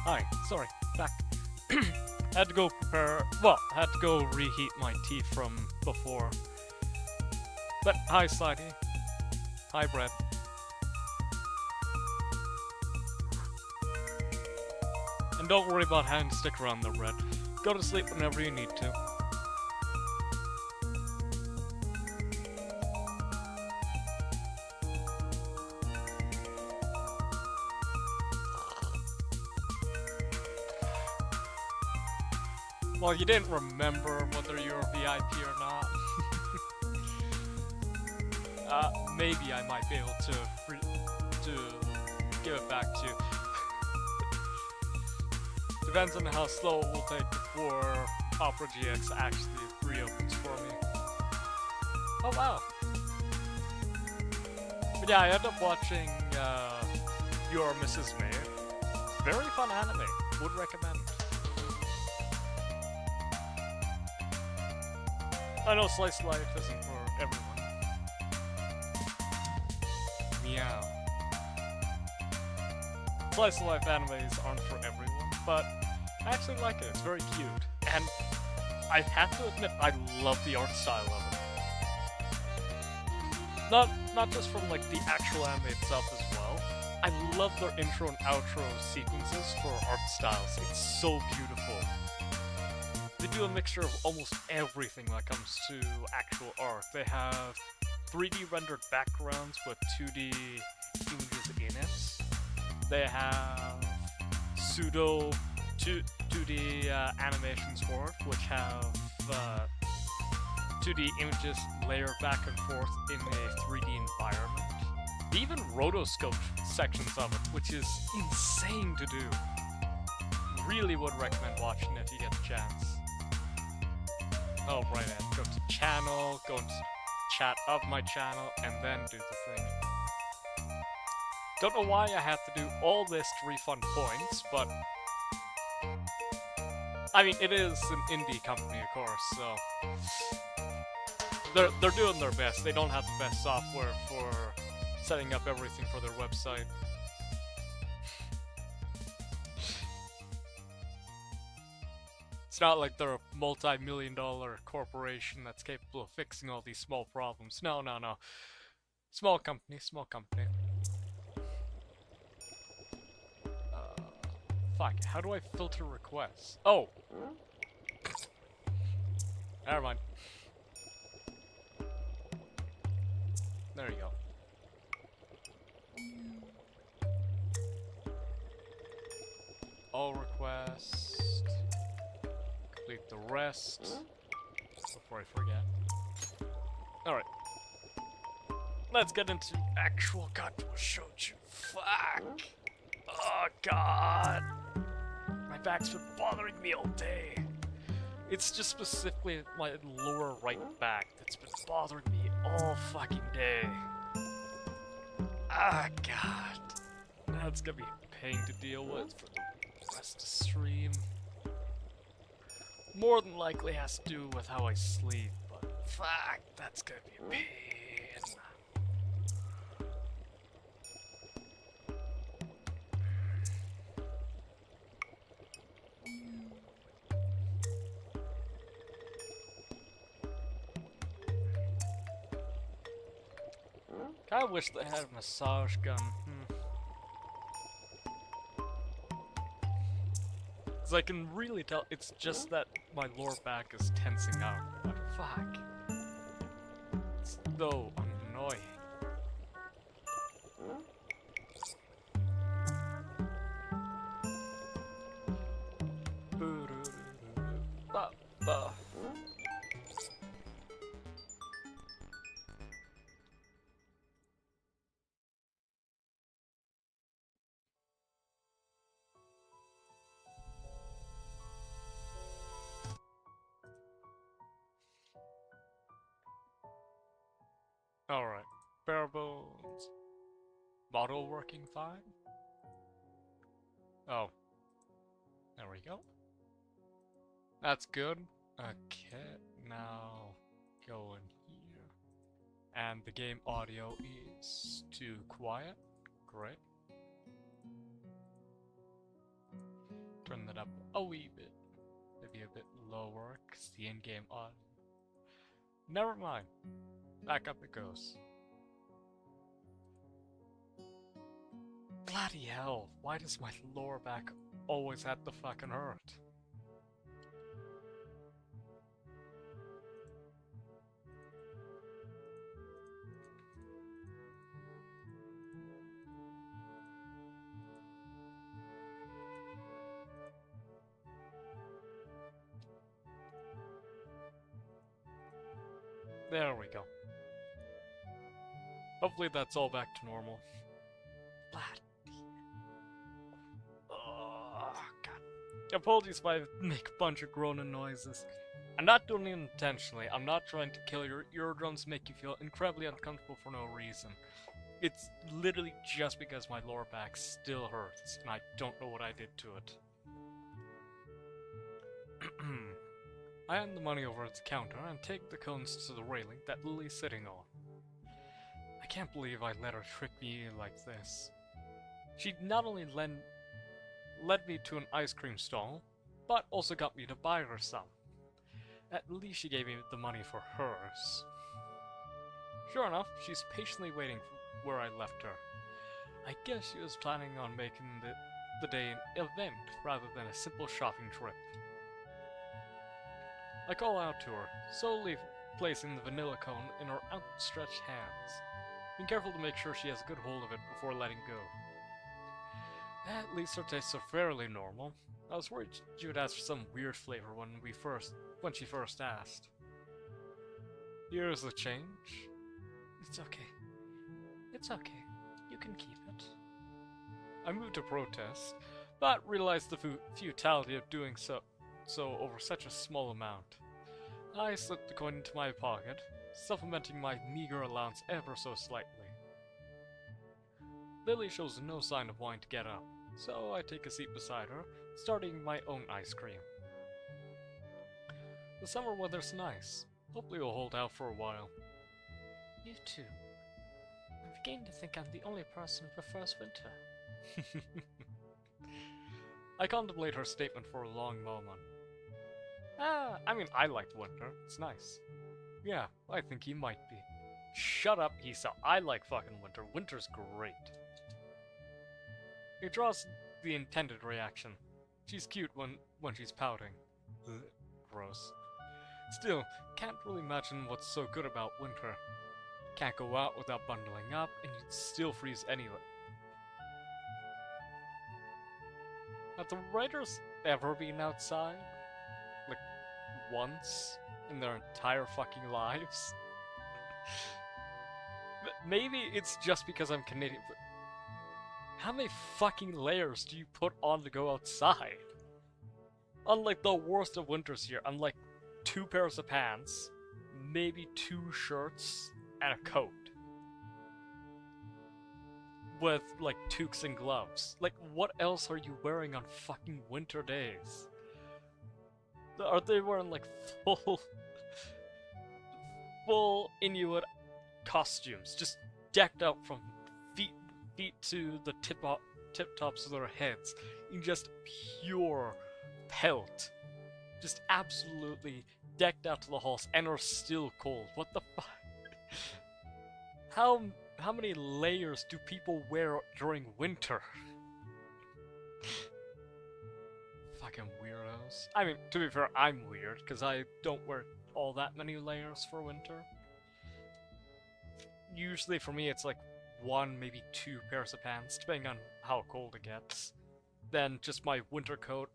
Hi, sorry, back. Had to go prepare. Well, had to go reheat my tea from before. But hi, Slidey. Hi, Brett. And don't worry about having to stick around the red. Go to sleep whenever you need to. Well, you didn't remember whether you're a VIP or not. Maybe I might be able to give it back to you. Depends on how slow it will take before Opera GX actually reopens for me. Oh wow. But yeah, I ended up watching Your Mrs. May. Very fun anime. Would recommend. I know Slice of Life isn't for everyone. Meow. Slice of Life animes aren't for everyone, but I actually like it. It's very cute. And I have to admit, I love the art style of it. Not just from like the actual anime itself as well. I love their intro and outro sequences for art styles. It's so beautiful. They do a mixture of almost everything when it comes to actual art. They have 3D rendered backgrounds with 2D images in it. They have pseudo 2D animations for it, which have 2D images layered back and forth in a 3D environment. They even rotoscope sections of it, which is insane to do. Really would recommend watching it if you get the chance. Oh, right, I have to go to channel, go into chat of my channel, and then do the thing. Don't know why I have to do all this to refund points, but I mean, it is an indie company, of course, so they're doing their best. They don't have the best software for setting up everything for their website. It's not like they're a multi-million-dollar corporation that's capable of fixing all these small problems. No, no, no. Small company, small company. Fuck, how do I filter requests? Oh! Never mind. There you go. All requests. Complete the rest. Before I forget. Alright. Let's get into actual Katsuo Shoujo. Fuck! Oh god! My back's been bothering me all day. It's just specifically my lower right back that's been bothering me all fucking day. Ah, god. That's gonna be a pain to deal with for the rest of the stream. More than likely has to do with how I sleep, but fuck, that's gonna be a pain. I wish they had a massage gun. Cause I can really tell it's just that my lower back is tensing up. But fuck. It's so annoying. Alright. Bare bones. Model working fine? Oh. There we go. That's good. Okay, now go in here. And the game audio is too quiet. Great. up a wee bit. Maybe a bit lower, because the in-game on. Never mind. Back up it goes. Bloody hell, why does my lower back always have to fucking hurt? There we go. Hopefully that's all back to normal. Oh, God. Apologies if I make a bunch of groaning noises. I'm not doing it intentionally. I'm not trying to kill your eardrums, make you feel incredibly uncomfortable for no reason. It's literally just because my lower back still hurts, and I don't know what I did to it. I hand the money over at the counter and take the cones to the railing that Lily's sitting on. I can't believe I let her trick me like this. She not only led me to an ice cream stall, but also got me to buy her some. At least she gave me the money for hers. Sure enough, she's patiently waiting for where I left her. I guess she was planning on making the day an event rather than a simple shopping trip. I call out to her, slowly placing the vanilla cone in her outstretched hands, being careful to make sure she has a good hold of it before letting go. At least her tastes are fairly normal. I was worried she would ask for some weird flavor when she first asked. Here's the change. It's okay. It's okay. You can keep it. I moved to protest, but realized the futility of doing so over such a small amount. I slipped the coin into my pocket, supplementing my meager allowance ever so slightly. Lily shows no sign of wanting to get up, so I take a seat beside her, starting my own ice cream. The summer weather's nice. Hopefully it'll hold out for a while. You too. I'm beginning to think I'm the only person who prefers winter. I contemplate her statement for a long moment. I mean, I like winter. It's nice. Yeah, I think he might be. Shut up, Issa. I like fucking winter. Winter's great. It draws the intended reaction. She's cute when she's pouting. Ugh, gross. Still, can't really imagine what's so good about winter. Can't go out without bundling up, and you'd still freeze anyway. Have the writers ever been outside? Like, once in their entire fucking lives? Maybe it's just because I'm Canadian, but how many fucking layers do you put on to go outside? Unlike the worst of winters here, I'm like 2 pairs of pants, maybe 2 shirts, and a coat. With, like, toques and gloves. Like, what else are you wearing on fucking winter days? Are they wearing, like, full Inuit costumes, just decked out from feet to the tip-tops of their heads in just pure pelt. Just absolutely decked out to the halls and are still cold. What the fuck? How many layers do people wear during winter? Fucking weirdos. I mean, to be fair, I'm weird, because I don't wear all that many layers for winter. Usually for me it's like 1, maybe 2 pairs of pants, depending on how cold it gets. Then just my winter coat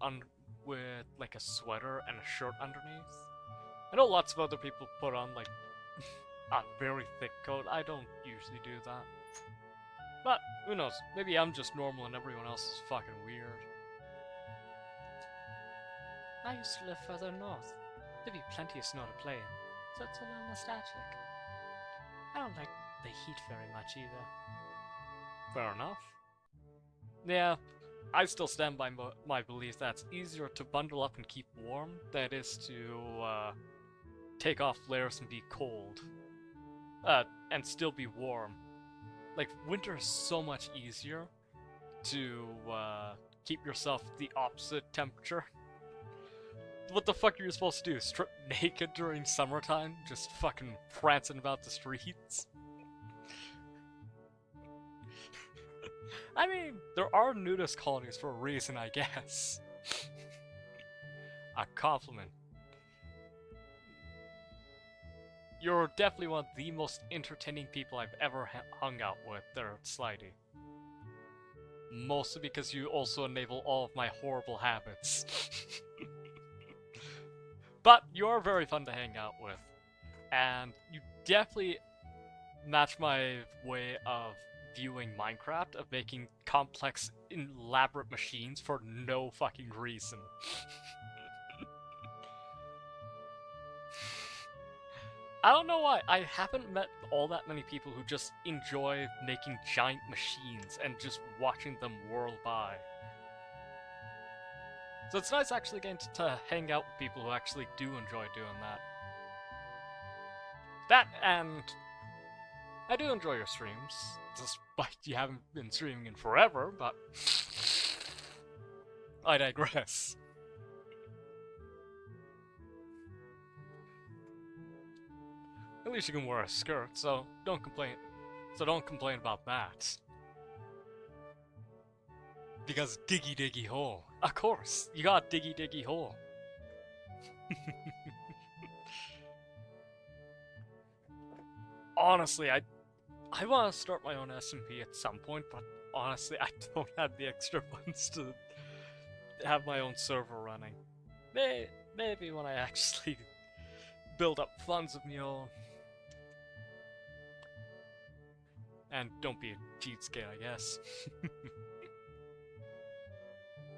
with like a sweater and a shirt underneath. I know lots of other people put on like a very thick coat. I don't usually do that. But, who knows, maybe I'm just normal and everyone else is fucking weird. I used to live further north. There'd be plenty of snow to play in, so it's a little nostalgic. I don't like the heat very much either. Fair enough. Yeah, I still stand by my belief that it's easier to bundle up and keep warm than it is to take off layers and be cold. And still be warm. Like, winter is so much easier to keep yourself the opposite temperature. What the fuck are you supposed to do? Strip naked during summertime? Just fucking prancing about the streets? I mean, there are nudist colonies for a reason, I guess. A compliment. You're definitely one of the most entertaining people I've ever hung out with there at Slidey. Mostly because you also enable all of my horrible habits. But you are very fun to hang out with. And you definitely match my way of viewing Minecraft, of making complex, elaborate machines for no fucking reason. I don't know why, I haven't met all that many people who just enjoy making giant machines and just watching them whirl by. So it's nice actually getting to hang out with people who actually do enjoy doing that. That, and I do enjoy your streams, despite you haven't been streaming in forever, but I digress. At least you can wear a skirt, so don't complain. So don't complain about that. Because diggy diggy hole. Of course, you got diggy diggy hole. Honestly, I want to start my own SMP at some point, but honestly, I don't have the extra funds to have my own server running. Maybe when I actually build up funds of my own. And don't be a cheapskate, I guess.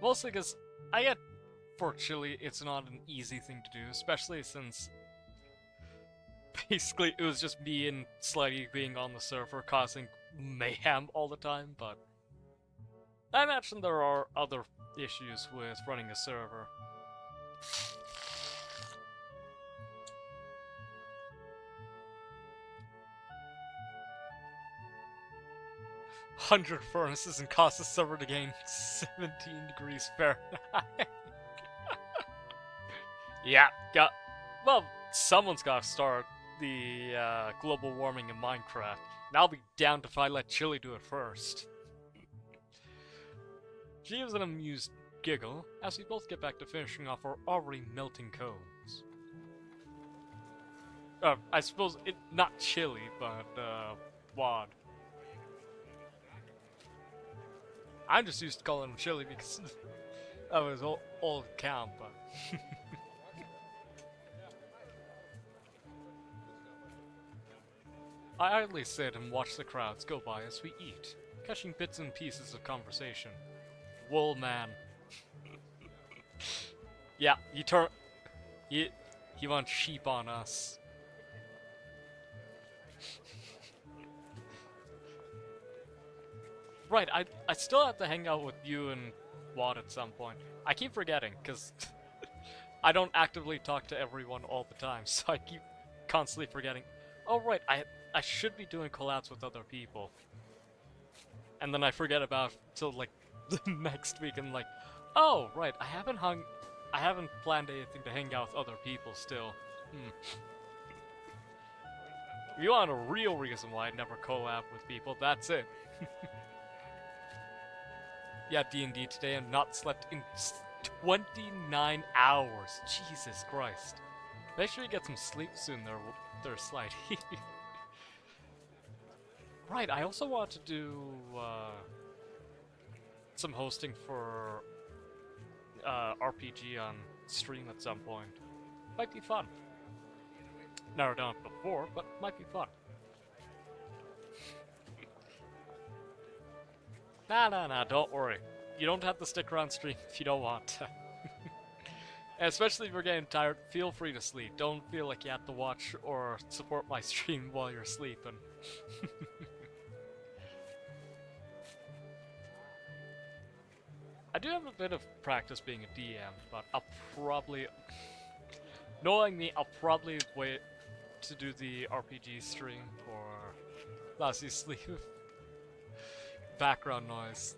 Mostly because I get, for Chile, it's not an easy thing to do, especially since basically it was just me and Slidey being on the server causing mayhem all the time, but I imagine there are other issues with running a server. 100 furnaces and cause the server to gain 17 degrees Fahrenheit. Yeah, well, someone's gotta start the global warming in Minecraft. And I'll be down if I let Chili do it first. She gives an amused giggle as we both get back to finishing off our already melting cones. I suppose not Chili, but Wad. I'm just used to calling him Chili because of his old account, but I idly sit and watch the crowds go by as we eat, catching bits and pieces of conversation. Wool man. Yeah, he wants sheep on us. Right, I still have to hang out with you and Wad at some point. I keep forgetting, because I don't actively talk to everyone all the time, so I keep constantly forgetting. Oh right, I should be doing collabs with other people. And then I forget about it till like the next week and like, oh right, I haven't planned anything to hang out with other people still. If you want a real reason why I never collab with people, that's it. Yeah, D&D today and not slept in 29 hours. Jesus Christ. Make sure you get some sleep soon there, Slidey. Right, I also want to do some hosting for RPG on stream at some point. Might be fun. Never done it before, but might be fun. Nah, don't worry. You don't have to stick around stream if you don't want to. And especially if you're getting tired, feel free to sleep. Don't feel like you have to watch or support my stream while you're sleeping. I do have a bit of practice being a DM, but I'll probably... Knowing me, I'll probably wait to do the RPG stream for Lassie sleep. Background noise.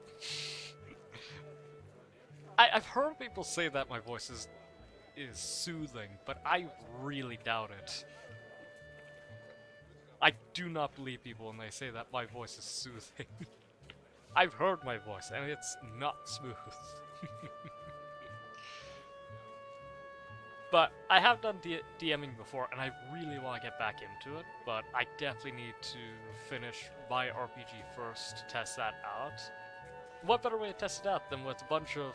I've heard people say that my voice is soothing, but I really doubt it. I do not believe people when they say that my voice is soothing. I've heard my voice, and it's not smooth. But I have done DMing before, and I really want to get back into it, but I definitely need to finish my RPG first to test that out. What better way to test it out than with a bunch of...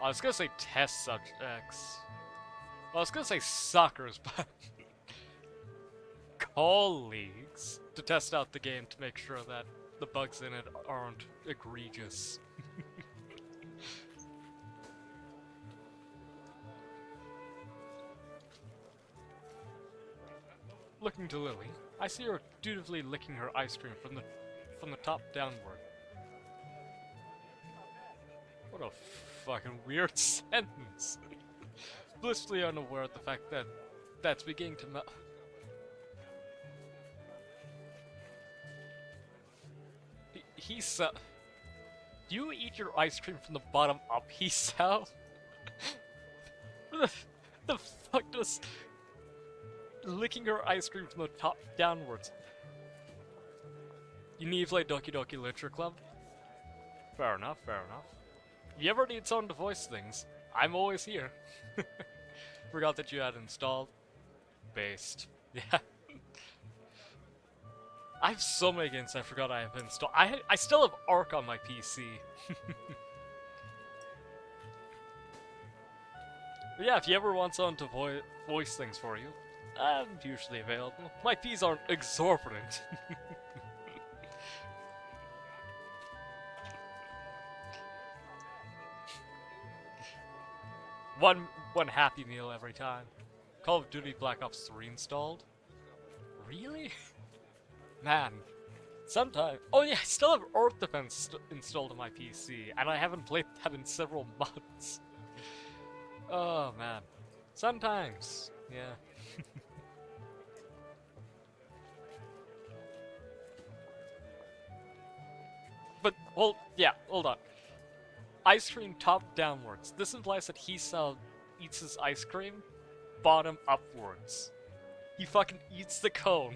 I was gonna say test subjects. I was gonna say suckers, but... colleagues to test out the game to make sure that the bugs in it aren't egregious. Looking to Lily, I see her dutifully licking her ice cream from the top downward. What a fucking weird sentence. Blissfully unaware of the fact that that's beginning to melt. Do you eat your ice cream from the bottom up, Hisao? the fuck does licking her ice cream from the top downwards? You need to play Doki Doki Literature Club? Fair enough, fair enough. If you ever need someone to voice things, I'm always here. Forgot that you had installed. Based. Yeah. I have so many games I forgot I have installed. I still have Ark on my PC. But yeah, if you ever want someone to voice things for you, I'm usually available. My fees aren't exorbitant. one Happy Meal every time. Call of Duty Black Ops 3 installed? Really? Man. Sometimes... Oh yeah, I still have Earth Defense installed on my PC, and I haven't played that in several months. Oh man. Sometimes. Yeah. But, well, yeah, hold on. Ice cream top downwards. This implies that Hisao eats his ice cream bottom upwards. He fucking eats the cone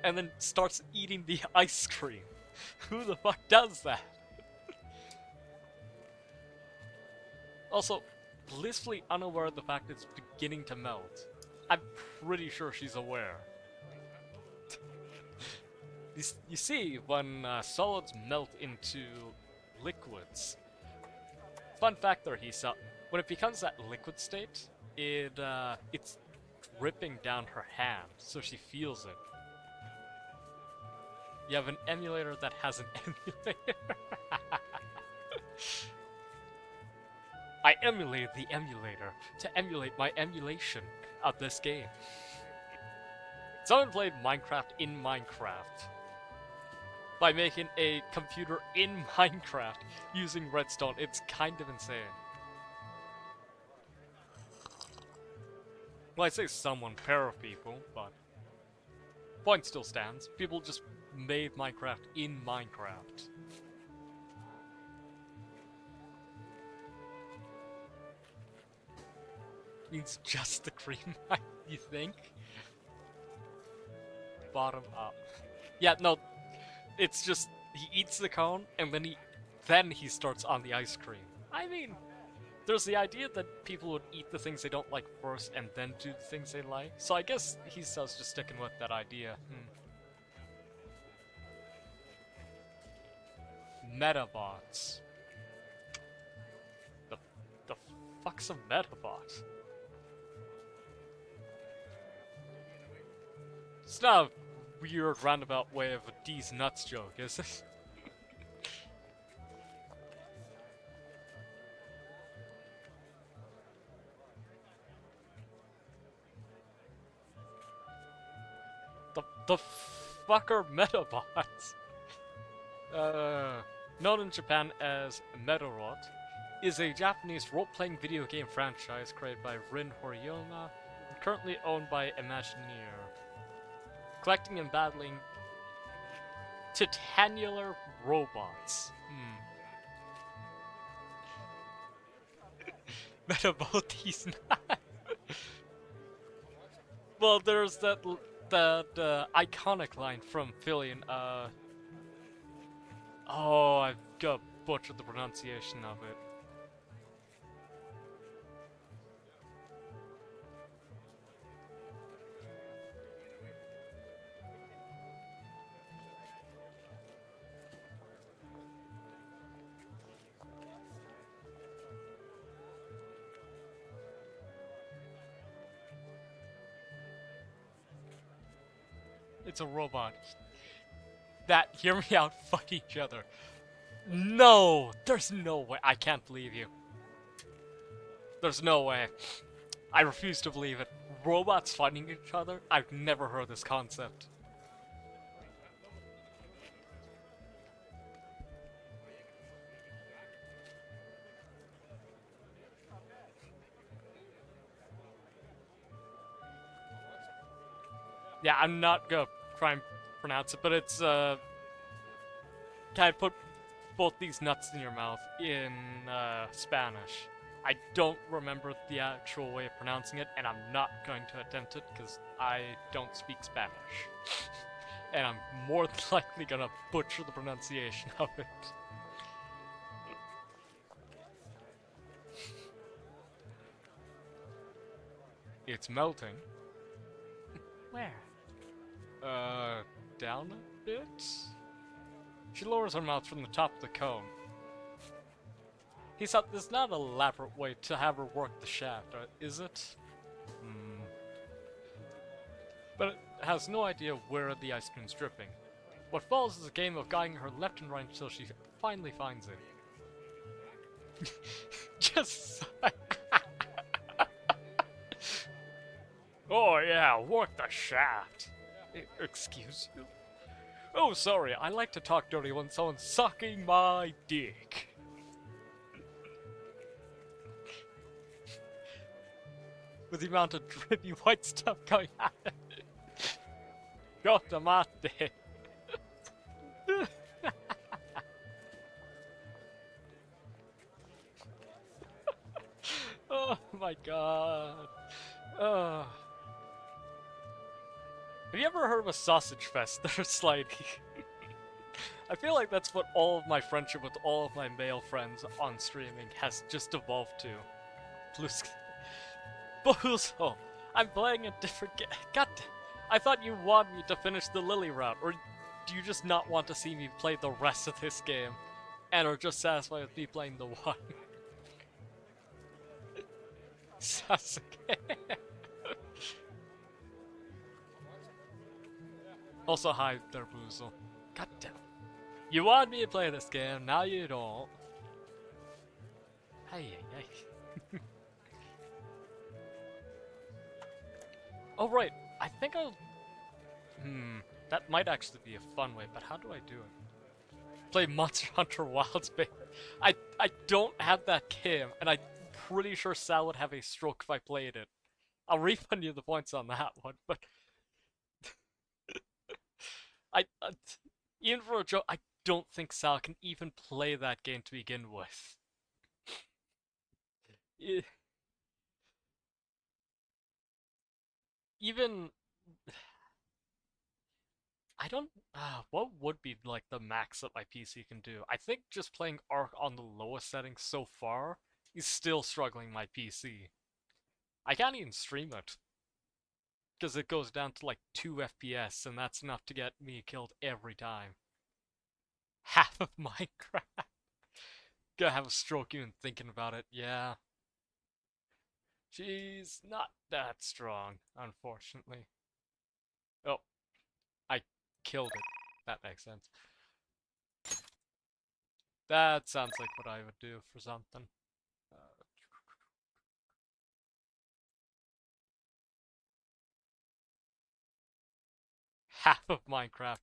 and then starts eating the ice cream. Who the fuck does that? Also, blissfully unaware of the fact that it's beginning to melt. I'm pretty sure she's aware. You see, when solids melt into liquids... Fun fact there, Hisao, when it becomes that liquid state, it's dripping down her hand, so she feels it. You have an emulator that has an emulator. I emulated the emulator to emulate my emulation of this game. Someone played Minecraft in Minecraft by making a computer in Minecraft using redstone. It's kind of insane. Well, I say someone, pair of people, but point still stands. People just made Minecraft in Minecraft. Means just the cream, you think? Bottom up. Yeah, no, it's just he eats the cone and then he starts on the ice cream. I mean, there's the idea that people would eat the things they don't like first and then do the things they like. So I guess he's just sticking with that idea. Metabots. The fuck's a Metabot? It's not a weird roundabout way of a D's nuts joke, is it? The fuck are Metabots? Known in Japan as Medarot, is a Japanese role-playing video game franchise created by Rin Horiyama and currently owned by Imagineer. Collecting and battling titanular robots. Metabotes. Well, there's that iconic line from Fillion. Oh, I've got butchered the pronunciation of it. It's a robot. That, hear me out, fight each other. No! There's no way. I can't believe you. There's no way. I refuse to believe it. Robots fighting each other? I've never heard this concept. Yeah, I'm not gonna try and pronounce it, but it's, can I put both these nuts in your mouth in, Spanish? I don't remember the actual way of pronouncing it, and I'm not going to attempt it, because I don't speak Spanish. And I'm more than likely gonna butcher the pronunciation of it. It's melting. Where? Down a bit? She lowers her mouth from the top of the cone. He thought there's not an elaborate way to have her work the shaft, is it? But it has no idea where the ice cream's dripping. What follows is a game of guiding her left and right until she finally finds it. Just... Oh yeah, work the shaft. Excuse you? Oh, sorry, I like to talk dirty when someone's sucking my dick. With the amount of drippy white stuff going out of it. Got my dick. Oh my god. Oh. Have you ever heard of a sausage fest? There's like... I feel like that's what all of my friendship with all of my male friends on streaming has just evolved to. Boozle! I'm playing a different game. God, I thought you wanted me to finish the Lily route, or do you just not want to see me play the rest of this game, and are just satisfied with me playing the one? Sasuke. Also, hi there, Boozle. God damn. You wanted me to play this game, now you don't. Hey, hey. Oh, right. I think I'll... That might actually be a fun way, but how do I do it? Play Monster Hunter Wilds, baby. I don't have that game, and I'm pretty sure Sal would have a stroke if I played it. I'll refund you the points on that one, but... even for a joke, I don't think Sal can even play that game to begin with. Even... I don't... what would be, like, the max that my PC can do? I think just playing Ark on the lowest settings so far is still struggling my PC. I can't even stream it. Because it goes down to, like, 2 FPS, and that's enough to get me killed every time. Half of Minecraft. Gonna have a stroke even thinking about it, yeah. She's not that strong, unfortunately. Oh, I killed it. That makes sense. That sounds like what I would do for something. Half of Minecraft.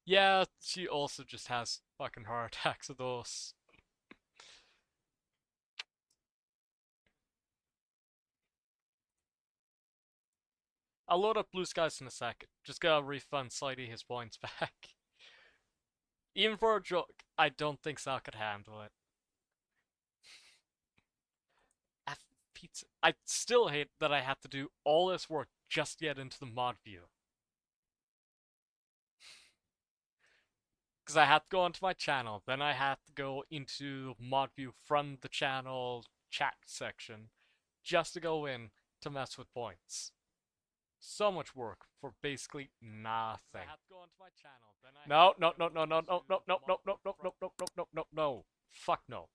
Yeah, she also just has fucking heart attacks of those. I'll load up Blue Skies in a sec. Just gotta refund Slidey his points back. Even for a joke, I don't think Sal could handle it. pizza. I still hate that I had to do all this work just to get into the mod view. Because I had to go onto my channel, then I had to go into mod view from the channel chat section just to go in to mess with points. So much work for basically nothing. No, no, no, no, no, no, no, no, no, no, no, no, no, no, no, no, no. Fuck no.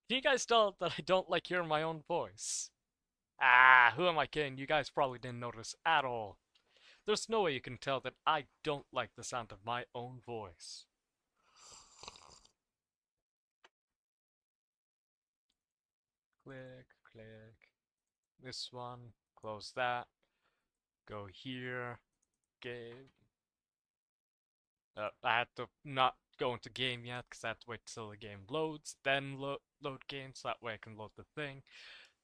Can you guys tell that I don't like hearing my own voice? Ah, who am I kidding? You guys probably didn't notice at all. There's no way you can tell that I don't like the sound of my own voice. Click, click. This one, close that. Go here. Game. I had to not go into game yet because I had to wait till the game loads, then load game so that way I can load the thing.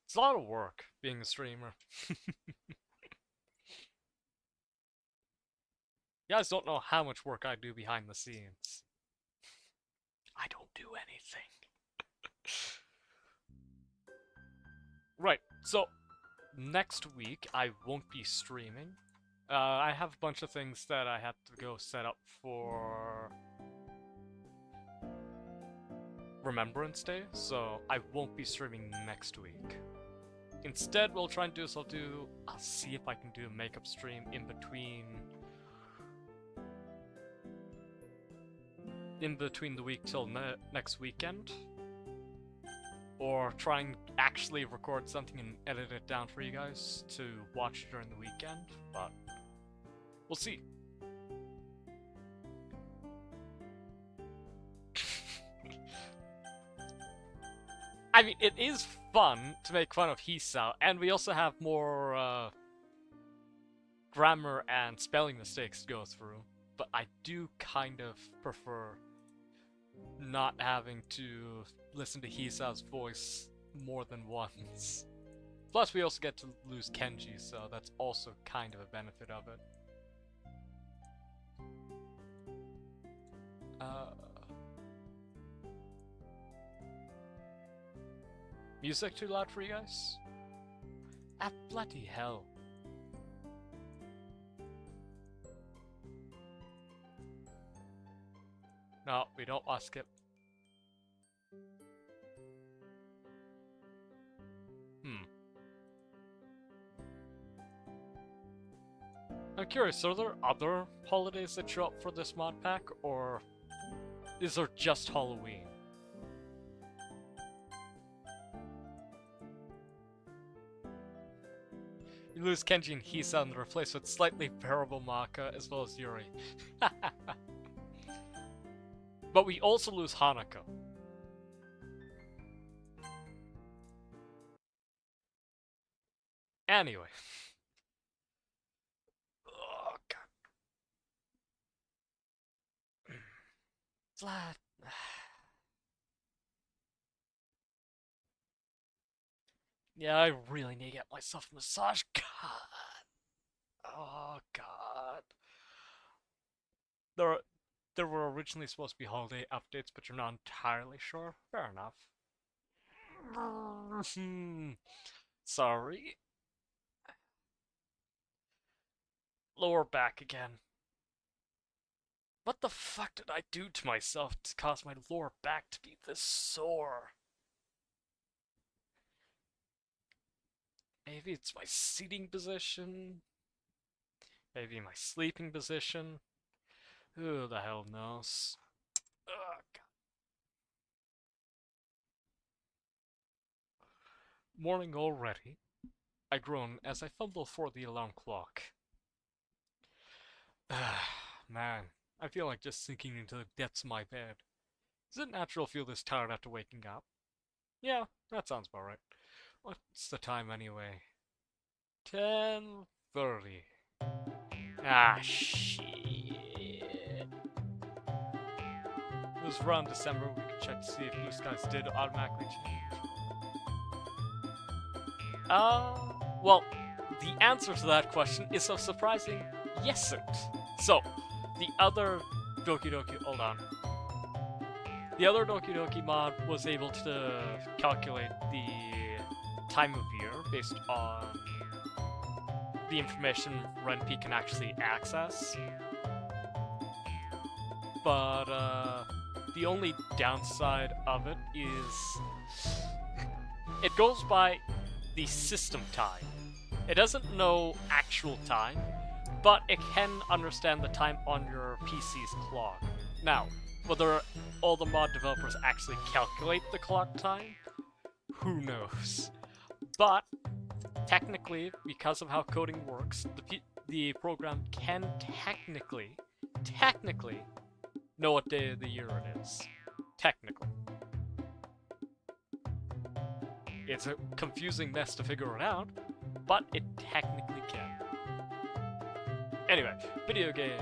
It's a lot of work being a streamer. You guys don't know how much work I do behind the scenes. I don't do anything. Right, so next week I won't be streaming. I have a bunch of things that I had to go set up for Remembrance Day, so I won't be streaming next week. Instead, what we'll try and do is I'll see if I can do a makeup stream in between the week till next weekend. Or try and actually record something and edit it down for you guys to watch during the weekend, but we'll see. I mean, it is fun to make fun of Hisao, and we also have more grammar and spelling mistakes to go through, but I do kind of prefer not having to listen to Hisao's voice more than once. Plus, we also get to lose Kenji, so that's also kind of a benefit of it. Music too loud for you guys? Ah, bloody hell. No, we don't want to skip. I'm curious, are there other holidays that show up for this mod pack, or is there just Halloween? You lose Kenji and Hisa and replace with slightly bearable Maka as well as Yuri. But we also lose Hanako. Anyway. Oh, God. Vlad. Yeah, I really need to get myself a massage. God. Oh, God. There were originally supposed to be holiday updates, but you're not entirely sure. Fair enough. Sorry. Lower back again. What the fuck did I do to myself to cause my lower back to be this sore? Maybe it's my seating position? Maybe my sleeping position? Who the hell knows? Ugh, God. Morning already? I groan as I fumble for the alarm clock. Man, I feel like just sinking into the depths of my bed. Is it natural to feel this tired after waking up? Yeah, that sounds about right. What's the time anyway? 10:30. Ah, shit. It was around December, we could check to see if blue skies did automatically change. Well, the answer to that question is a surprising yesn't. So, the other Doki Doki, hold on. The other Doki Doki mod was able to calculate the time of year based on the information Ren'Py can actually access. But, the only downside of it is it goes by the system time. It doesn't know actual time, but it can understand the time on your PC's clock. Now, whether all the mod developers actually calculate the clock time, who knows? But technically, because of how coding works, the program can technically know what day of the year it is. Technically. It's a confusing mess to figure it out, but it technically can. Anyway, video games.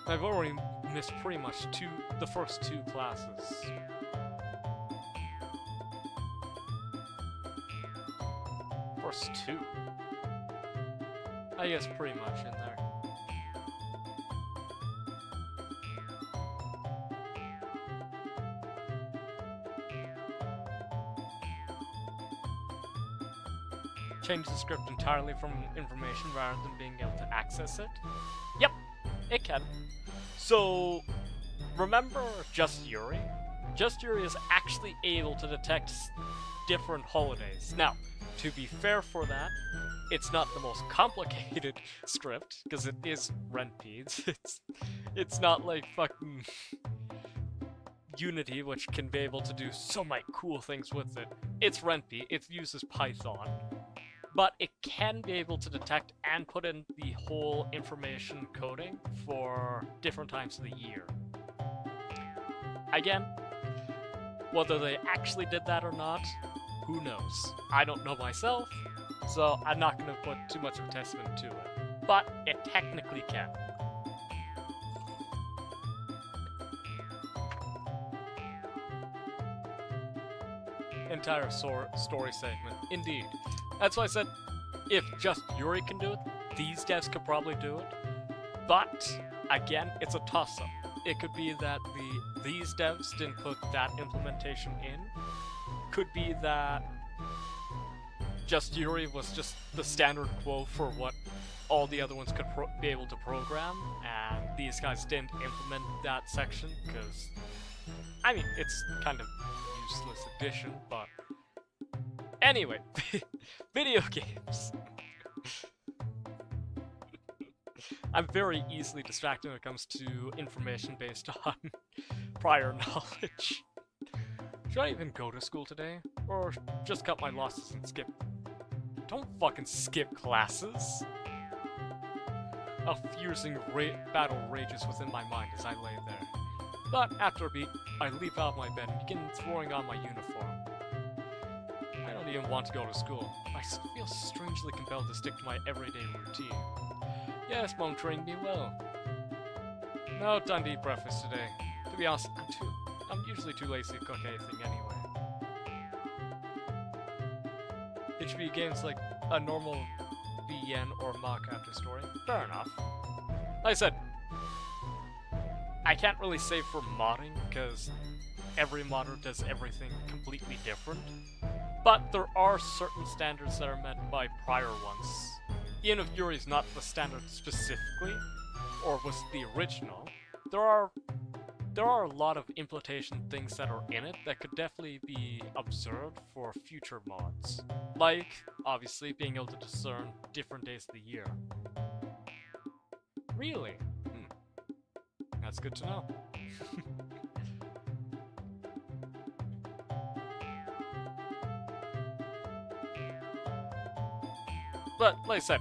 I've already missed pretty much the first two classes. First two? I guess pretty much in there. Change the script entirely from information rather than being able to access it? Yep, it can. So, remember Just Yuri? Just Yuri is actually able to detect different holidays. Now, to be fair for that, it's not the most complicated script, because it is Ren'Py. It's not like fucking Unity, which can be able to do so many cool things with it. It's Ren'Py, it uses Python. But it can be able to detect and put in the whole information coding for different times of the year. Again, whether they actually did that or not, who knows? I don't know myself, so I'm not going to put too much of a testament to it. But it technically can. Entire story segment, indeed. That's why I said, if Just Yuri can do it, these devs could probably do it. But, again, it's a toss-up. It could be that these devs didn't put that implementation in. Could be that Just Yuri was just the standard quo for what all the other ones could be able to program, and these guys didn't implement that section, because, I mean, it's kind of useless addition, but anyway, video games. I'm very easily distracted when it comes to information based on prior knowledge. Should I even go to school today? Or just cut my losses and skip? Don't fucking skip classes! A fusing battle rages within my mind as I lay there. But after a beat, I leap out of my bed and begin throwing on my uniform. I don't even want to go to school. I feel strangely compelled to stick to my everyday routine. Yes, Mom trained me well. No time to eat breakfast today. To be honest, I'm usually too lazy to cook anything anyway. It should be games like a normal VN or mock after story. Fair enough. Like I said, I can't really say for modding, because every modder does everything completely different. But there are certain standards that are met by prior ones. Even if Yuri is not the standard specifically, or was the original, there are a lot of implementation things that are in it that could definitely be observed for future mods. Like, obviously, being able to discern different days of the year. Really? That's good to know. But, like I said,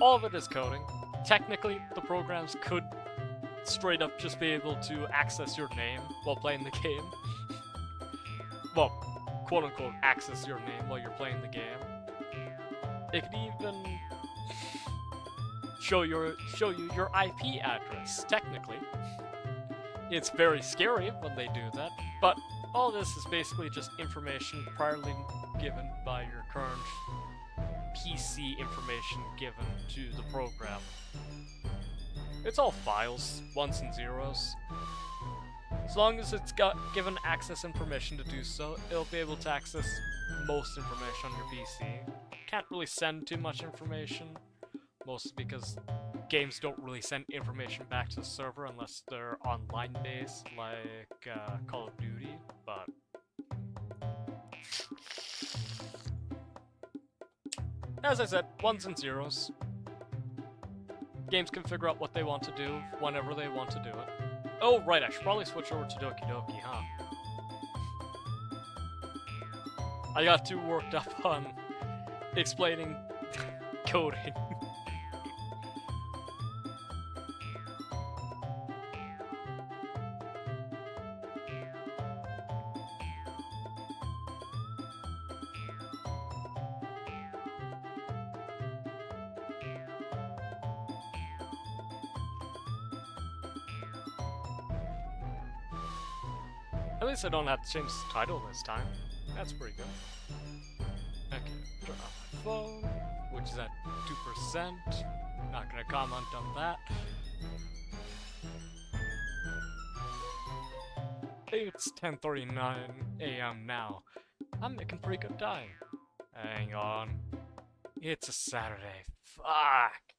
all of it is coding. Technically, the programs could straight up just be able to access your name while playing the game. Well, quote-unquote, access your name while you're playing the game. It could even show you your IP address, technically. It's very scary when they do that, but All this is basically just information priorly given by your current PC information given to the program. It's all files, ones and zeros. As long as it's got given access and permission to do so, it'll be able to access most information on your PC. Can't really send too much information, mostly because games don't really send information back to the server unless they're online based, like Call of Duty, but as I said, ones and zeros. Games can figure out what they want to do whenever they want to do it. Oh, right, I should probably switch over to Doki Doki, huh? I got too worked up on explaining coding. At least I don't have to change the title this time. That's pretty good. Okay, turn off my phone, which is at 2%. Not gonna comment on that. It's 10:39 a.m. now. I'm making pretty good time. Hang on. It's a Saturday. Fuck!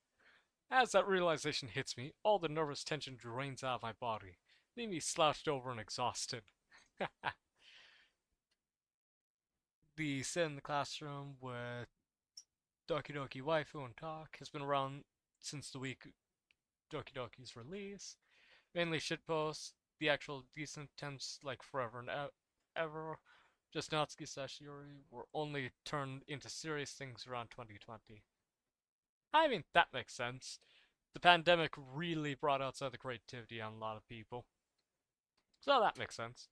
As that realization hits me, all the nervous tension drains out of my body, leaving me slouched over and exhausted. The sit in the classroom with Doki Doki Waifu and Talk has been around since the week Doki Doki's release. Mainly shitposts, the actual decent attempts like Forever and Ever, just Natsuki Sashiyori were only turned into serious things around 2020. I mean, that makes sense. The pandemic really brought outside the creativity on a lot of people. So that makes sense.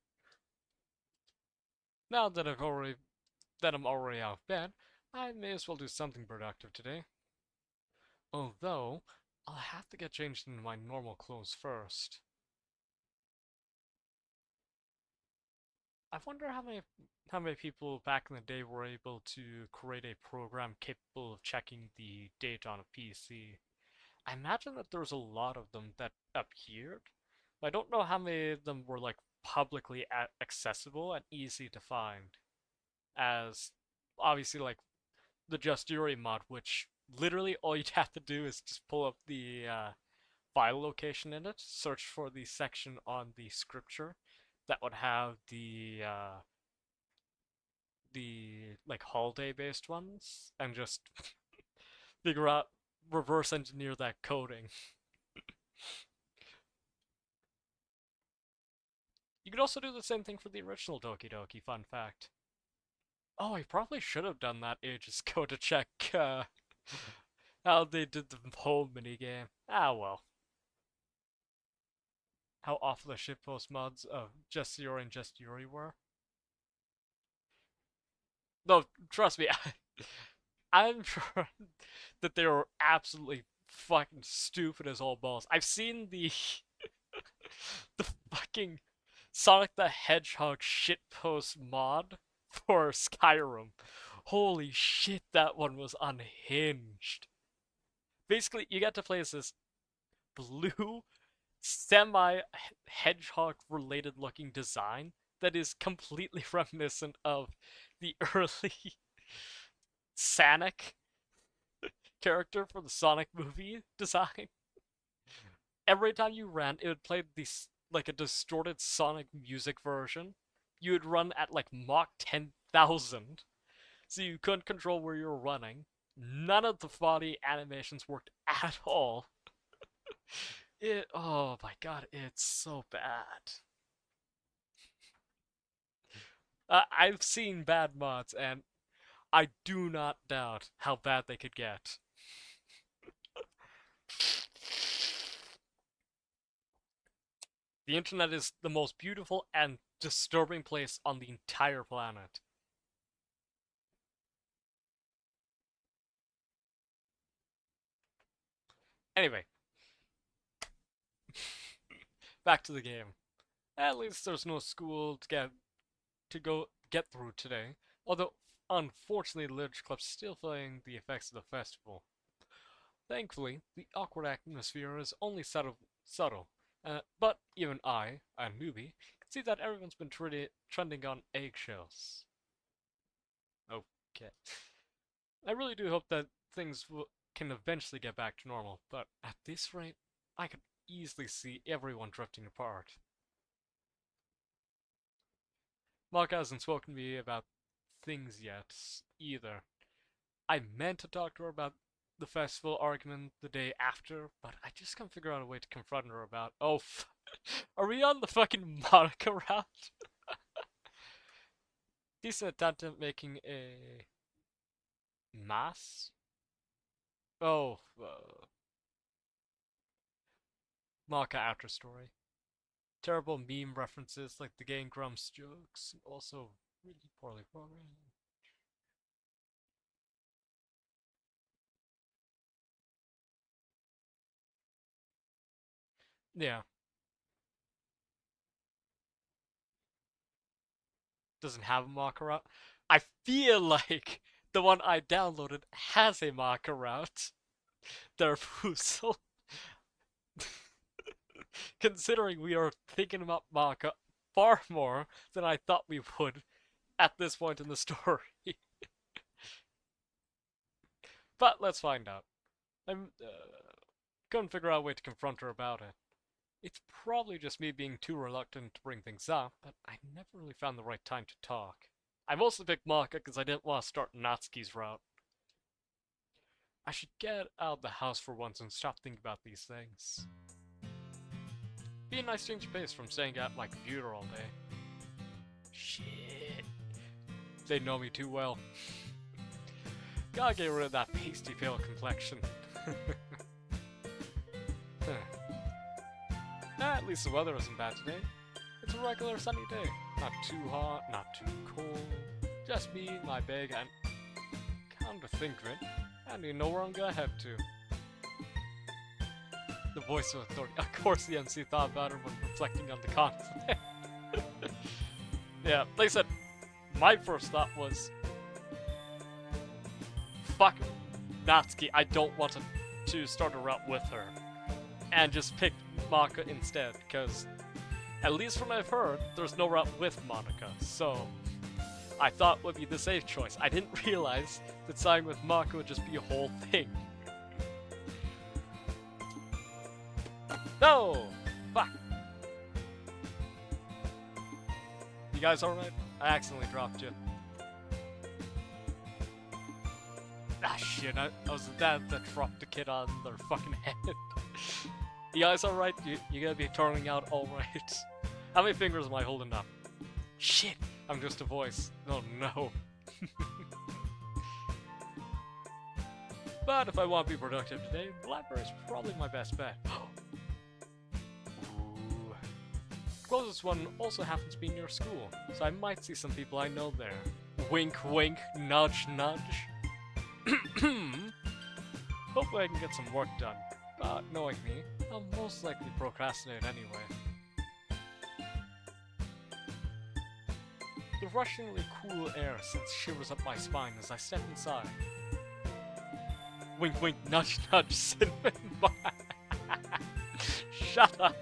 Now that I'm already out of bed, I may as well do something productive today. Although, I'll have to get changed into my normal clothes first. I wonder how many people back in the day were able to create a program capable of checking the date on a PC. I imagine that there's a lot of them that appeared. I don't know how many of them were like publicly accessible and easy to find. As obviously like the Justuri mod, which literally all you'd have to do is just pull up the file location in it, search for the section on the scripture that would have the like holiday based ones, and just figure out reverse engineer that coding. You could also do the same thing for the original Doki Doki, fun fact. Oh, I probably should have done that ages ago to check how they did the whole minigame. Ah well. How awful the shitpost mods of Just Yuri and Just Yuri were. No, trust me, I'm sure that they were absolutely fucking stupid as all balls. I've seen the the fucking Sonic the Hedgehog shitpost mod for Skyrim. Holy shit, that one was unhinged. Basically, you get to play as this blue, semi hedgehog related looking design that is completely reminiscent of the early Sonic character for the Sonic movie design. Every time you ran, it would play this like a distorted Sonic music version. You would run at like Mach 10,000, so you couldn't control where you were running. None of the body animations worked at all. Oh my god, it's so bad. I've seen bad mods, and I do not doubt how bad they could get. The internet is the most beautiful and disturbing place on the entire planet. Anyway, back to the game. At least there's no school to get to go get through today, although unfortunately the Literature Club's still feeling the effects of the festival. Thankfully, the awkward atmosphere is only subtle, but even I, a newbie, can see that everyone's been trending on eggshells. Okay. I really do hope that can eventually get back to normal, but at this rate, I could easily see everyone drifting apart. Mark hasn't spoken to me about things yet, either. I meant to talk to her about the festival argument the day after, but I just can't figure out a way to confront her about. Oh, are we on the fucking Monica route? Decent attempt at making a mass. Oh, Monica after story. Terrible meme references like the Game Grumps jokes, also really poorly programmed. Yeah. Doesn't have a marker route. I feel like the one I downloaded has a marker route. Therefusel. Considering we are thinking about Marker far more than I thought we would at this point in the story. But let's find out. I'm couldn't figure out a way to confront her about it. It's probably just me being too reluctant to bring things up, but I never really found the right time to talk. I mostly picked Marka because I didn't want to start Natsuki's route. I should get out of the house for once and stop thinking about these things. Be a nice change of pace from staying at my computer all day. Shit. They know me too well. Gotta get rid of that pasty pale complexion. At least the weather isn't bad today. It's a regular sunny day. Not too hot, not too cold. Just me, my bag, and come to think of it, I don't even know where I'm gonna head to. The voice of authority. Of course the MC thought about it when reflecting on the conflict. Yeah, like I said, my first thought was, fuck Natsuki, I don't want to start a route with her. And just pick Monica instead, because at least from what I've heard, there's no route with Monica, so I thought would be the safe choice. I didn't realize that siding with Monica would just be a whole thing. No! Fuck! You guys alright? I accidentally dropped you. Ah shit, I was the dad that dropped the kid on their fucking head. You guys alright? You gonna be turning out alright? How many fingers am I holding up? Shit! I'm just a voice. Oh no. But if I want to be productive today, the library is probably my best bet. Ooh. Closest one also happens to be near school, so I might see some people I know there. Wink wink, nudge nudge. Hopefully I can get some work done. But knowing me, I'll most likely procrastinate anyway. The rushingly cool air sends shivers up my spine as I step inside. Wink wink nudge nudge cinnamon bar. Shut up.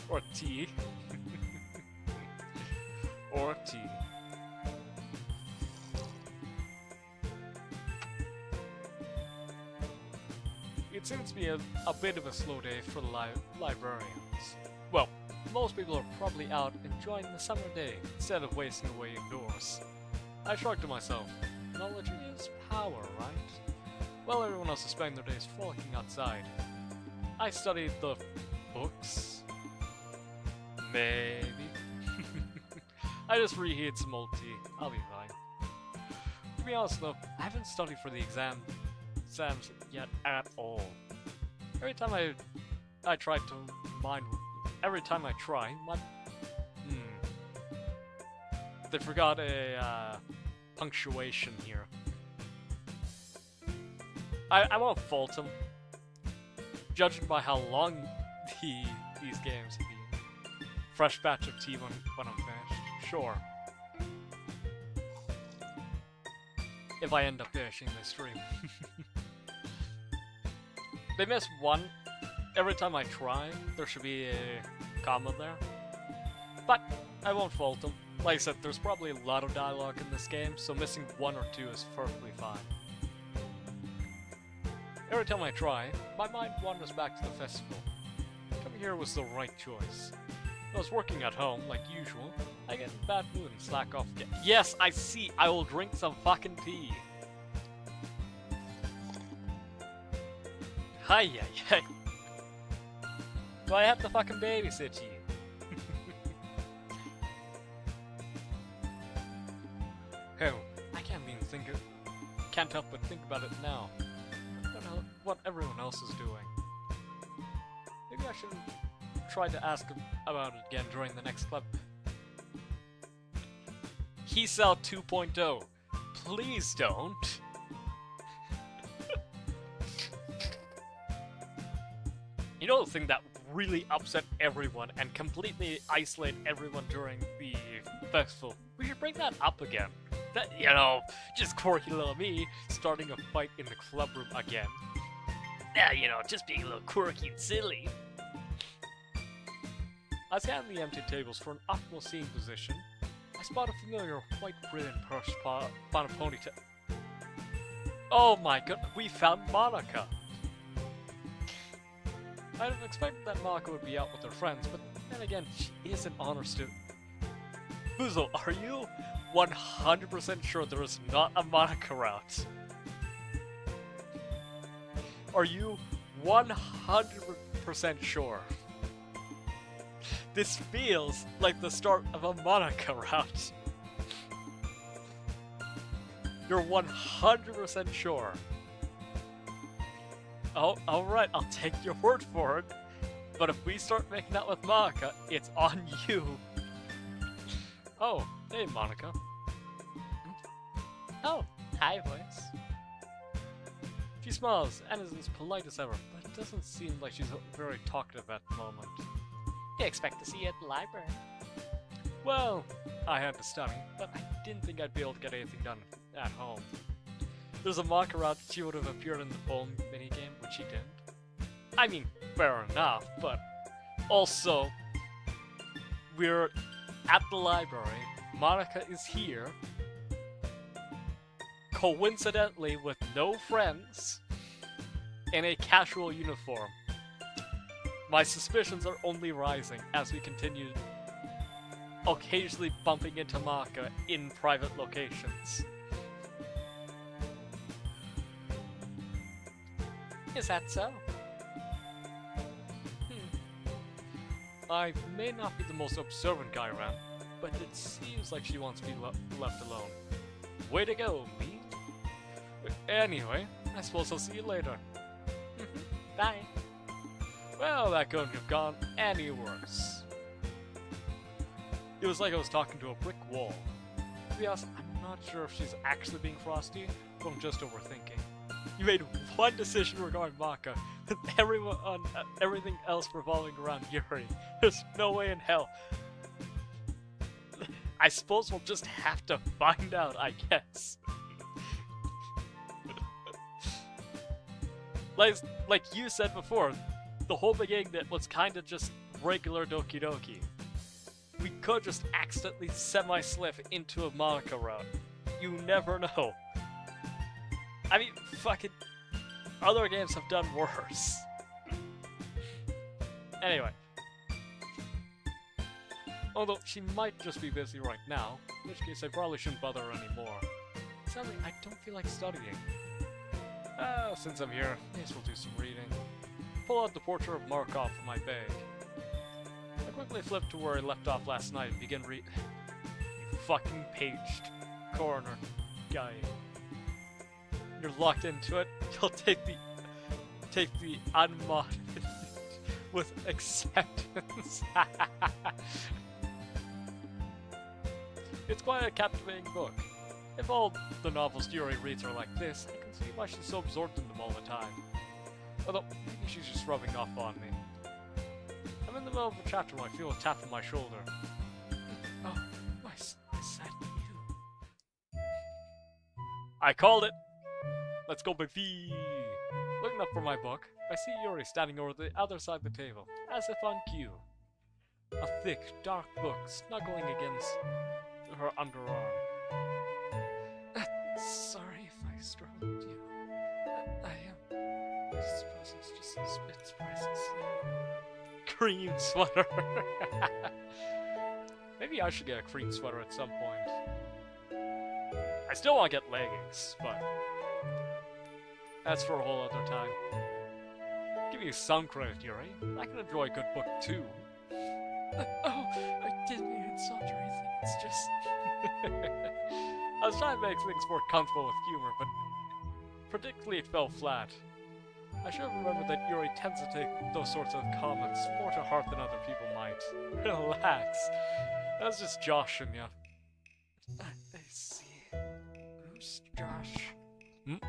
Or tea. Or tea. It seems to be a bit of a slow day for the librarians. Well, most people are probably out enjoying the summer day instead of wasting away indoors. I shrugged to myself. Knowledge is power, right? Well, everyone else is spending their days frolicking outside. I studied the books. Maybe. I just reheated some old tea. I'll be fine. To be honest though, I haven't studied for the exams yet at all. Every time I try to mind, every time I try, they forgot a punctuation here. I won't fault them, judging by how long these games have been. Fresh batch of tea when I'm finished. Sure, if I end up finishing this stream. They miss one. Every time I try, there should be a comma there. But I won't fault them. Like I said, there's probably a lot of dialogue in this game, so missing one or two is perfectly fine. Every time I try, my mind wanders back to the festival. Coming here was the right choice. I was working at home, like usual. I get in a bad mood and slack off again. Yes, I see! I will drink some fucking tea! Hi, hi. Do I have to fucking babysit you? Hell, I can't help but think about it now. What everyone else is doing. Maybe I should try to ask him about it again during the next club. He's out 2.0. Please don't. You know the thing that really upset everyone and completely isolate everyone during the festival? We should bring that up again. That, you know, just quirky little me starting a fight in the club room again. Yeah, you know, just being a little quirky and silly. I scanned the empty tables for an optimal seeing position. I spot a familiar white brilliant purse on a ponytail. Oh my god, we found Monica! I'd have expected that Monica would be out with her friends, but then again, she is an honor student. Buzo, are you 100% sure there is not a Monica route? Are you 100% sure? This feels like the start of a Monica route. You're 100% sure. Oh, alright, I'll take your word for it. But if we start making out with Monica, it's on you. Oh, hey Monica. Oh, hi boys. She smiles and is as polite as ever, but it doesn't seem like she's very talkative at the moment. I expect to see you at the library. Well, I had to study, but I didn't think I'd be able to get anything done at home. There's a Monica route she would have appeared in the phone minigame, which she didn't. I mean, fair enough, but also, we're at the library, Monica is here, coincidentally with no friends, in a casual uniform. My suspicions are only rising as we continue occasionally bumping into Monica in private locations. Is that so? I may not be the most observant guy around, but it seems like she wants to be left alone. Way to go, me. Anyway, I suppose I'll see you later. Bye. Well, that couldn't have gone any worse. It was like I was talking to a brick wall. To be honest, I'm not sure if she's actually being frosty, or I'm just overthinking. You made one decision regarding Maka, with everything else revolving around Yuri. There's no way in hell. I suppose we'll just have to find out, I guess. like you said before, the whole beginning that was kinda just regular Doki Doki. We could just accidentally semi-slip into a Monica route. You never know. I mean, fucking other games have done worse. Anyway. Although, she might just be busy right now, in which case I probably shouldn't bother her anymore. Sadly, I don't feel like studying. Since I'm here, I guess we'll do some reading. Pull out the portrait of Markov from my bag. I quickly flip to where I left off last night and begin You fucking paged corner guy. You're locked into it. You'll take the unmodded with acceptance. It's quite a captivating book. If all the novels Yuri reads are like this, I can see why she's so absorbed in them all the time. Although, maybe she's just rubbing off on me. I'm in the middle of a chapter when I feel a tap on my shoulder. Oh, is that you? I called it! Let's go, baby! Looking up for my book, I see Yuri standing over the other side of the table, as if on cue. A thick, dark book snuggling against her underarm. Sorry if I startled you. I suppose it's just a bit surprising. Cream sweater! Maybe I should get a cream sweater at some point. I still want to get leggings, but that's for a whole other time. Give me some credit, Yuri. I can enjoy a good book too. I didn't mean to insult or anything. It's just I was trying to make things more comfortable with humor, but predictably it fell flat. I should have remembered that Yuri tends to take those sorts of comments more to heart than other people might. Relax. That's just joshing you. I see. Who's Josh? Hmm?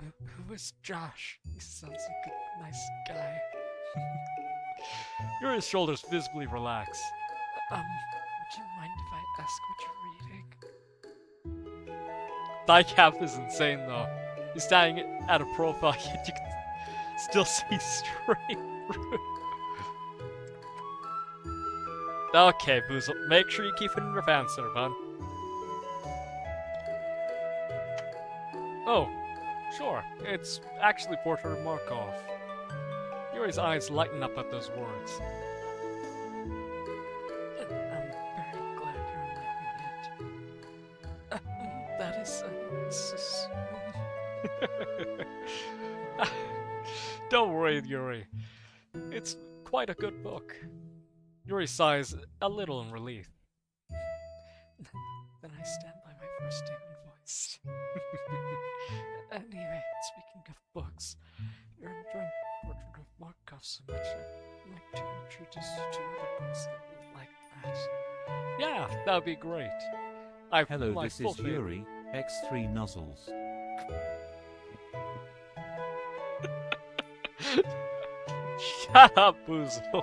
Who is Josh? He sounds like a nice guy. Yuri's shoulders visibly relax. Would you mind if I ask what you're reading? Diecap is insane though. He's standing at a profile, yet you can still see straight through. Okay, Boozle, make sure you keep it in your pants there, bud. Oh, sure. It's actually Portrait of Markov. Yuri's eyes lighten up at those words. I'm very glad you're liking it. That is... Don't worry, Yuri. It's quite a good book. Yuri sighs a little in relief. Then I stand by my first statement voice. Anyway, speaking of books, you're enjoying Portrait of Markov so much, I'd like to introduce you to other books like that. Yeah, that would be great. Hello, this is Yuri, X3 Nuzzles. Shut up, Boozle.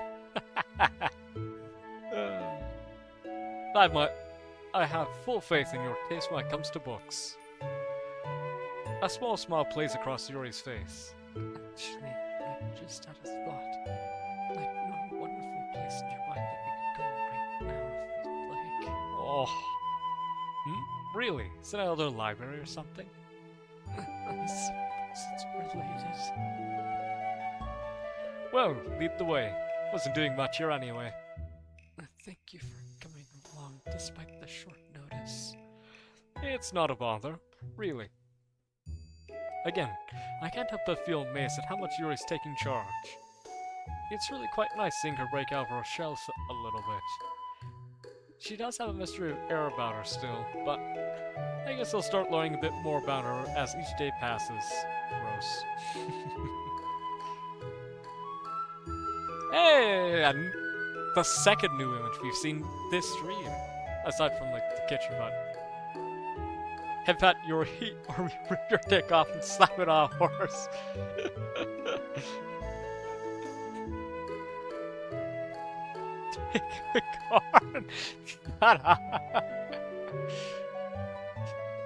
I have full faith in your taste when it comes to books. A small smile plays across Yuri's face. Actually, I just had a thought. I know a wonderful place nearby that we could go right now if you'd like. Oh. Really? Is it another library or something? I suppose it's related. Well, lead the way. Wasn't doing much here anyway. Thank you for coming along despite the short notice. It's not a bother, really. Again, I can't help but feel amazed at how much Yuri's taking charge. It's really quite nice seeing her break out of her shell a little bit. She does have a mystery of air about her still, but I guess I'll start learning a bit more about her as each day passes. Gross. Hey! And the second new image we've seen this stream, aside from like the kitchen button. Head pat your heat or rip your dick off and slap it on a horse. Take a card. Shut up.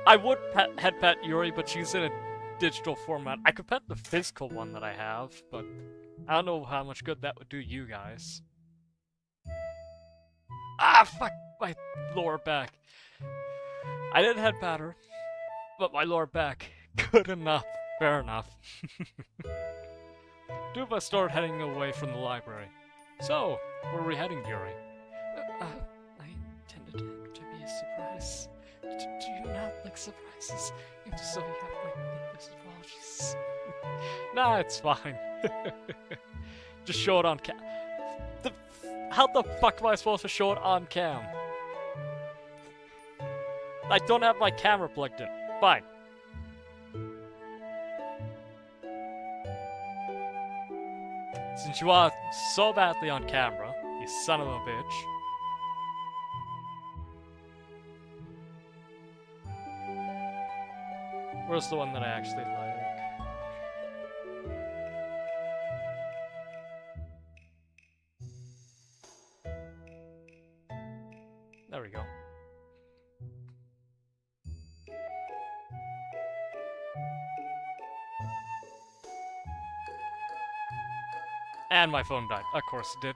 I would head pat Yuri, but she's in a digital format. I could pet the physical one that I have, but I don't know how much good that would do you guys. Ah, fuck my lower back. I did head pat her, but my lower back. Good enough. Fair enough. Two of us started heading away from the library. So, where are we heading, Yuri? I intended it to be a surprise. Do you not like surprises? If so, you have my deepest apologies. Nah, it's fine. Just show it on cam. How the fuck am I supposed to show it on cam? I don't have my camera plugged in. Fine. Since you want it so badly on camera, you son of a bitch. Where's the one that I actually like? There we go. And my phone died. Of course it did.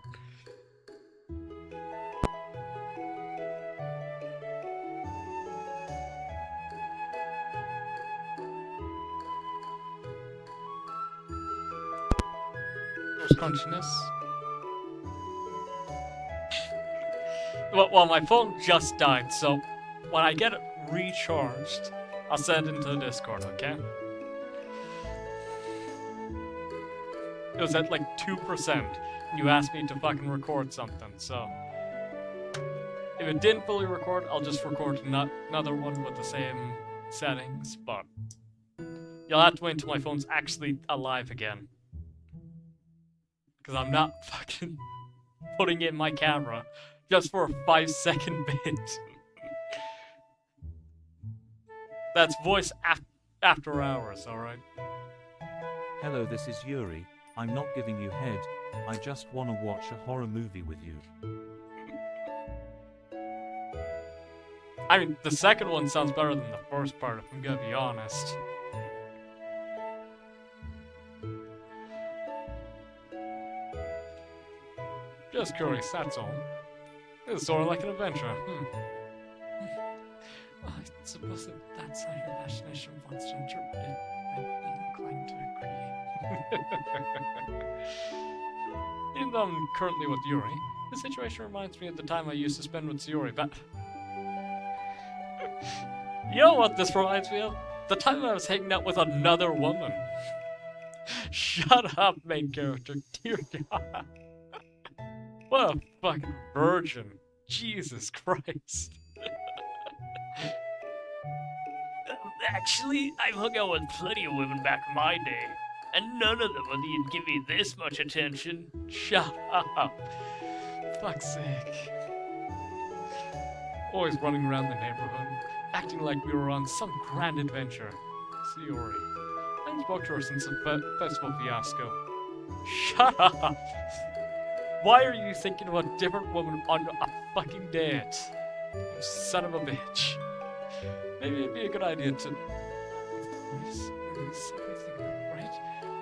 There's crunchiness. Well, my phone just died, so when I get it recharged, I'll send it into the Discord, okay? It was at like 2%. You asked me to fucking record something, so... If it didn't fully record, I'll just record another one with the same settings, but... You'll have to wait until my phone's actually alive again. Because I'm not fucking putting in my camera just for a 5-second bit. That's voice after hours, alright? Hello, this is Yuri. I'm not giving you head. I just wanna watch a horror movie with you. I mean, the second one sounds better than the first part, if I'm gonna be honest. Just curious, that's all. It's sort of like an adventure. Well, I suppose that's how your imagination wants to interpret it. I'm inclined to agree. Even though I'm currently with Yuri, the situation reminds me of the time I used to spend with Sayori, but... You know what this reminds me of? The time I was hanging out with another woman. Shut up, main character. Dear God. What a fucking virgin. Jesus Christ. Actually, I've hung out with plenty of women back in my day, and none of them would even give me this much attention. Shut up. Fuck's sake. Always running around the neighborhood, acting like we were on some grand adventure. Sayori. I haven't spoke to her since the festival fiasco. Shut up! Why are you thinking of a different woman on a fucking date? You son of a bitch. Maybe it'd be a good idea to... Is everything right?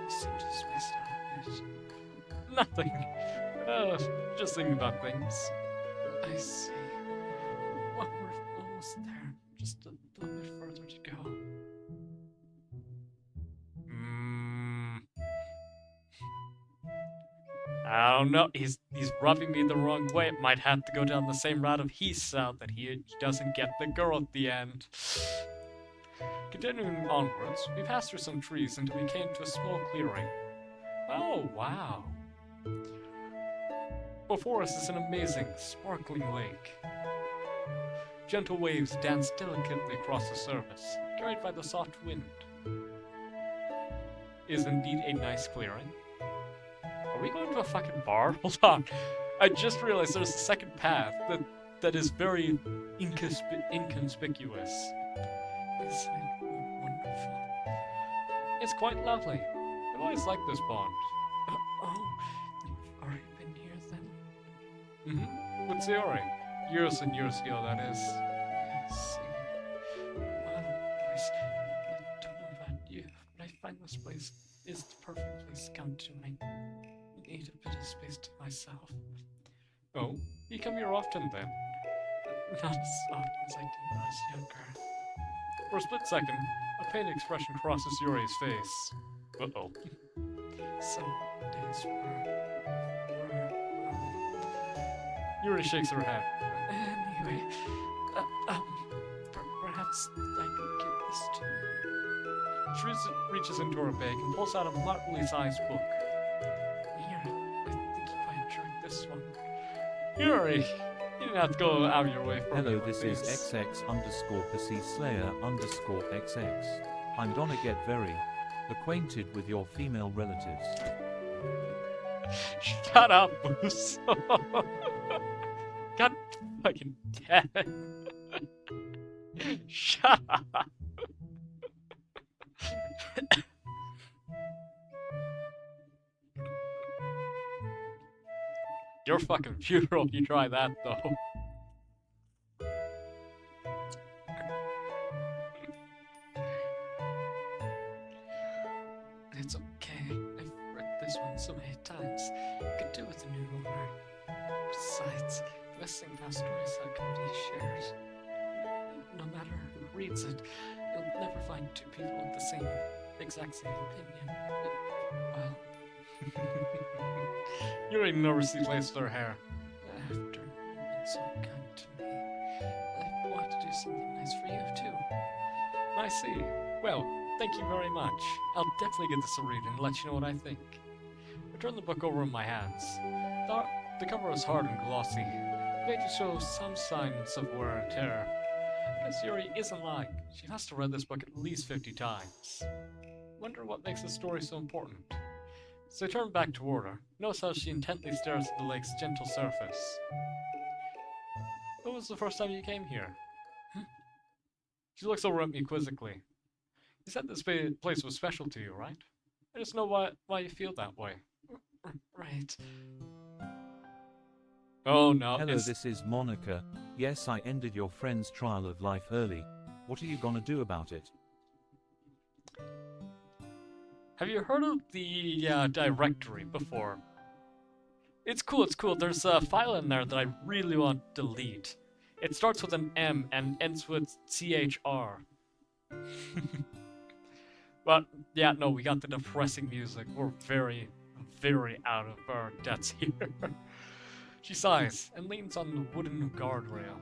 You seem to spaced out a bit. Nothing. Just thinking about things. I see. Well, we're almost there. Just a little bit further to go. I don't know. He's rubbing me the wrong way. It might have to go down the same route of Hisao that he doesn't get the girl at the end. Continuing onwards, we passed through some trees until we came to a small clearing. Oh, wow. Before us is an amazing, sparkling lake. Gentle waves dance delicately across the surface, carried by the soft wind. It is indeed a nice clearing. Are we going to a fucking bar? Hold on. I just realized there's a second path that is very inconspicuous. Isn't it wonderful? It's quite lovely. I've always liked this pond. Oh, you've already been here then? Mm-hmm. With Sayori. Years and years ago, that is. I see. Well, boys, I don't know about you, but I find this place is the perfect place to come to. I need a bit of space to myself. Oh, you come here often then? Not as often as I did when I was younger. For a split second, a pained expression crosses Yuri's face. Uh-oh. Some days were Yuri shakes her head. Anyway, perhaps I could give this to you. She reaches into her bag and pulls out a moderately sized book. Here, I think you might enjoy this one. Yuri, you didn't have to go out of your way for Hello, me this like is XX_Slayer_XX. I'm gonna get very acquainted with your female relatives. Shut up, Moose. God fucking damn it. Shut up. You're fucking futile if you try that, though. It's okay. I've read this this one so many times. Could do with a new owner. Besides, the best thing about stories that can be shared. No matter who reads it, you'll never find two people with the exact same opinion. Well, Yuri nervously placed her hair. After you've been so kind to me, I want to do something nice for you too. I see. Well, thank you very much. I'll definitely give this a read and let you know what I think. I turned the book over in my hands. The cover was hard and glossy. The pages show some signs of wear and tear. I guess Yuri isn't lying. She has to read this book at least 50 times. Wonder what makes this story so important. So I turned back toward her. Notice how she intently stares at the lake's gentle surface. When was the first time you came here? She looks over at me quizzically. You said this place was special to you, right? I just know why you feel that way. Right. Oh no. Hello, this is Monica. Yes, I ended your friend's trial of life early. What are you gonna do about it? Have you heard of the directory before? It's cool, There's a file in there that I really want to delete. It starts with an M and ends with CHR. But, yeah, no, we got the depressing music. We're very, very out of our depths here. She sighs and leans on the wooden guardrail.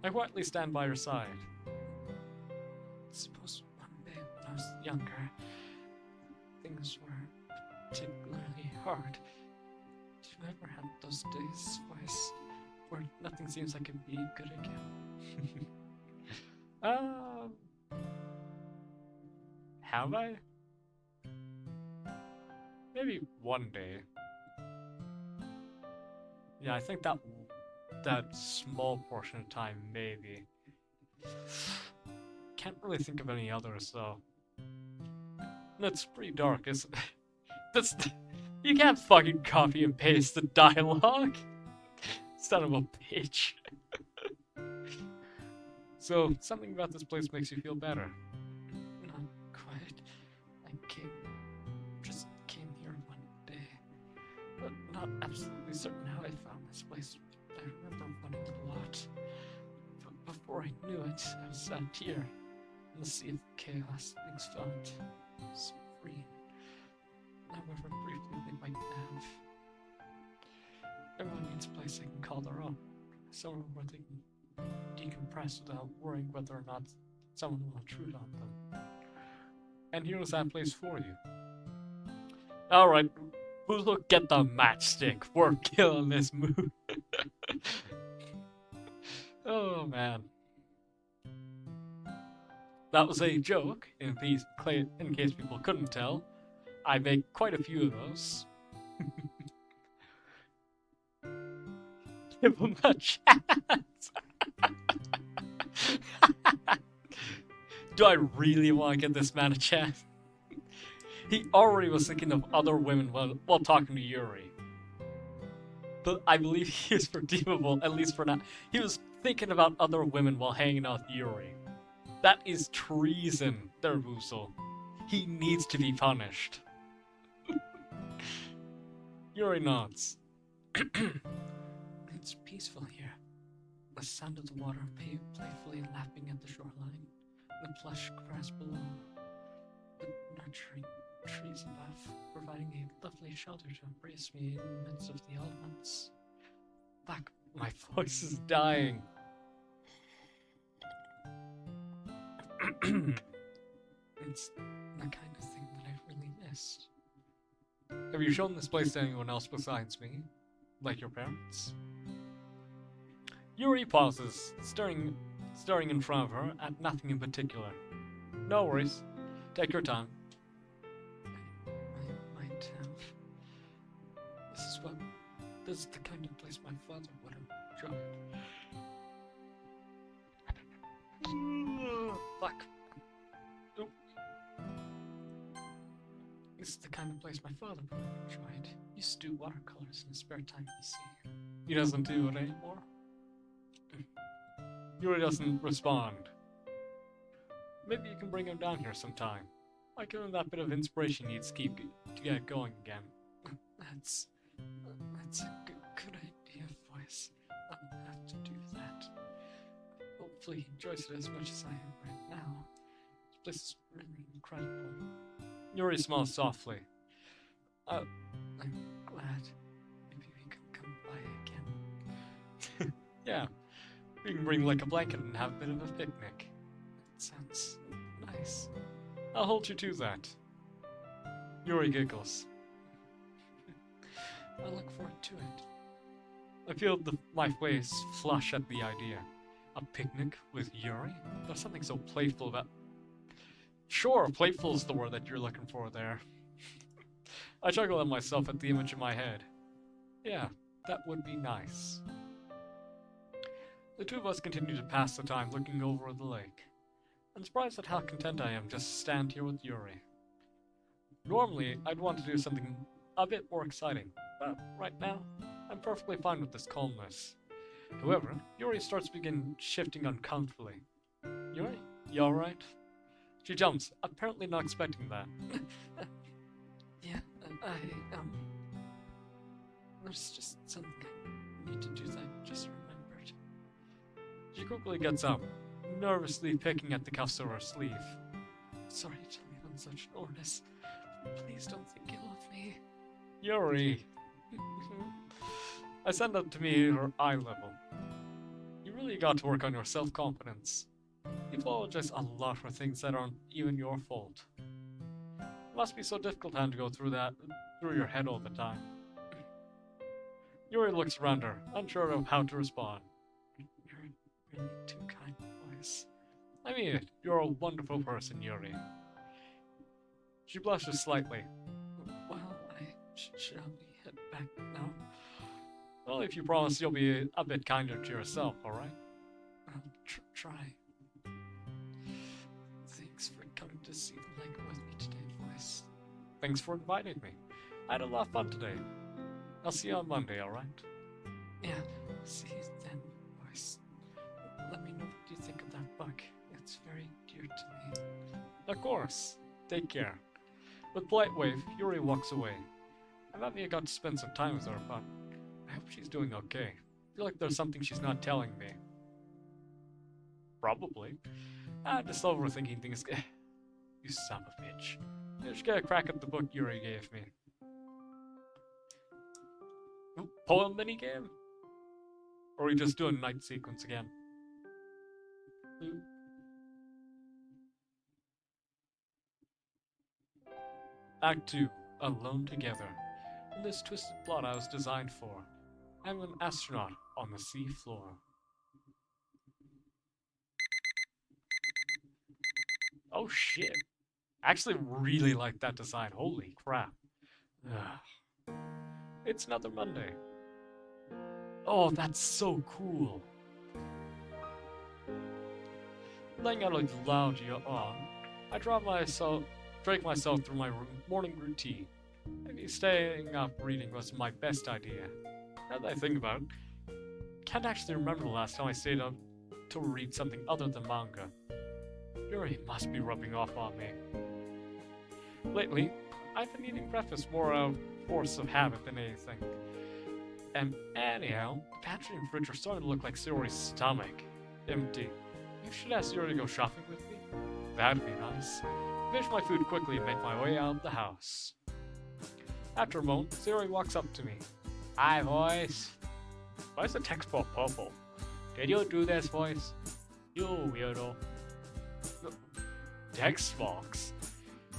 I quietly stand by her side. I suppose one day when I was younger, things were particularly hard. Do you ever have those days, Weiss, where nothing seems like it'd be good again? Have I? Maybe one day. Yeah, I think that small portion of time, maybe. Can't really think of any others, though. That's pretty dark, isn't it? You can't fucking copy and paste the dialogue. Son of a bitch. So, something about this place makes you feel better. Not quite. I just came here one day. But not absolutely certain how I found this place. I remember wanting it a lot. But before I knew it, I was sat here. In the sea of chaos, things felt so free. However briefly they might have. Everyone needs a place they can call their own. Somewhere where they can decompress without worrying whether or not someone will intrude on them. And here's that place for you. Alright, Boozle, get the matchstick. We're killing this mood. Oh man. That was a joke, in case people couldn't tell. I make quite a few of those. Give him a chance! Do I really want to give this man a chance? He already was thinking of other women while talking to Yuri. But I believe he is redeemable, at least for now. He was thinking about other women while hanging out with Yuri. That is treason, Boozle. He needs to be punished. Yuri nods. It's peaceful here. The sound of the water playfully lapping at the shoreline, the plush grass below, the nurturing trees above, providing a lovely shelter to embrace me in the midst of the elements. Fuck, my voice is dying. It's the kind of thing that I've really missed. Have you shown this place to anyone else besides me? Like your parents? Yuri pauses, staring in front of her at nothing in particular. No worries. Take your time. I might have. This is the kind of place my father would have enjoyed. Fuck. Oop. This is the kind of place my father would have enjoyed. He used to do watercolors in his spare time, you see. He doesn't do it anymore. Yuri doesn't respond. Maybe you can bring him down here sometime. Might give him that bit of inspiration he needs to get it going again. That's a good idea, voice. I'll have to do that. Hopefully he enjoys it as much as I am right now. This place is really incredible. Yuri smiles softly. I'm glad. Maybe we can come by again. Yeah, we can bring like a blanket and have a bit of a picnic. That sounds nice. I'll hold you to that. Yuri giggles. I look forward to it. I feel my face flush at the idea. A picnic with Yuri? There's something so playful about... Sure, playful is the word that you're looking for there. I chuckle at myself at the image in my head. Yeah, that would be nice. The two of us continue to pass the time looking over the lake. I'm surprised at how content I am just to stand here with Yuri. Normally, I'd want to do something a bit more exciting, but right now, I'm perfectly fine with this calmness. However, Yuri starts to begin shifting uncomfortably. Yuri, you alright? She jumps, apparently not expecting that. Yeah, there's just something I need to do that I just remembered. She quickly gets up, nervously picking at the cuffs of her sleeve. Sorry to leave on such notice. Please don't think ill of me. Yuri! I send up to me her eye level. You really got to work on your self-confidence. You apologize a lot for things that aren't even your fault. It must be so difficult having to go through your head all the time. Yuri looks around her, unsure of how to respond. You're really too kind, boys. I mean it. You're a wonderful person, Yuri. She blushes slightly. Well, shall we head back now? Well, if you promise you'll be a bit kinder to yourself, alright? I'll try. Thanks for coming to see the lake with me today, voice. Thanks for inviting me. I had a lot of fun today. I'll see you on Monday, alright? Yeah, see you then, voice. Let me know what you think of that book. It's very dear to me. Of course. Take care. With polite wave, Yuri walks away. I'm happy I got to spend some time with her, but I hope she's doing okay. I feel like there's something she's not telling me. Probably. I'm just overthinking things. You son of a bitch. I should get a crack at the book Yuri gave me. Ooh, poem minigame? Or are we just doing night sequence again? Ooh. Act 2. Alone Together. In this twisted plot I was designed for, I'm an astronaut on the sea floor. Oh shit. I actually really like that design. Holy crap. Ugh. It's another Monday. Oh, that's so cool. Laying out a loud yawn, I drag myself through my morning routine. Maybe staying up reading was my best idea. Now that I think about it, can't actually remember the last time I stayed up to read something other than manga. Yuri must be rubbing off on me. Lately, I've been eating breakfast more out of force of habit than anything. And anyhow, the pantry and fridge are starting to look like Yuri's stomach. Empty. You should ask Yuri to go shopping with me. That'd be nice. Finish my food quickly and make my way out of the house. After a moment, Yuri walks up to me. Hi, voice. Why is the text bar purple? Did you do this, voice? You weirdo. No, text box.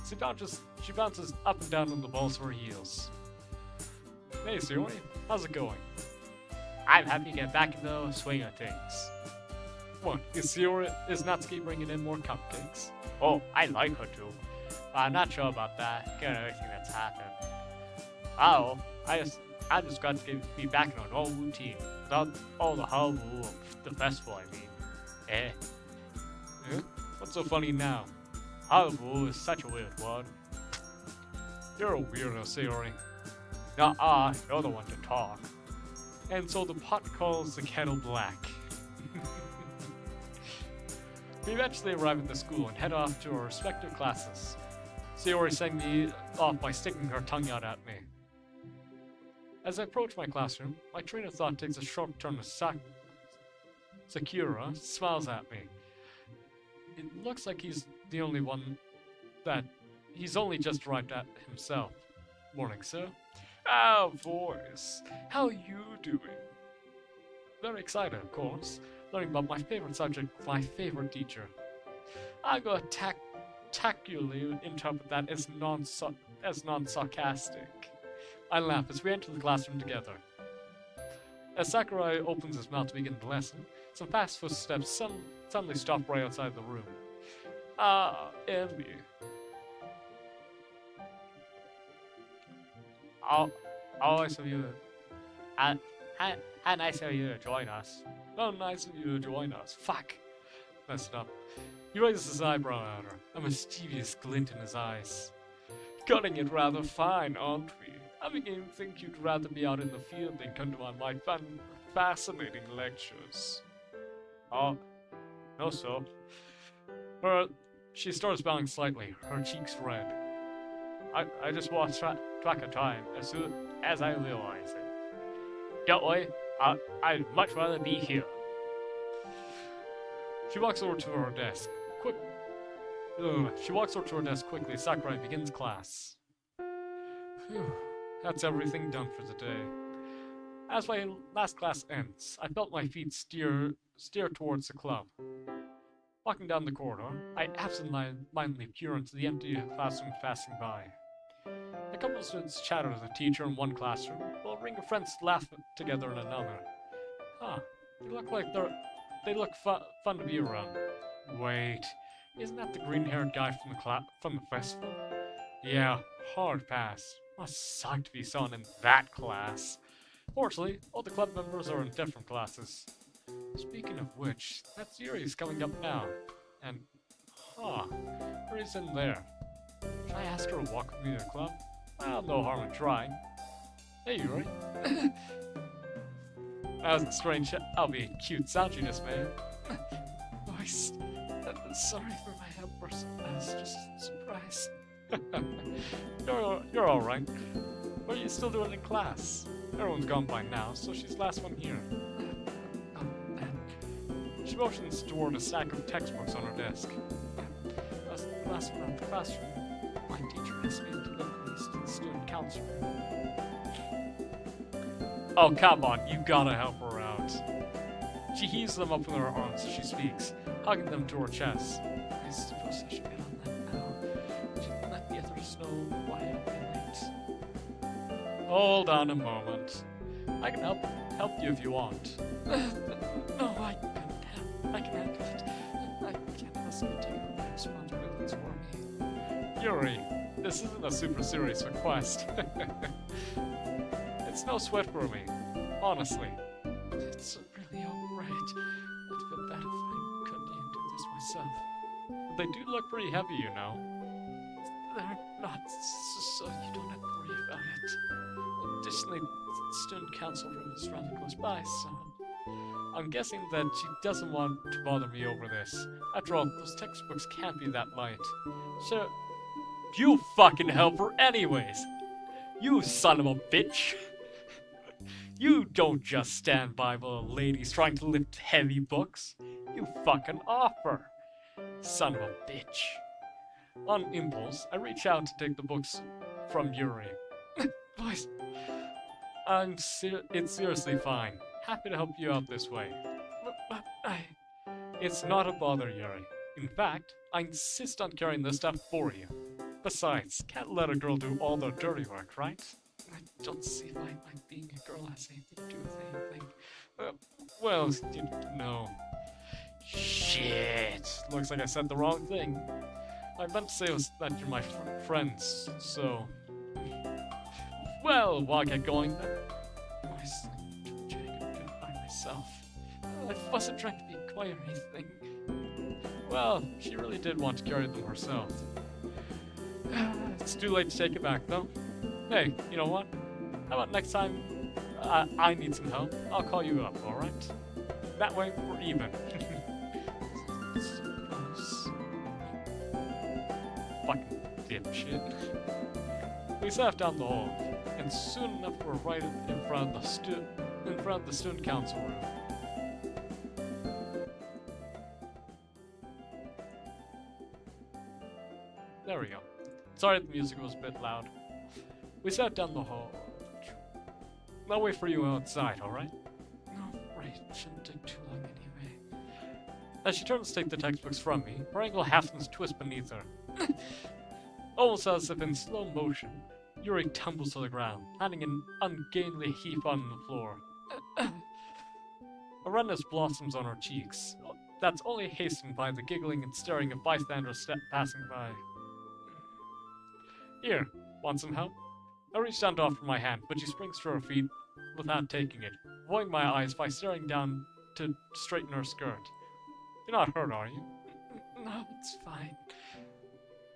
She bounces up and down on the balls of her heels. Hey, Yuri, how's it going? I'm happy to get back in the swing of things. What, is Natsuki bringing in more cupcakes? Oh, I like her too. I'm not sure about that, given everything that's happened. Oh, I just got to be back in a normal routine, without all the hullabaloo of the festival, I mean. Eh? What's so funny now? Hullabaloo is such a weird word. You're a weirdo, Sayori. Nuh-uh, you're the one to talk. And so the pot calls the kettle black. We eventually arrive at the school and head off to our respective classes. Sayori sang me off by sticking her tongue out at me. As I approach my classroom, my train of thought takes a sharp turn as Sakura smiles at me. It looks like he's the only one that he's only just arrived at himself. Morning, sir. Oh, boys. How are you doing? Very excited, of course, learning about my favorite subject, my favorite teacher. I'm going to tactfully interpret that as non-sarcastic. I laugh as we enter the classroom together. As Sakurai opens his mouth to begin the lesson, some fast footsteps suddenly stop right outside the room. Ah, Ellie. How nice of you. How nice of you to join us. How nice of you to join us. Fuck. Messed up. He raises his eyebrow at her, a mischievous glint in his eyes. Cutting it rather fine, aren't we? I'm beginning to think you'd rather be out in the field than come to my fascinating lectures. Oh, no, so. She starts bowing slightly, her cheeks red. I just lost track of time as soon as I realize it. Don't worry, I'd much rather be here. She walks over to her desk. She walks over to her desk quickly. Sakurai begins class. Phew, that's everything done for the day. As my last class ends, I felt my feet steer towards the club. Walking down the corridor, I absentmindedly peer into the empty classroom passing by. A couple of students chatter with a teacher in one classroom, while a ring of friends laugh together in another. Huh, they look fun to be around. Wait, isn't that the green-haired guy from the festival? Yeah, hard pass. Must suck to be someone in that class. Fortunately, all the club members are in different classes. Speaking of which, that Yuri's coming up now. And, Yuri's in there. Should I ask her to walk with me to the club? Well, no harm in trying. Hey, Yuri. That was a strange, albeit cute sound you just made. Voice. Sorry for my outburst. I was just surprised. You're alright. What are you still doing in class? Everyone's gone by now, so she's the last one here. Oh, man. She motions toward a stack of textbooks on her desk. I was the last one out of the classroom. My teacher asked me to deliver these to the student counselor. Oh, come on, you gotta help her out. She heaves them up in her arms as she speaks, hugging them to her chest. I suppose I should get on that now. She let the others know why I'll be late. Hold on a moment. I can help you if you want. No, I can handle it. I can't ask you to take over my responsibilities for me. Yuri, this isn't a super serious request. It's no sweat for me, honestly. It's really alright. I'd feel bad if I couldn't do this myself. But they do look pretty heavy, you know. They're not, so you don't have to worry about it. Additionally, the student council room is rather close by, so I'm guessing that she doesn't want to bother me over this. After all, those textbooks can't be that light. So, you fucking help her anyways! You son of a bitch! You don't just stand by while a lady's trying to lift heavy books. You fucking offer. Son of a bitch. On impulse, I reach out to take the books from Yuri. Boys, it's seriously fine. Happy to help you out this way. But it's not a bother, Yuri. In fact, I insist on carrying this stuff for you. Besides, can't let a girl do all the dirty work, right? I don't see why my being a girl has anything to do with anything. Well, you know. Shit. Looks like I said the wrong thing. I meant to say was that you're my friends, so... Well, while I get going, then... I told you I could do it by myself. I wasn't trying to be coy or anything. Well, she really did want to carry them herself. It's too late to take it back, though. Hey, you know what? How about next time I need some help? I'll call you up, alright? That way, we're even. Fucking dipshit. sat down the hall, and soon enough we're right in front of the student council room. There we go. Sorry if the music was a bit loud. We sat down the hall. I'll wait for you outside, alright? No, right. Shouldn't take too long anyway. As she turns to take the textbooks from me, her ankle happens to twist beneath her. Almost as if in slow motion, Yuri tumbles to the ground, landing an ungainly heap on the floor. A redness blossoms on her cheeks. That's only hastened by the giggling and staring of bystanders passing by. Here, want some help? I reach down to offer my hand, but she springs to her feet without taking it, avoiding my eyes by staring down to straighten her skirt. You're not hurt, are you? No, it's fine.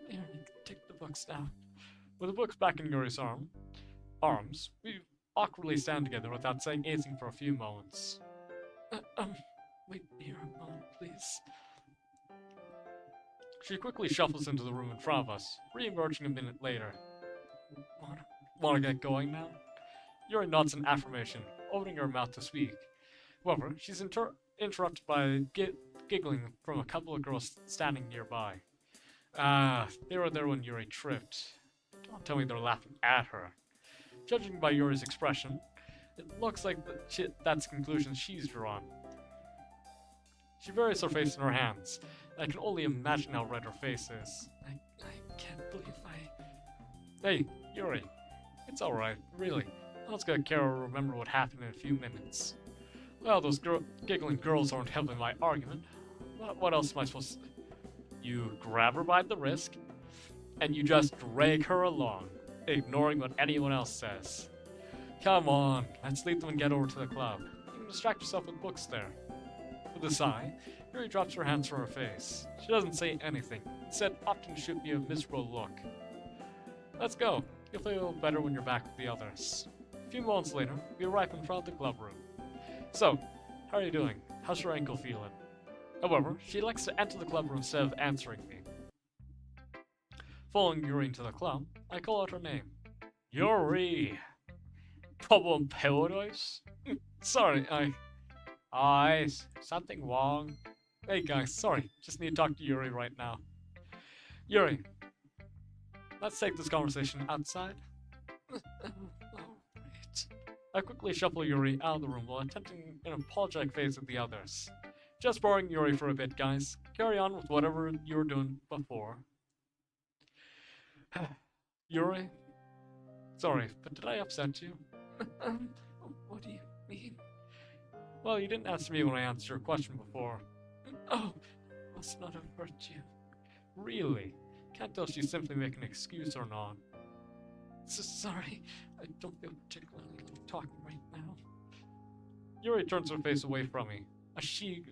Here, you can take the books now. With the books back in Yuri's arms, we awkwardly stand together without saying anything for a few moments. Wait here a moment, please. She quickly shuffles into the room in front of us, re-emerging a minute later. Wanna get going now? Yuri nods in affirmation, opening her mouth to speak. However, she's interrupted by giggling from a couple of girls standing nearby. They were there when Yuri tripped. Don't tell me they're laughing at her. Judging by Yuri's expression, it looks like that's the conclusion she's drawn. She buries her face in her hands, and I can only imagine how red her face is. I can't believe Hey, Yuri. It's alright, really. Let's get Kara remember what happened in a few minutes. Well, those giggling girls aren't helping my argument. What else am I supposed to... You grab her by the wrist, and you just drag her along, ignoring what anyone else says. Come on, let's leave them and get over to the club. You can distract yourself with books there. With a sigh, Yuri drops her hands from her face. She doesn't say anything, instead opting to shoot me a miserable look. Let's go. You'll feel better when you're back with the others. A few moments later, we arrive in front of the club room. So, how are you doing? How's your ankle feeling? However, she elects to enter the club room instead of answering me. Following Yuri into the club, I call out her name. Yuri! Trouble in paradise? Sorry, something wrong? Hey guys, sorry, just need to talk to Yuri right now. Yuri, let's take this conversation outside. Alright. I quickly shuffle Yuri out of the room while attempting an apologetic phase with the others. Just borrowing Yuri for a bit, guys. Carry on with whatever you were doing before. Yuri? Sorry, but did I upset you? What do you mean? Well, you didn't answer me when I answered your question before. Oh, must not have hurt you. Really? Can't tell if she's simply making an excuse or not. Sorry, I don't feel particularly like talking right now. Yuri turns her face away from me, a sheet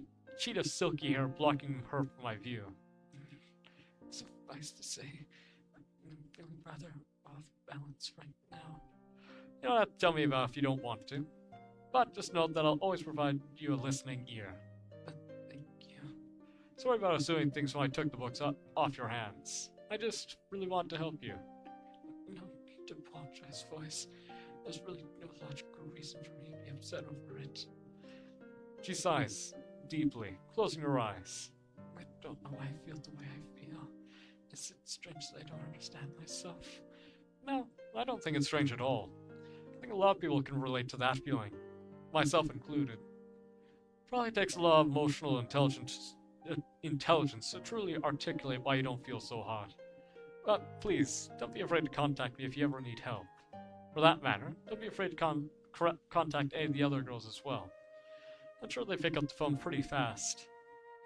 of silky hair blocking her from my view. Suffice to say, I'm feeling rather off balance right now. You don't have to tell me about it if you don't want to, but just note that I'll always provide you a listening ear. Thank you. Sorry about assuming things when I took the books off your hands. I just really want to help you. No need to apologize, Voice. There's really no logical reason for me to be upset over it. She sighs deeply, closing her eyes. I don't know why I feel the way I feel. Is it strange that I don't understand myself? No, I don't think it's strange at all. I think a lot of people can relate to that feeling, myself included. Probably takes a lot of emotional intelligence to truly articulate why you don't feel so hot. But please, don't be afraid to contact me if you ever need help. For that matter, don't be afraid to contact any of the other girls as well. I'm sure they pick up the phone pretty fast.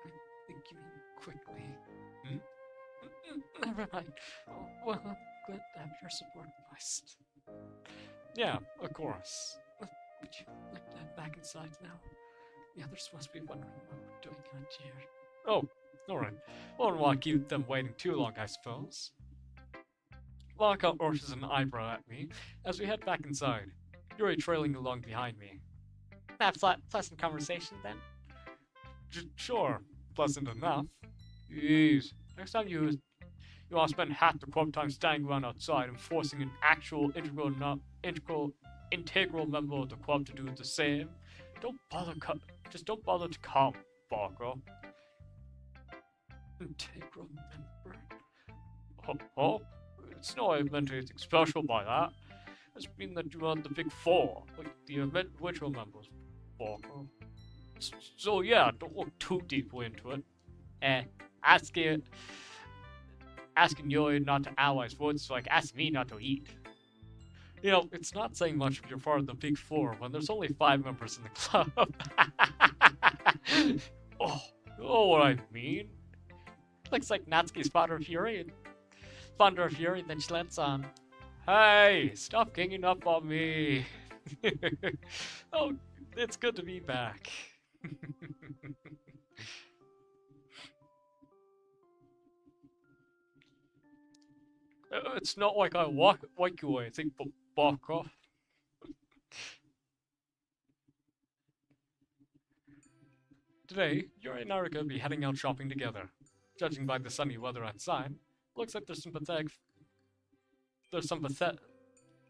I think you mean quickly. Never mind. Well, I'm glad to have your support, Voice. Yeah, of course. Would you like to head back inside now? The others must be wondering what we're doing out here. Oh, alright. Won't want to keep them waiting too long, I suppose. Lockout arches an eyebrow at me as we head back inside, Yuri trailing along behind me. Have pleasant conversation then? Sure, pleasant enough. Jeez, next time you You want to spend half the club time standing around outside and forcing an actual integral member of the club to do the same. Just don't bother to come, Barker. Integral member? Oh, it's no, I meant anything special by that. It's mean that you are the big four, like the original members, Barker. So yeah, don't look too deeply into it. Asking you not to allies words like asking me not to eat. You know, it's not saying much if you're part of the big four when there's only 5 members in the club. Oh, you know what I mean? Looks like Natsuki's founder of Fury, then she lets on. Hey, stop ganging up on me. Oh, it's good to be back. It's not like I like you or anything, but Barker. Today, Yuri and I are going to be heading out shopping together. Judging by the sunny weather outside, looks like there's some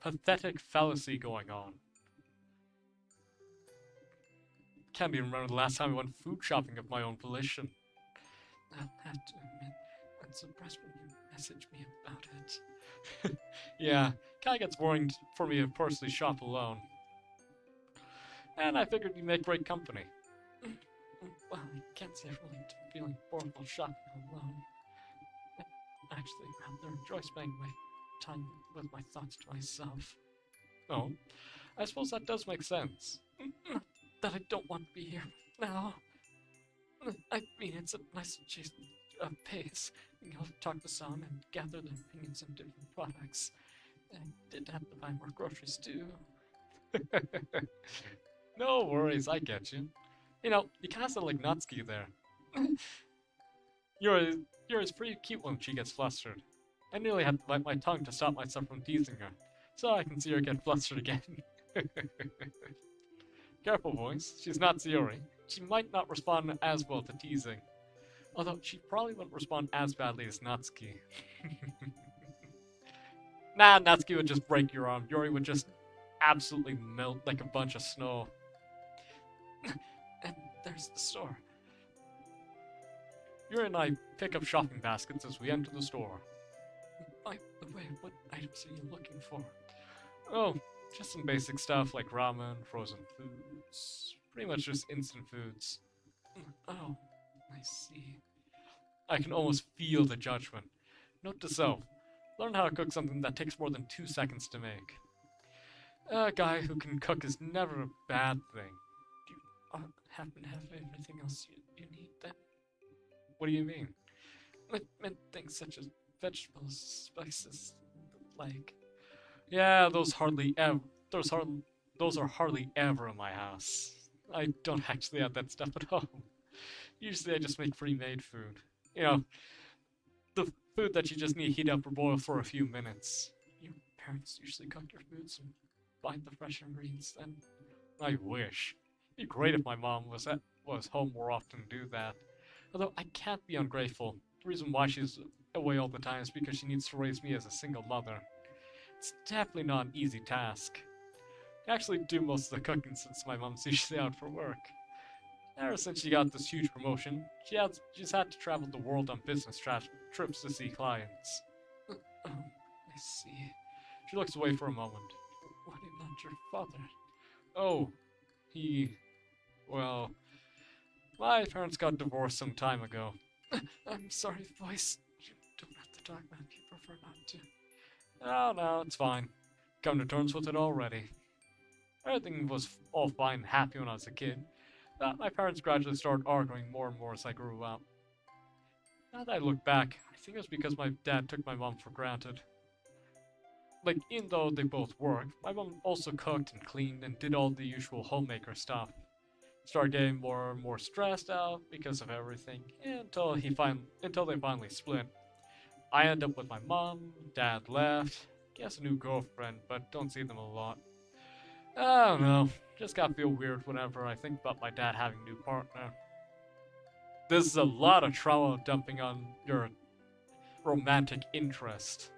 pathetic fallacy going on. Can't even remember the last time I went food shopping of my own volition. I'll have to admit, I'm surprised when you messaged me about it. Yeah, kinda gets boring for me to personally shop alone. And I figured you'd make great company. Well, I can't say I really feeling bored while shopping alone. I actually rather enjoy spending my time with my thoughts to myself. Oh, I suppose that does make sense. That I don't want to be here now. I mean, it's a nice pace. I'll talk to some and gather their opinions on different products. I did have to buy more groceries too. No worries, I get you. You know, you kinda sound like Natsuki there. Yuri's pretty cute when she gets flustered. I nearly had to bite my tongue to stop myself from teasing her, so I can see her get flustered again. Careful, boys. She's not Sayori. She might not respond as well to teasing. Although, she probably wouldn't respond as badly as Natsuki. Nah, Natsuki would just break your arm. Yuri would just absolutely melt like a bunch of snow. And there's the store. Yuri and I pick up shopping baskets as we enter the store. By the way, what items are you looking for? Oh, just some basic stuff like ramen, frozen foods. Pretty much just instant foods. Oh, I see. I can almost feel the judgment. Note to self, learn how to cook something that takes more than 2 seconds to make. A guy who can cook is never a bad thing. Do you happen to have everything else you need then? What do you mean? I meant things such as vegetables, spices, like. Yeah, those are hardly ever in my house. I don't actually have that stuff at home. Usually I just make pre-made food. You know, the food that you just need to heat up or boil for a few minutes. Your parents usually cook your foods and buy the fresh ingredients then? I wish. It'd be great if my mom was home more often to do that. Although I can't be ungrateful. The reason why she's away all the time is because she needs to raise me as a single mother. It's definitely not an easy task. I actually do most of the cooking since my mom's usually out for work. Ever since she got this huge promotion, she's had to travel the world on business trips to see clients. Oh, I see. She looks away for a moment. Why not your father? Oh, well, my parents got divorced some time ago. I'm sorry, voice. You don't have to talk about it if you prefer not to. Oh, no, it's fine. Come to terms with it already. Everything was all fine and happy when I was a kid, but my parents gradually started arguing more and more as I grew up. Now that I look back, I think it was because my dad took my mom for granted. Like, even though they both worked, my mom also cooked and cleaned and did all the usual homemaker stuff. Started getting more and more stressed out because of everything, until they finally split. I ended up with my mom, dad left, guess a new girlfriend, but don't see them a lot. I don't know, just gotta feel weird whenever I think about my dad having a new partner. This is a lot of trauma dumping on your romantic interest.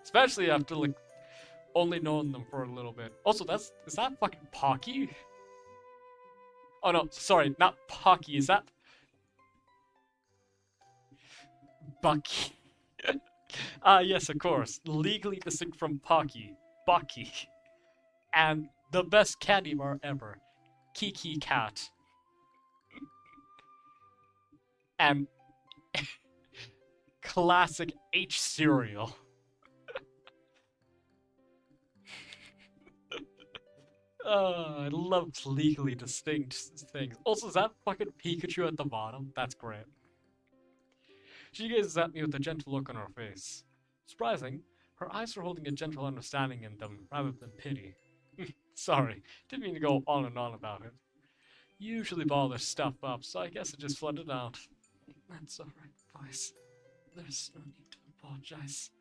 Especially after, like, only knowing them for a little bit. Also, is that fucking Pocky? Oh no, sorry, not Pocky, is that Bucky? Yes, of course. Legally distinct from Pocky. Bucky. And the best candy bar ever. Kiki Cat. And classic H cereal. I love legally distinct things. Also, is that fucking Pikachu at the bottom? That's great. She gazes at me with a gentle look on her face. Surprising, her eyes are holding a gentle understanding in them rather than pity. Sorry, didn't mean to go on and on about it. You usually bottle this stuff up, so I guess it just flooded out. That's alright, boys. There's no need to apologize.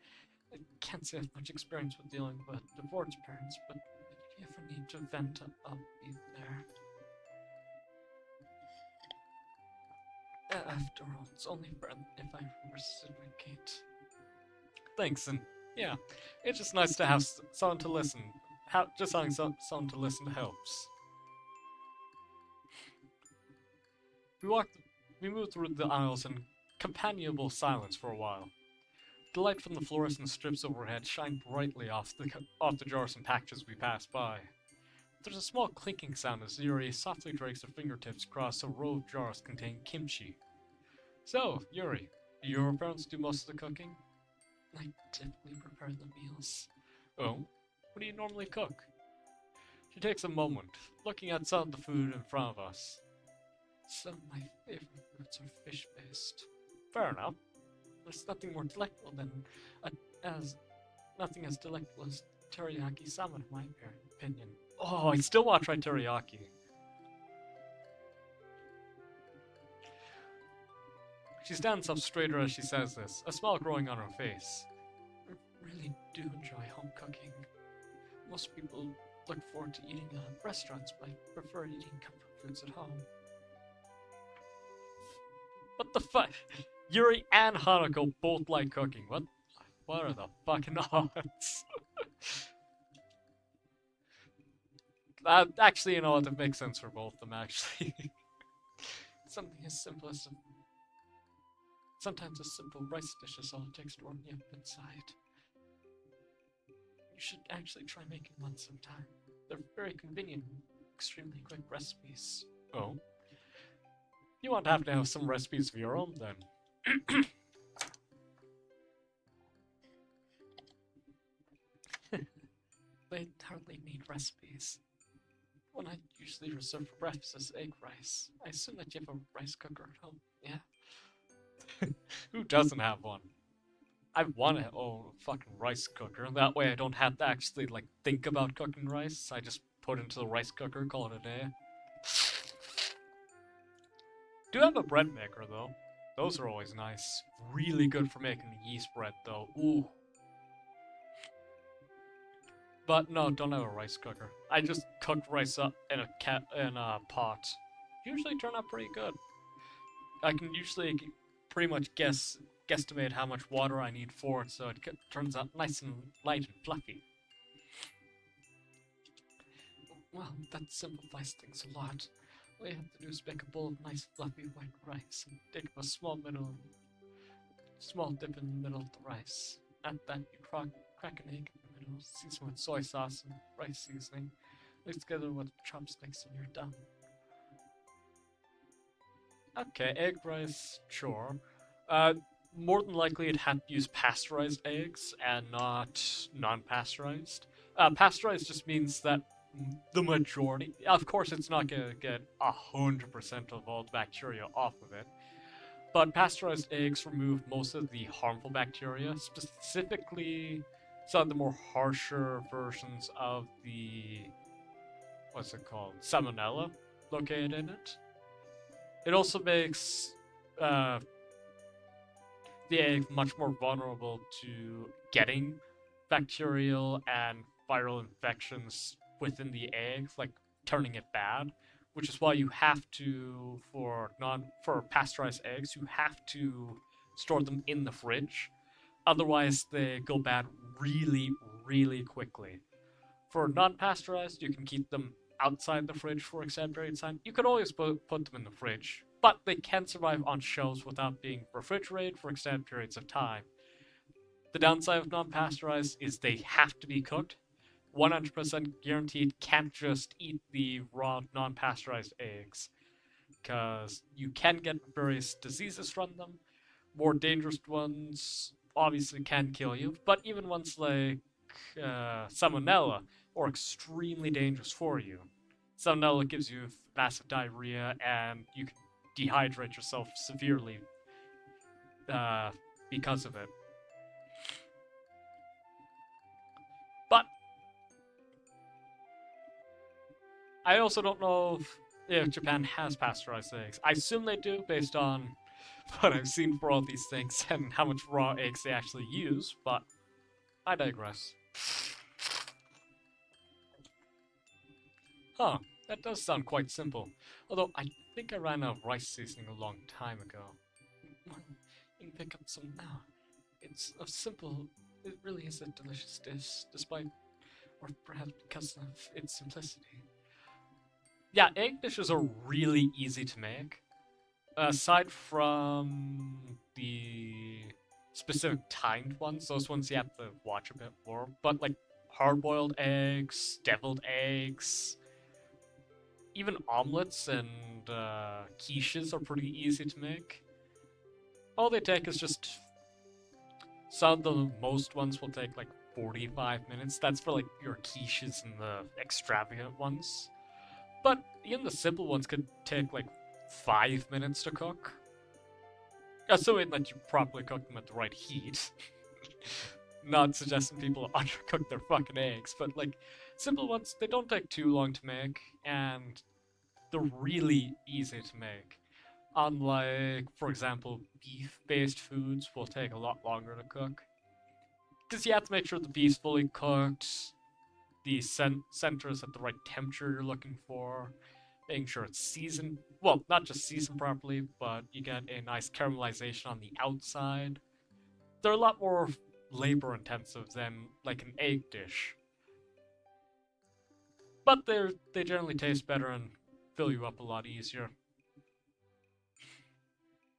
I can't say I have much experience with dealing with divorced parents, but if you ever need to vent, I'll be there. After all, it's only fair if I reciprocate. Thanks, and yeah, it's just nice to have someone to listen. Just having someone to listen helps. We moved through the aisles in companionable silence for a while. The light from the fluorescent strips overhead shined brightly off the jars and packages we passed by. There's a small clinking sound as Yuri softly drags her fingertips across a row of jars containing kimchi. So, Yuri, do your parents do most of the cooking? I typically prepare the meals. Oh? What do you normally cook? She takes a moment, looking at some of the food in front of us. Some of my favorite foods are fish-based. Fair enough. There's nothing more delectable than nothing as delectable as teriyaki salmon, in my opinion. Oh, I still want to try teriyaki. She stands up straighter as she says this, a smile growing on her face. I really do enjoy home cooking. Most people look forward to eating at restaurants, but I prefer eating comfort foods at home. What the fuck? Yuri and Hanako both like cooking. What are the fucking odds? Actually, you know what? It makes sense for both of them, actually. Something as simple as sometimes a simple rice dish is all it takes to warm you up inside. You should actually try making one sometime. They're very convenient, extremely quick recipes. Oh? You won't have to have some recipes of your own, then. They hardly need recipes. One I usually reserve for breakfast is egg rice. I assume that you have a rice cooker at home, yeah? Who doesn't have one? I want to own a fucking rice cooker. That way I don't have to actually, like, think about cooking rice. I just put it into the rice cooker, call it a day. Do have a bread maker, though. Those are always nice. Really good for making yeast bread, though. Ooh. But no, don't have a rice cooker. I just cook rice up in a pot. Usually turn out pretty good. I can usually pretty much guesstimate how much water I need for it, so it turns out nice and light and fluffy. Well, that simplifies things a lot. All you have to do is make a bowl of nice fluffy white rice and dig up a small dip in the middle of the rice. At that, you crack an egg in the middle, season with soy sauce and rice seasoning, mix together with chopsticks, and you're done. Okay, egg rice, sure. More than likely it had to use pasteurized eggs and not non-pasteurized. Pasteurized just means that the majority, of course it's not going to get 100% of all the bacteria off of it, but pasteurized eggs remove most of the harmful bacteria, specifically some of the more harsher versions of the, what's it called, Salmonella located in it. It also makes the egg much more vulnerable to getting bacterial and viral infections within the egg, like turning it bad, which is why you have to, for pasteurized eggs, you have to store them in the fridge. Otherwise, they go bad really, really quickly. For non-pasteurized, you can keep them outside the fridge for extended periods of time. You could always put them in the fridge, but they can survive on shelves without being refrigerated for extended periods of time. The downside of non-pasteurized is they have to be cooked. 100% guaranteed, can't just eat the raw non-pasteurized eggs, because you can get various diseases from them. More dangerous ones obviously can kill you, but even ones like salmonella are extremely dangerous for you. Salmonella gives you massive diarrhea, and you can dehydrate yourself severely because of it. But I also don't know if Japan has pasteurized eggs. I assume they do based on what I've seen for all these things and how much raw eggs they actually use, but I digress. Huh, that does sound quite simple. Although I think I ran out of rice seasoning a long time ago. You can pick up some now. It's a simple, it really is a delicious dish, despite, or perhaps because of its simplicity. Yeah, egg dishes are really easy to make. Aside from the specific timed ones, those ones you have to watch a bit more. But like hard-boiled eggs, deviled eggs, even omelets and quiches are pretty easy to make. All they take is just... Some of the most ones will take like 45 minutes. That's for like your quiches and the extravagant ones. But even the simple ones could take like 5 minutes to cook. Assuming that you properly cook them at the right heat. Not suggesting people undercook their fucking eggs, but like simple ones, they don't take too long to make, and they're really easy to make. Unlike, for example, beef-based foods will take a lot longer to cook. Because you have to make sure the beef's fully cooked, the center is at the right temperature you're looking for, making sure it's seasoned, well, not just seasoned properly, but you get a nice caramelization on the outside. They're a lot more labor intensive than like an egg dish. But they generally taste better and fill you up a lot easier.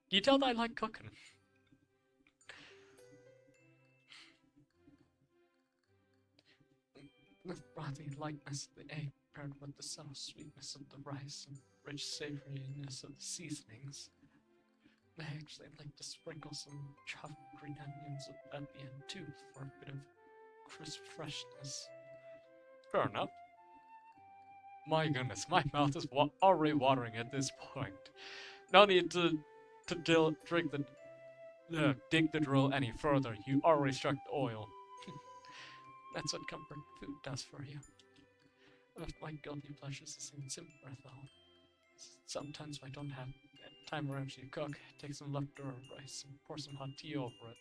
You tell that I like cooking. The frothy lightness of the egg paired with the subtle sweetness of the rice and rich savouriness of the seasonings. I actually like to sprinkle some chopped green onions at the end too for a bit of crisp freshness. Fair enough. My goodness, my mouth is already watering at this point. No need to dig the drill any further. You already struck the oil. That's what comfort food does for you. One of my guilty pleasures is in simpler though. Sometimes if I don't have time or energy to cook, take some leftover rice and pour some hot tea over it.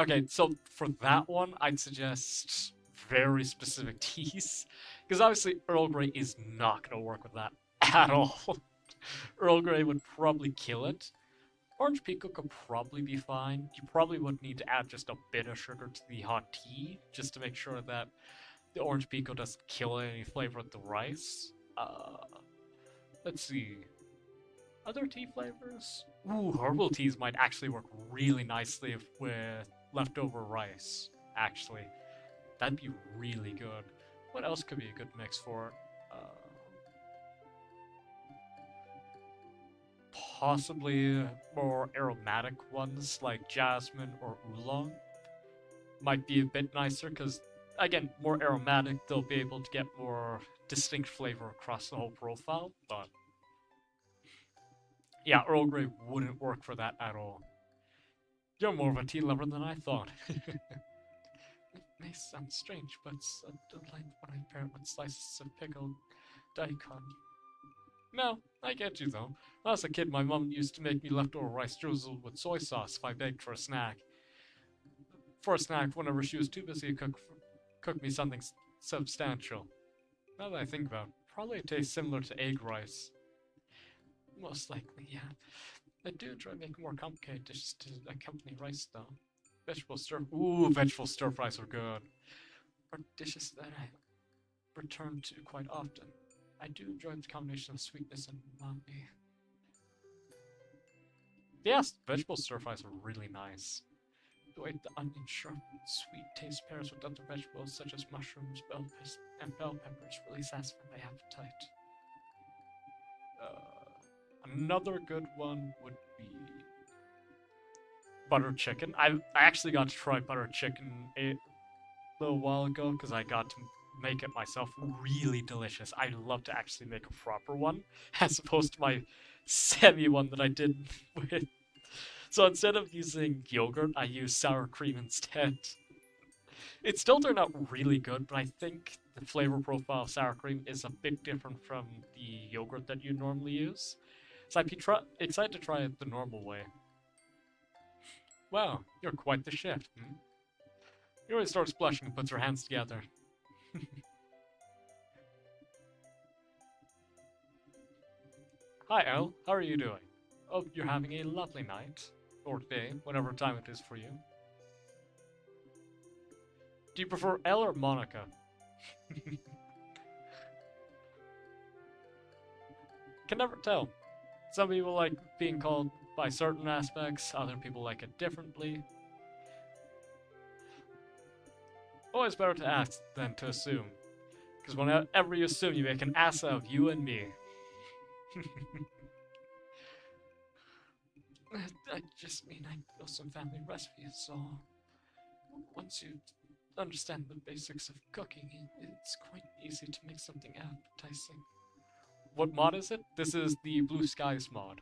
Okay, so for that one, I'd suggest very specific teas. Because obviously Earl Grey is not going to work with that at all. Earl Grey would probably kill it. Orange Pekoe could probably be fine. You probably would need to add just a bit of sugar to the hot tea, just to make sure that the Orange Pekoe doesn't kill any flavor of the rice. Let's see. Other tea flavors? Ooh, herbal teas might actually work really nicely with leftover rice, actually. That'd be really good. What else could be a good mix for it? Possibly more aromatic ones like jasmine or oolong. Might be a bit nicer because, again, more aromatic, they'll be able to get more distinct flavor across the whole profile, but yeah, Earl Grey wouldn't work for that at all. You're more of a tea lover than I thought. It may sound strange, but it's a delight when I pair it with slices of pickled daikon. No, I get you though. When I was a kid, my mom used to make me leftover rice drizzled with soy sauce if I begged for a snack. For a snack, whenever she was too busy to cook me something substantial. Now that I think about it, probably it tastes similar to egg rice. Most likely, yeah. I do enjoy making more complicated dishes to accompany rice, though. Vegetable stir fries are good. Are dishes that I return to quite often. I do enjoy the combination of sweetness and umami. Yes, vegetable stir fries are really nice. The way the onion sharp, sweet taste pairs with other vegetables such as mushrooms, and bell peppers really satisfy my appetite. Another good one would be butter chicken. I actually got to try butter chicken a little while ago because I got to make it myself. Really delicious. I love to actually make a proper one as opposed to my semi one that I did with. So instead of using yogurt, I use sour cream instead. It still turned out really good, but I think the flavor profile of sour cream is a bit different from the yogurt that you normally use. So I'd be excited to try it the normal way. Wow, you're quite the chef, hmm? Yuri starts blushing and puts her hands together. Hi, Elle. How are you doing? Oh, you're having a lovely night. Or day, whatever time it is for you. Do you prefer Elle or Monica? Can never tell. Some people like being called by certain aspects, other people like it differently. Always better to ask than to assume. Because whenever you assume, you make an ass out of you and me. I just mean I know some family recipes, so once you understand the basics of cooking, it's quite easy to make something appetizing. What mod is it? This is the Blue Skies mod.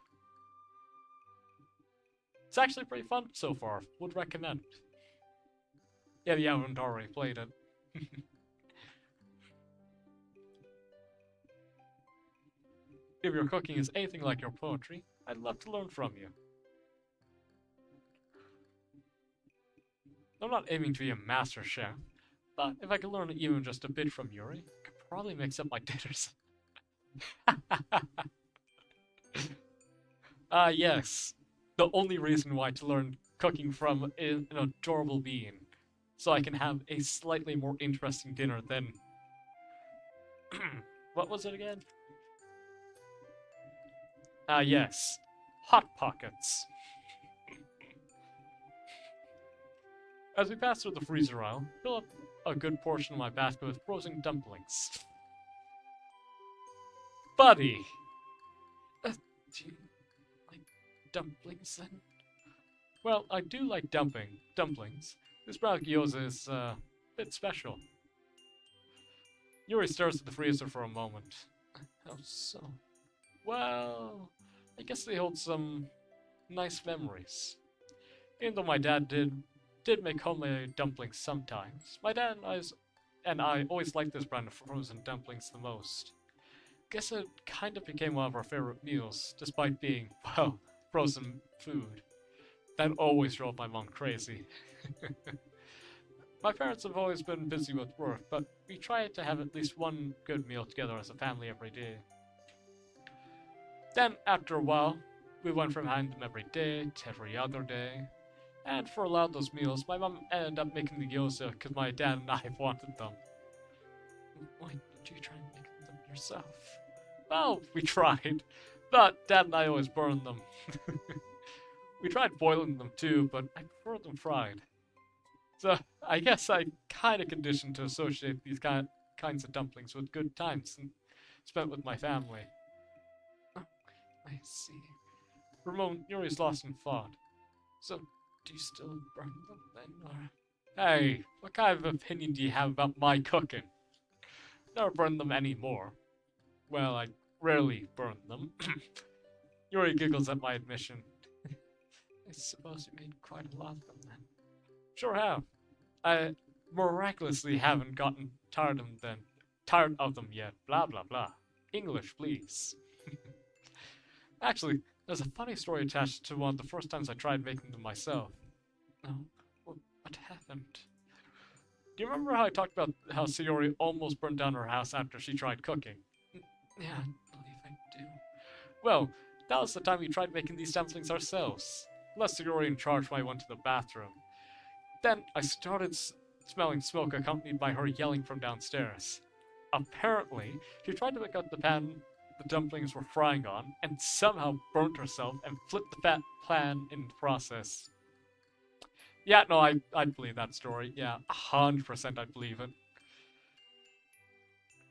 It's actually pretty fun so far. Would recommend. Yeah, you haven't already played it. If your cooking is anything like your poetry, I'd love to learn from you. I'm not aiming to be a master chef, but if I could learn even just a bit from Yuri, I could probably mix up my dinners. Yes. The only reason why to learn cooking from an adorable being, so I can have a slightly more interesting dinner than... What was it again? Yes. Hot Pockets. As we pass through the freezer aisle, fill up a good portion of my basket with frozen dumplings. Buddy! Do you like dumplings then? Well, I do like dumplings. This brown gyoza is a bit special. Yuri stares at the freezer for a moment. How so? Well, I guess they hold some nice memories. Even though my dad did make homemade dumplings sometimes, my dad and I always liked this brand of frozen dumplings the most. Guess it kind of became one of our favorite meals, despite being, well, frozen food. That always drove my mom crazy. My parents have always been busy with work, but we try to have at least one good meal together as a family every day. Then, after a while, we went from having them every day to every other day. And for a lot of those meals, my mom ended up making the gyoza because my dad and I wanted them. Why did you try and make them yourself? Well, we tried, but Dad and I always burned them. We tried boiling them too, but I prefer them fried. So I guess I kind of conditioned to associate these kinds of dumplings with good times spent with my family. Oh, I see. Ramon, Yuri's lost in thought. So, do you still burn them then, or... Hey, what kind of opinion do you have about my cooking? Never burn them anymore. Well, I rarely burn them. Yuri giggles at my admission. I suppose you made quite a lot of them then. Sure have. I miraculously haven't gotten tired of them yet. Blah blah blah. English, please. Actually, there's a funny story attached to one of the first times I tried making them myself. No, what happened? Do you remember how I talked about how Sayori almost burned down her house after she tried cooking? Yeah, I believe I do. Well, That was the time we tried making these dumplings ourselves. Lester Yuri in charge when I went to the bathroom. Then I started smelling smoke accompanied by her yelling from downstairs. Apparently, she tried to pick up the pan the dumplings were frying on and somehow burnt herself and flipped the fat pan in the process. Yeah, no, I'd believe that story. Yeah, 100% I'd believe it.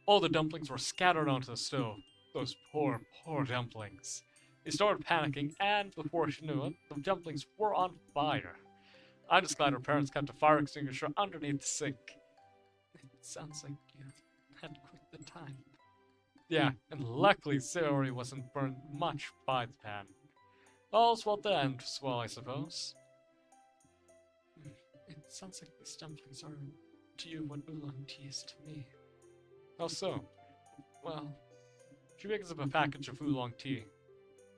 All the dumplings were scattered onto the stove. Those poor, poor dumplings. They started panicking, and before she knew it, the dumplings were on fire. I'm just glad her parents kept a fire extinguisher underneath the sink. It sounds like you had quite the time. Yeah, and luckily Sayori wasn't burned much by the pan. All's well that ends well, I suppose. It sounds like these dumplings are to you what oolong tea is to me. How so? Well, she makes up a package of oolong tea.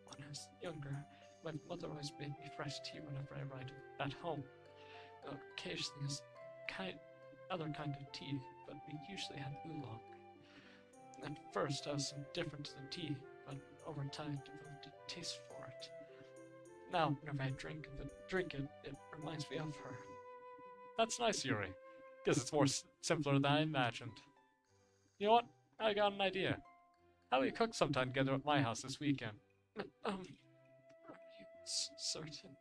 When I was younger, my mother always made me fresh tea whenever I arrived at home. Occasionally, other kind of tea, but we usually had oolong. At first, I was indifferent to the tea, but over time, I developed a taste for it. Now, whenever I drink it, it reminds me of her. That's nice, Yuri. Guess it's more simpler than I imagined. You know what? I got an idea. How about we cook sometime together at my house this weekend? Are you certain?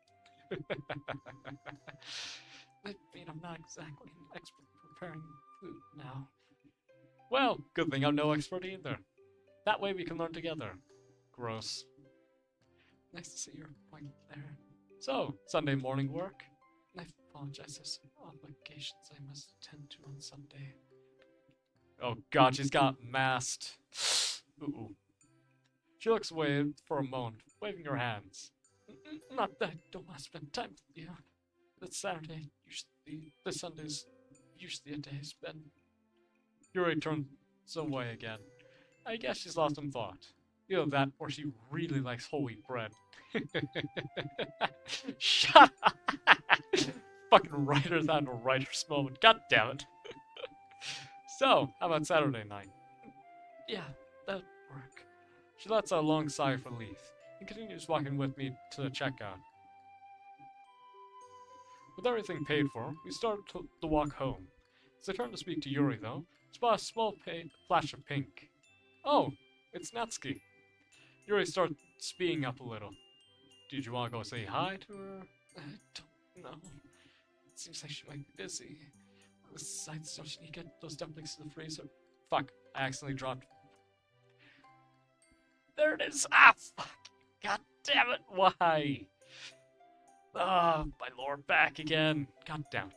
I mean, I'm not exactly an expert preparing food now. Well, good thing I'm no expert either. That way we can learn together. Gross. Nice to see your point there. So, Sunday morning work? I apologize, there's some obligations I must attend to on Sunday. Oh god, she's got masked. Ooh. She looks away for a moment, waving her hands. Not that I don't want to spend time with you. This Sunday's usually a day spent. Yuri turns away again. I guess she's lost in thought. Either that, or she really likes whole wheat bread. Shut up! Fucking writer than a writer's moment. God damn it. So, how about Saturday night? Yeah, that'd work. She lets out a long sigh of relief and continues walking with me to the checkout. With everything paid for, we start the walk home. As I turn to speak to Yuri, though, I spot a small flash of pink. Oh, it's Natsuki. Yuri starts speeding up a little. Did you want to go say hi to her? I don't know. It seems like she might be busy. Besides, don't you need to get those dumplings to the freezer? Fuck, I accidentally dropped. There it is! Ah, fuck! God damn it, why? Ah, my lower back again. God damn it.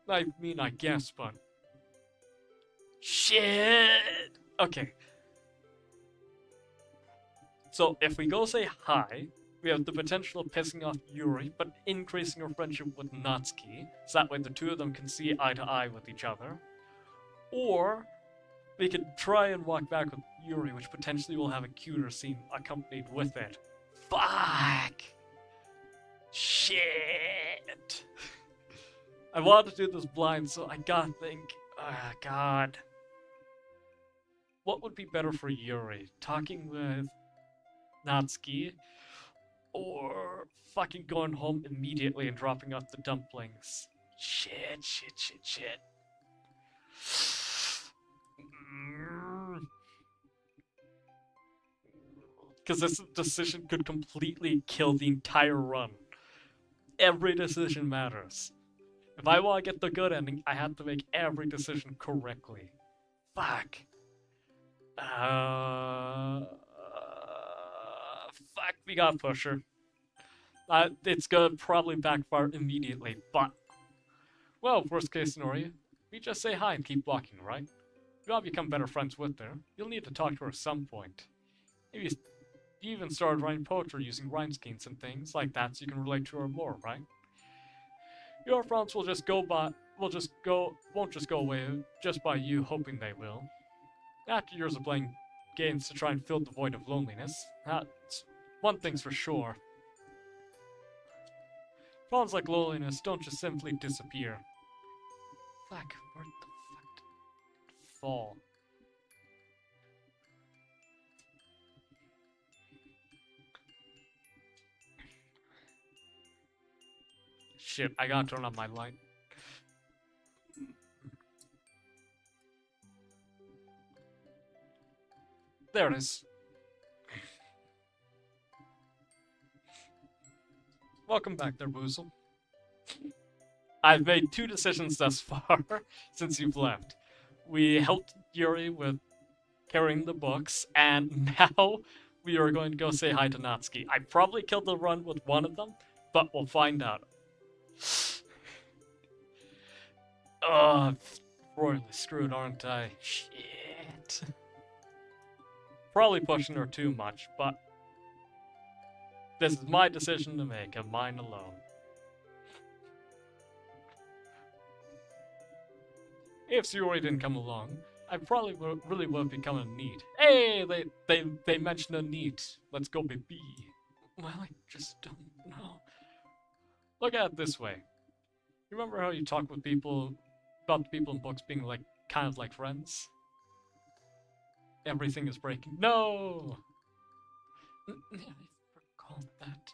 I mean, I guess, but... Shit! Okay. So, if we go say hi, we have the potential of pissing off Yuri, but increasing our friendship with Natsuki, so that way the two of them can see eye to eye with each other. Or, we could try and walk back with Yuri, which potentially will have a cuter scene accompanied with it. Fuck! Shit! I wanted to do this blind, so I gotta think. God. What would be better for Yuri? Talking with Natsuki, or fucking going home immediately and dropping off the dumplings? Shit. Because this decision could completely kill the entire run. Every decision matters. If I want to get the good ending, I have to make every decision correctly. Fuck. Fuck, we gotta push her. It's gonna probably backfire immediately, but... Well, worst case scenario, we just say hi and keep walking, right? You gotta become better friends with her. You'll need to talk to her at some point. Maybe you even started writing poetry using rhyme schemes and things like that so you can relate to her more, right? Your friends will just won't just go away just by you hoping they will. After years of playing games to try and fill the void of loneliness, that's one thing's for sure. Problems like loneliness don't just simply disappear. Fuck, where the fuck did it fall? Shit, I gotta turn on my light. There it is. Welcome back there, Boozle. I've made 2 decisions thus far since you've left. We helped Yuri with carrying the books, and now we are going to go say hi to Natsuki. I probably killed the run with one of them, but we'll find out. Royally screwed, aren't I? Shit. Probably pushing her too much, but this is my decision to make, and mine alone. If Yuri didn't come along, I probably really would have become a NEET. Hey, they mentioned a NEET. Let's go, baby. Well, I just don't know. Look at it this way. You remember how you talk with people about the people in books being like kind of like friends? Everything is breaking. No! I recall that.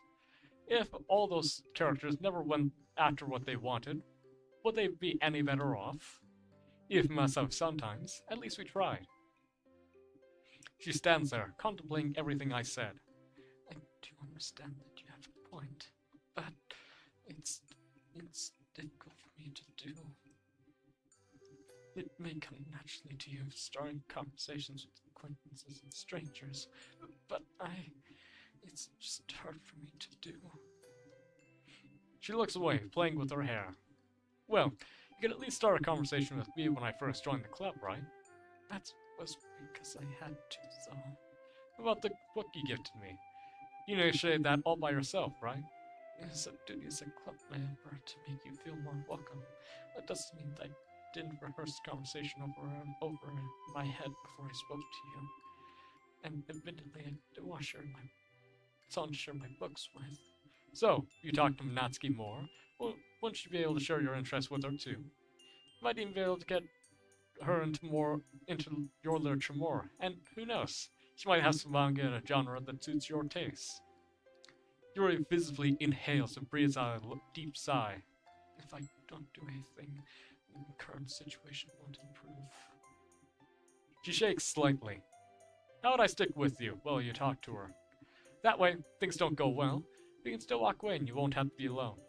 If all those characters never went after what they wanted, would they be any better off? Even myself sometimes, at least we tried. She stands there, contemplating everything I said. I do understand that you have a point, but it's difficult for me to do. It may come naturally to you, starting conversations with acquaintances and strangers, but it's just hard for me to do. She looks away, playing with her hair. Well, you could at least start a conversation with me when I first joined the club, right? That was because I had to, so... About the book you gifted me. You negotiated that all by yourself, right? It's a duty as a club member to make you feel more welcome. That doesn't mean that I didn't rehearse the conversation over my head before I spoke to you. And admittedly, I do want to share someone to share my books with. So, you talked to Natsuki more? Well, wouldn't you be able to share your interest with her too? Might even be able to get her into your literature more, and who knows? She might have some manga in a genre that suits your taste. Yuri visibly inhales and breathes out a deep sigh. If I don't do anything, the current situation won't improve. She shakes slightly. How would I stick with you while you talk to her? That way, things don't go well, we can still walk away and you won't have to be alone.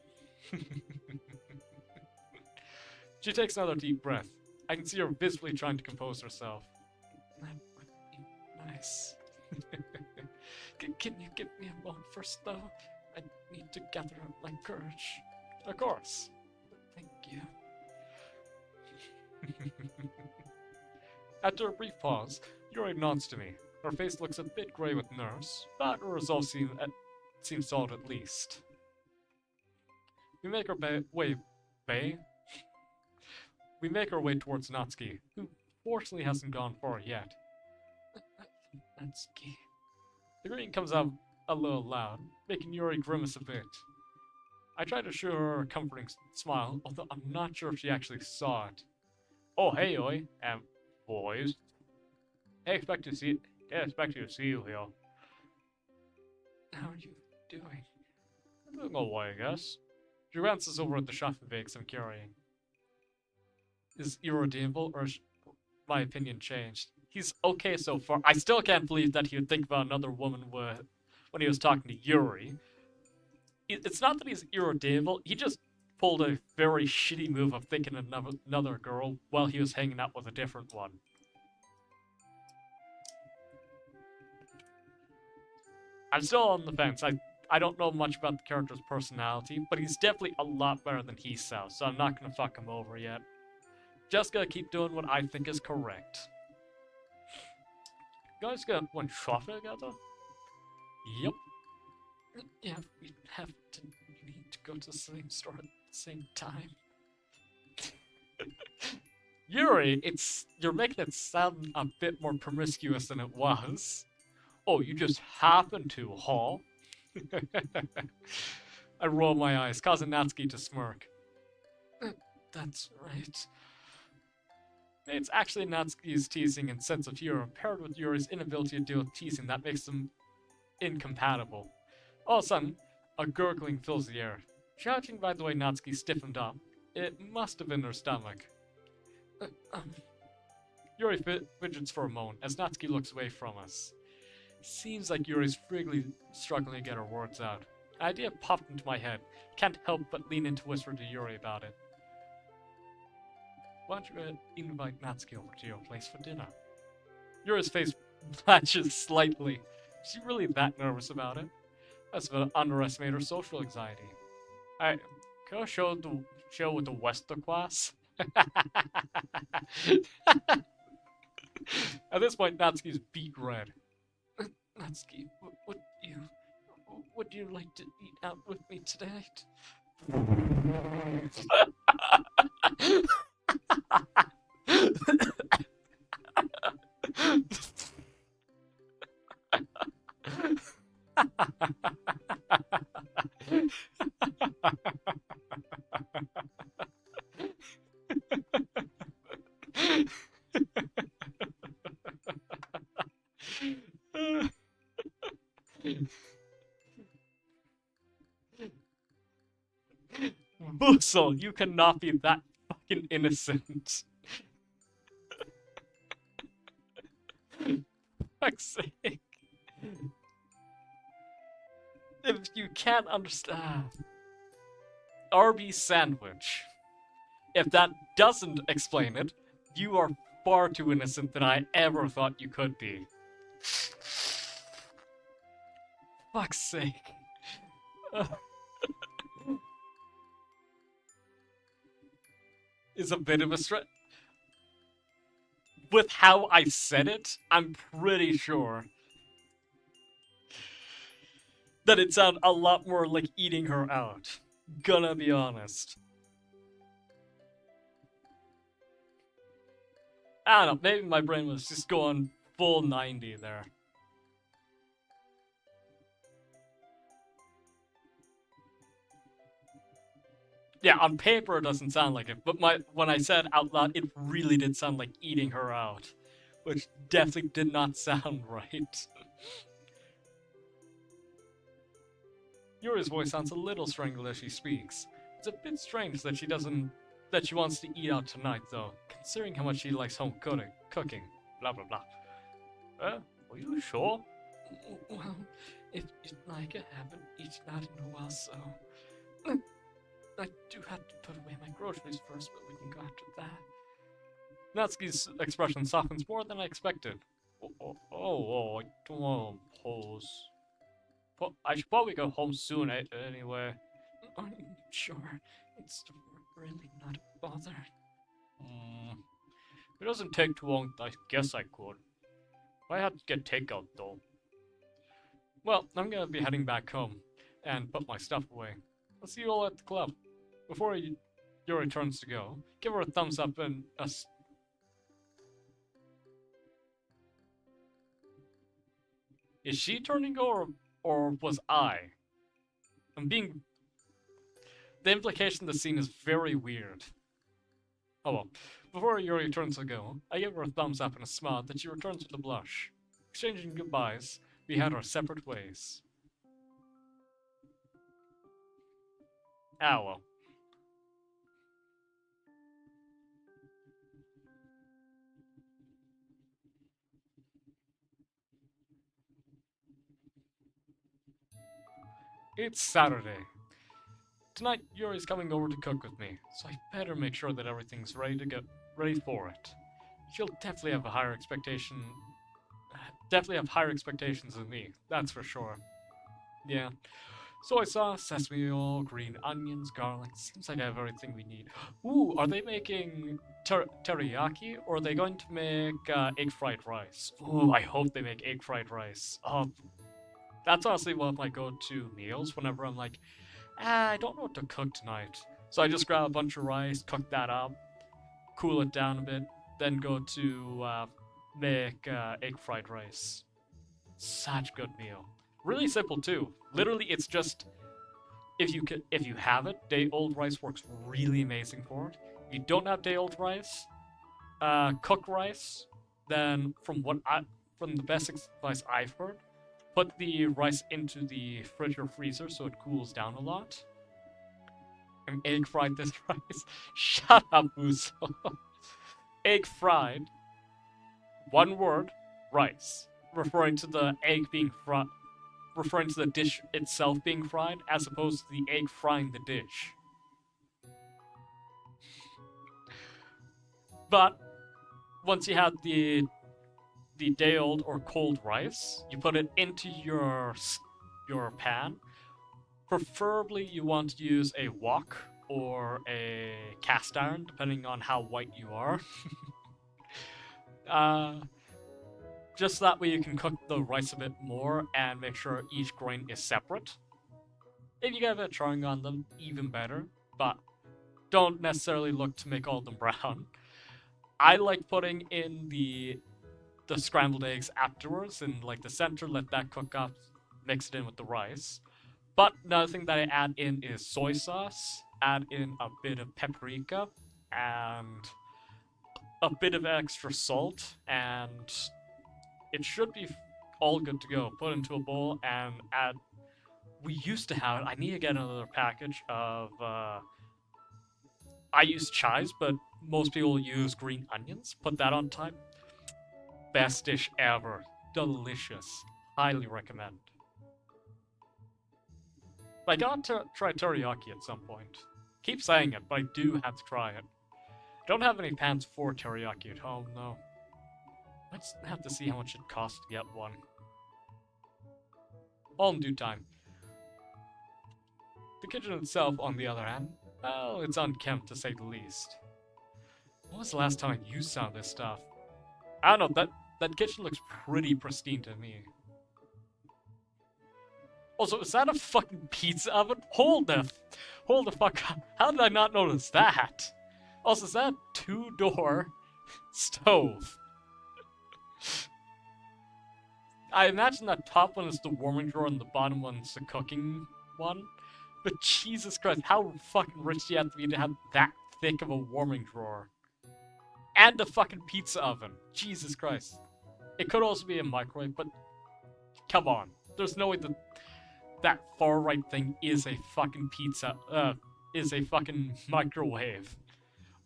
She takes another deep breath. I can see her visibly trying to compose herself. That would be nice. Can you give me a moment first, though? I need to gather up my courage. Of course. Thank you. After a brief pause, Yuri nods to me. Her face looks a bit grey with nerves, but her resolve seems solid at least. We make our way towards Natsuki, who fortunately hasn't gone far yet. Natsuki. The greeting comes out a little loud, making Yuri grimace a bit. I try to show her a comforting smile, although I'm not sure if she actually saw it. Oh, hey, oi, boys. I expect to see you here. How are you doing? I'm doing alright, I guess. She glances over at the shopping bags I'm carrying. Is irredeemable, or my opinion changed? He's okay so far. I still can't believe that he would think about another woman when he was talking to Yuri. It's not that he's irredeemable, he just pulled a very shitty move of thinking of another girl while he was hanging out with a different one. I'm still on the fence. I don't know much about the character's personality, but he's definitely a lot better than he sounds, so I'm not gonna fuck him over yet. Just gonna keep doing what I think is correct. You guys gonna went shopping together? Yep. Yeah, we need to go to the same store at the same time. Yuri, you're making it sound a bit more promiscuous than it was. Oh, you just happen to, huh? I roll my eyes, causing Natsuki to smirk. That's right. It's actually Natsuki's teasing and sense of humor paired with Yuri's inability to deal with teasing that makes them incompatible. All of a sudden, a gurgling fills the air. Judging by the way Natsuki stiffened up, it must have been her stomach. Yuri fidgets for a moment as Natsuki looks away from us. Seems like Yuri's really struggling to get her words out. An idea popped into my head. Can't help but lean in to whisper to Yuri about it. Why don't you invite Natsuki over to your place for dinner? Yuri's face blanches slightly. Is she really that nervous about it? That's about underestimate her social anxiety. Can I show with the Western class? At this point, Natsuki's beet red. Natsuki, would you like to eat out with me tonight? Busel, you cannot be that fucking innocent. Fuck's sake. If you can't understand. Arby's sandwich. If that doesn't explain it, you are far too innocent than I ever thought you could be. Fuck's sake. Is a bit of a stretch. With how I said it, I'm pretty sure that it sounded a lot more like eating her out. Gonna be honest. I don't know, maybe my brain was just going full 90 there. Yeah, on paper it doesn't sound like it, but when I said out loud, it really did sound like eating her out, which definitely did not sound right. Yuri's voice sounds a little strangled as she speaks. It's a bit strange that she wants to eat out tonight, though, considering how much she likes home cooking. Blah blah blah. Are you sure? Well, if you'd like, I haven't eaten out in a while, so I do have to put away my groceries first, but we can go after that. Natsuki's expression softens more than I expected. I don't want to pose. But I should probably go home soon anyway. I'm sure. It's really not a bother. If it doesn't take too long, I guess I could. I have to get takeout though. Well, I'm gonna be heading back home and put my stuff away. I'll see you all at the club. Before Yuri turns to go, give her a thumbs up and Is she turning or was I? The implication of the scene is very weird. Oh well. Before Yuri turns to go, I give her a thumbs up and a smile that she returns with a blush. Exchanging goodbyes, we head our separate ways. Ah well. It's Saturday. Tonight, Yuri's coming over to cook with me, so I better make sure that everything's ready for it. She'll definitely have higher expectations than me, that's for sure. Yeah. Soy sauce, sesame oil, green onions, garlic. Seems like I have everything we need. Ooh, are they making teriyaki, or are they going to make egg fried rice? Ooh, I hope they make egg fried rice. Oh, that's honestly one of my go-to meals whenever I'm like, I don't know what to cook tonight. So I just grab a bunch of rice, cook that up, cool it down a bit, then go to make egg fried rice. Such good meal. Really simple too. Literally, it's just if you have it, day-old rice works really amazing for it. If you don't have day-old rice, cook rice. Then from the best advice I've heard, put the rice into the fridge or freezer so it cools down a lot. an egg fried this rice. Shut up, Uso. Egg fried. One word, rice. Referring to the egg being fried. Referring to the dish itself being fried, as opposed to the egg frying the dish. But once you have the day-old or cold rice, you put it into your pan. Preferably, you want to use a wok or a cast iron, depending on how white you are. Just that way you can cook the rice a bit more and make sure each grain is separate. If you get a bit of charring on them, even better, but don't necessarily look to make all of them brown. I like putting in the scrambled eggs afterwards in like the center, let that cook up, mix it in with the rice. But another thing that I add in is soy sauce, add in a bit of paprika, and a bit of extra salt, and it should be all good to go. Put into a bowl and add... We used to have it. I need to get another package of... I use chives, but most people use green onions. Put that on top. Best dish ever. Delicious. Highly recommend. But I gotta try teriyaki at some point. Keep saying it, but I do have to try it. Don't have any pans for teriyaki at home, though. Let's have to see how much it costs to get one. All in due time. The kitchen itself, on the other hand, well, it's unkempt to say the least. When was the last time you saw this stuff? I don't know, that kitchen looks pretty pristine to me. Also, is that a fucking pizza oven? Hold the fuck up. How did I not notice that? Also, is that a two-door stove? I imagine that top one is the warming drawer and the bottom one's the cooking one. But Jesus Christ, how fucking rich do you have to be to have that thick of a warming drawer? And a fucking pizza oven. Jesus Christ. It could also be a microwave, but come on. There's no way that far right thing is a fucking is a fucking microwave.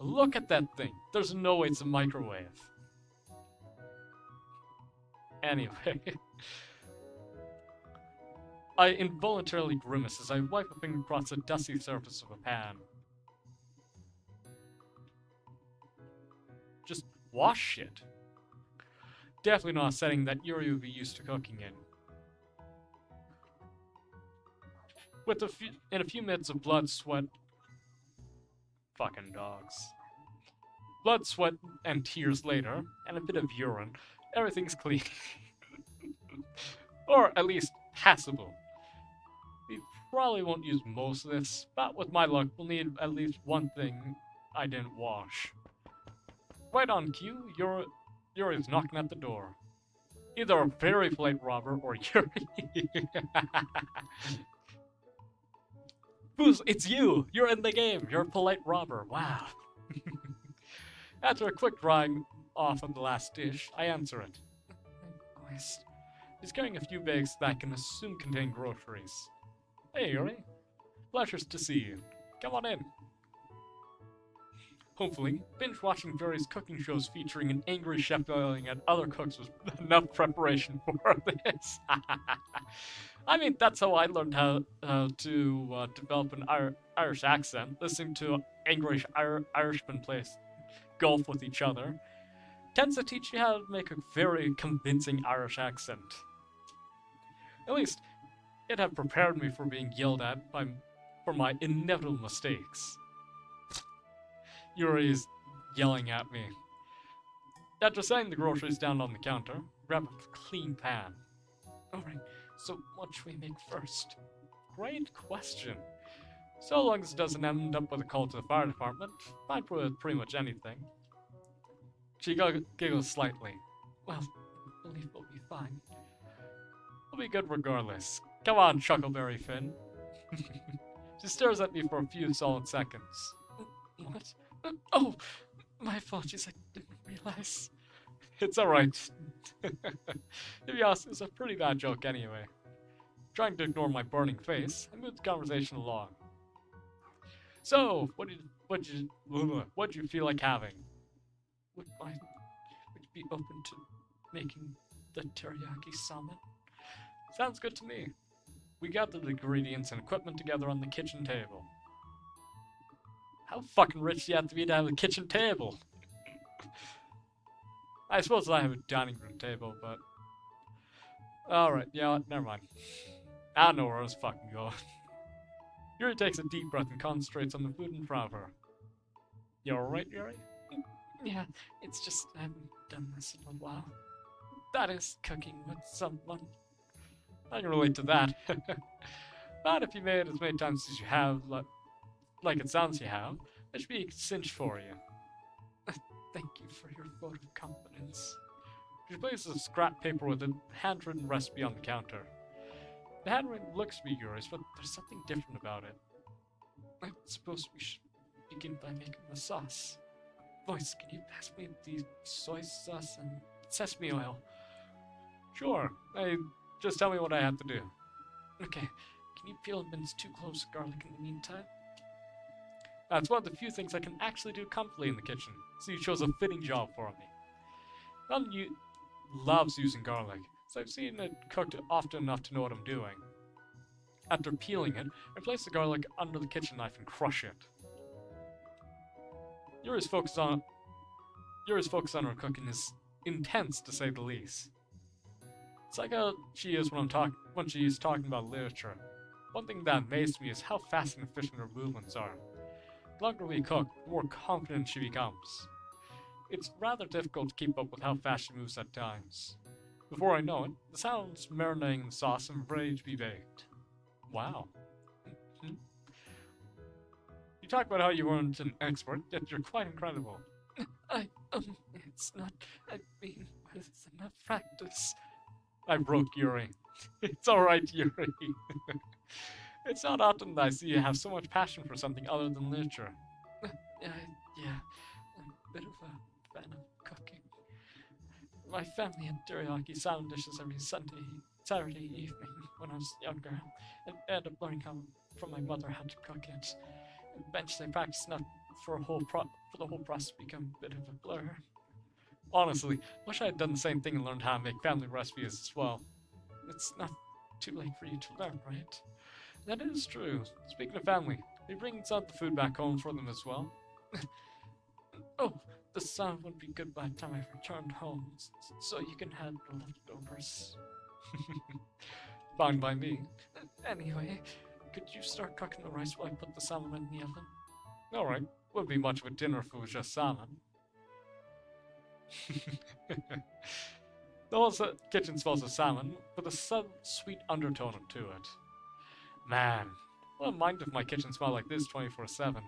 Look at that thing. There's no way it's a microwave. Anyway. I involuntarily grimace as I wipe a finger across the dusty surface of a pan. Just wash it. Definitely not a setting that Yuri would be used to cooking in. In a few minutes of blood, sweat... Fucking dogs. Blood, sweat, and tears later, and a bit of urine, everything's clean. Or at least passable. We probably won't use most of this, but with my luck, we'll need at least one thing I didn't wash. Right on cue, Yuri's knocking at the door. Either a very polite robber or Yuri. Booze, it's you! You're in the game! You're a polite robber. Wow. After a quick drying off of the last dish, I answer it. Christ. He's carrying a few bags that I can assume contain groceries. Hey, Yuri. Pleasure to see you. Come on in. Hopefully, binge-watching various cooking shows featuring an angry chef yelling at other cooks was enough preparation for this. I mean, that's how I learned how to develop an Irish accent, listening to angry Irishmen play golf with each other. Tends to teach you how to make a very convincing Irish accent. At least, it had prepared me for being yelled at for my inevitable mistakes. Yuri is yelling at me. After setting the groceries down on the counter, grab a clean pan. Alright, so what should we make first? Great question. So long as it doesn't end up with a call to the fire department, fine for pretty much anything. She giggles slightly. Well, I believe we'll be fine. We'll be good regardless. Come on, Chuckleberry Finn. She stares at me for a few solid seconds. What? Oh, my apologies, I didn't realize. It's alright. To be honest, it's a pretty bad joke anyway. Trying to ignore my burning face, I moved the conversation along. So, what'd you feel like having? Would you be open to making the teriyaki salmon? Sounds good to me. We gathered the ingredients and equipment together on the kitchen table. How fucking rich do you have to be to have a kitchen table? I suppose I have a dining room table, but... Alright, yeah, never mind. I don't know where I was fucking going. Yuri takes a deep breath and concentrates on the food in front of her. You alright, Yuri? Yeah, it's just I haven't done this in a while. That is cooking with someone. I can relate to that. But if you made it as many times as you have, like it sounds you have, that should be a cinch for you. Thank you for your vote of confidence. She places a scrap paper with a handwritten recipe on the counter. The handwriting looks to be yours, but there's something different about it. I suppose we should begin by making the sauce. Voice, can you pass me the soy sauce and sesame oil? Sure. Just tell me what I have to do. Okay. Can you peel and mince 2 cloves of garlic in the meantime? That's one of the few things I can actually do comfortably in the kitchen, so you chose a fitting job for me. None of you loves using garlic, so I've seen it cooked often enough to know what I'm doing. After peeling it, I place the garlic under the kitchen knife and crush it. Yuri's focus on her cooking is intense, to say the least. It's like how she is when she's talking about literature. One thing that amazed me is how fast and efficient her movements are. The longer we cook, the more confident she becomes. It's rather difficult to keep up with how fast she moves at times. Before I know it, the salmon's marinating in the sauce and ready to be baked. Wow. You talk about how you weren't an expert, yet you're quite incredible. It's not, I mean, with enough practice. I broke Yuri. It's alright, Yuri. It's not often that I see you have so much passion for something other than literature. Yeah, I'm a bit of a fan of cooking. My family had teriyaki salmon dishes every Saturday evening when I was younger, and I ended up learning from my mother how to cook it. Eventually, I practiced enough for the whole process to become a bit of a blur. Honestly, wish I had done the same thing and learned how to make family recipes as well. It's not too late for you to learn, right? That is true. Speaking of family, are you bringing some of the food back home for them as well? Oh, the salmon would be good by the time I returned home, so you can have the leftovers. Fine by me. Anyway, could you start cooking the rice while I put the salmon in the oven? Alright, wouldn't be much of a dinner if it was just salmon. The whole kitchen smells of salmon, with a subtle sweet undertone to it. Man, I wouldn't mind if my kitchen smelled like this 24/7.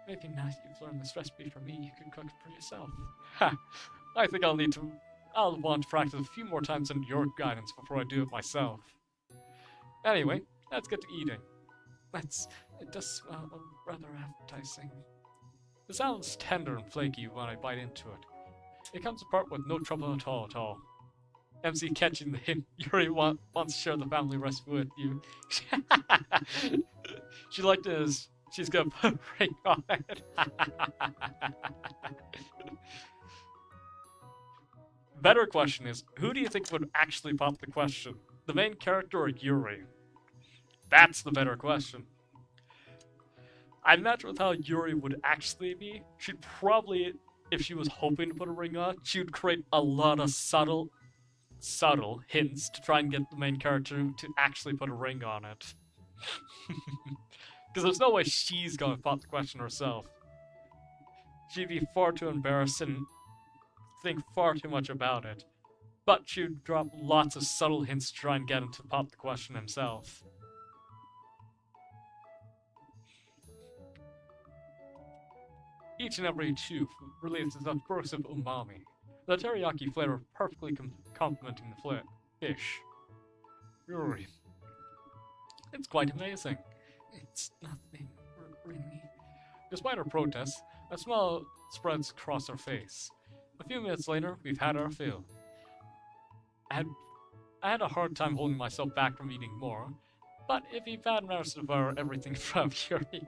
Maybe now you've learned this recipe from me, you can cook it for yourself. Ha! I think I'll want to practice a few more times under your guidance before I do it myself. Anyway, let's get to eating. It does smell rather appetizing. The salmon's tender and flaky when I bite into it. It comes apart with no trouble at all. MC catching the hint, Yuri wants to share the family recipe with you. She liked it as she's gonna put a ring on it. Better question is, who do you think would actually pop the question? The main character or Yuri? That's the better question. I imagine with how Yuri would actually be, she'd probably, if she was hoping to put a ring on, she would create a lot of subtle hints to try and get the main character to actually put a ring on it. Because there's no way she's gonna pop the question herself. She'd be far too embarrassed and think far too much about it. But she'd drop lots of subtle hints to try and get him to pop the question himself. Each and every chew releases a burst of umami, the teriyaki flavor perfectly complementing the fish. Yuri. It's quite amazing. It's nothing, really. Despite our protests, a smile spreads across her face. A few minutes later, we've had our fill. I had a hard time holding myself back from eating more, But if he had managed to devour everything from Yuri,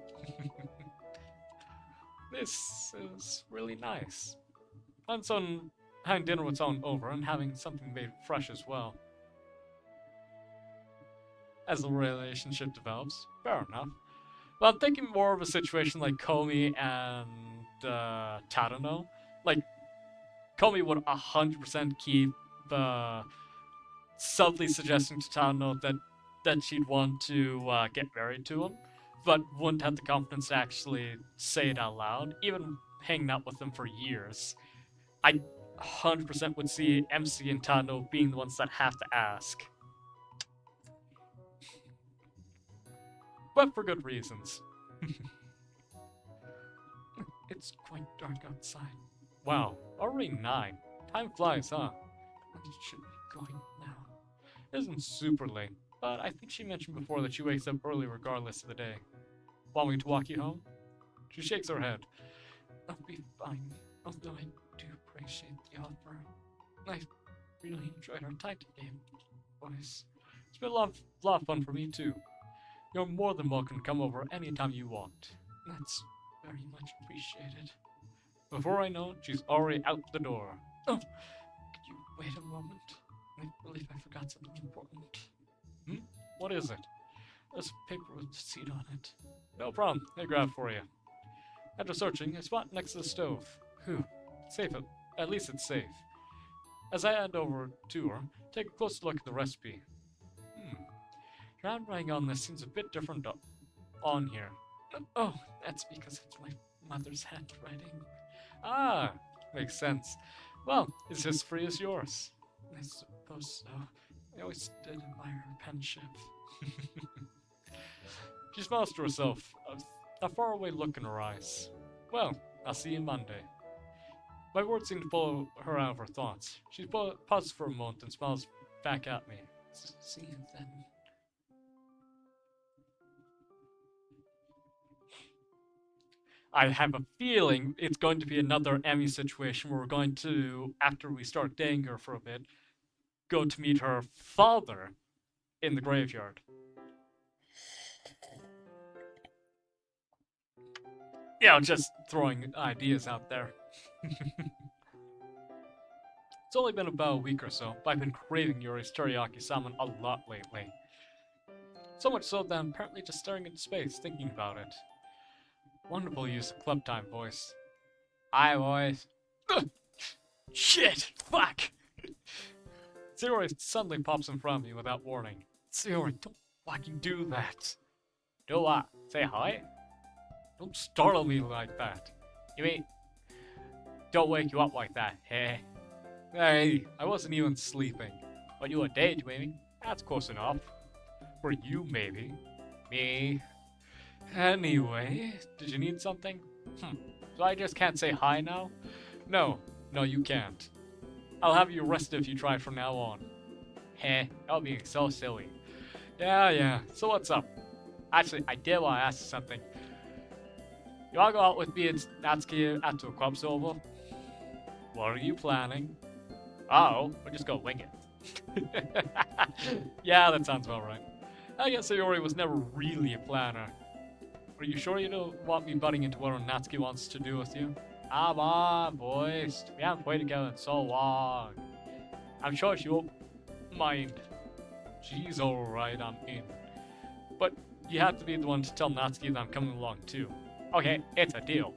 this is really nice. Plans on having dinner with someone over and having something made fresh as well. As the relationship develops, fair enough. But I'm thinking more of a situation like Komi and Tadano. Like, Komi would 100% keep subtly suggesting to Tadano that she'd want to get married to him, but wouldn't have the confidence to actually say it out loud, even hanging out with them for years. I 100% would see MC and Tadano being the ones that have to ask. But for good reasons. It's quite dark outside. Wow, already 9. Time flies, huh? And it should be going now. It isn't super late, but I think she mentioned before that she wakes up early regardless of the day. Want me to walk you home? She shakes her head. I'll be fine, although I do appreciate the offer. I really enjoyed our time today, boys. It's been a lot of fun for me too. You're more than welcome to come over anytime you want. That's very much appreciated. Before I know it, she's already out the door. Oh, could you wait a moment? I believe I forgot something important. What is it? There's a paper with a seat on it. No problem. I grab for you. After searching, I spot next to the stove. Whew. Safe. At least it's safe. As I hand over to her, take a closer look at the recipe. Your handwriting on this seems a bit different on here. Oh, that's because it's my mother's handwriting. Ah, makes sense. Well, it's as free as yours. I suppose so. I always did admire her penmanship. She smiles to herself, a faraway look in her eyes. Well, I'll see you Monday. My words seem to pull her out of her thoughts. She pauses for a moment and smiles back at me. See you then. I have a feeling it's going to be another Emmy situation where we're going to, after we start dating her for a bit, go to meet her father in the graveyard. Yeah, just throwing ideas out there. It's only been about a week or so, but I've been craving Yuri's teriyaki salmon a lot lately. So much so that I'm apparently just staring into space, thinking about it. Wonderful use of club time voice. Aye, boys. Ugh. Shit! Fuck! Sayori suddenly pops in front of me without warning. Sayori, don't fucking do that. Do what? Say hi? Don't startle me like that. You mean, don't wake you up like that, hey? Hey, I wasn't even sleeping. But you were daydreaming. That's close enough. For you, maybe. Me. Anyway, did you need something? So I just can't say hi now? No, you can't. I'll have you arrested if you try from now on. Heh, that'll be so silly. Yeah, so what's up? Actually, I did want to ask you something. You wanna go out with me and Natsuki at the club over? What are you planning? Oh, we're just gonna wing it. Yeah, that sounds about right. I guess Sayori was never really a planner. Are you sure you don't want me butting into what Natsuki wants to do with you? Come on, boys. We haven't played together in so long. I'm sure she won't mind. She's alright, I'm in. But you have to be the one to tell Natsuki that I'm coming along too. Okay, it's a deal.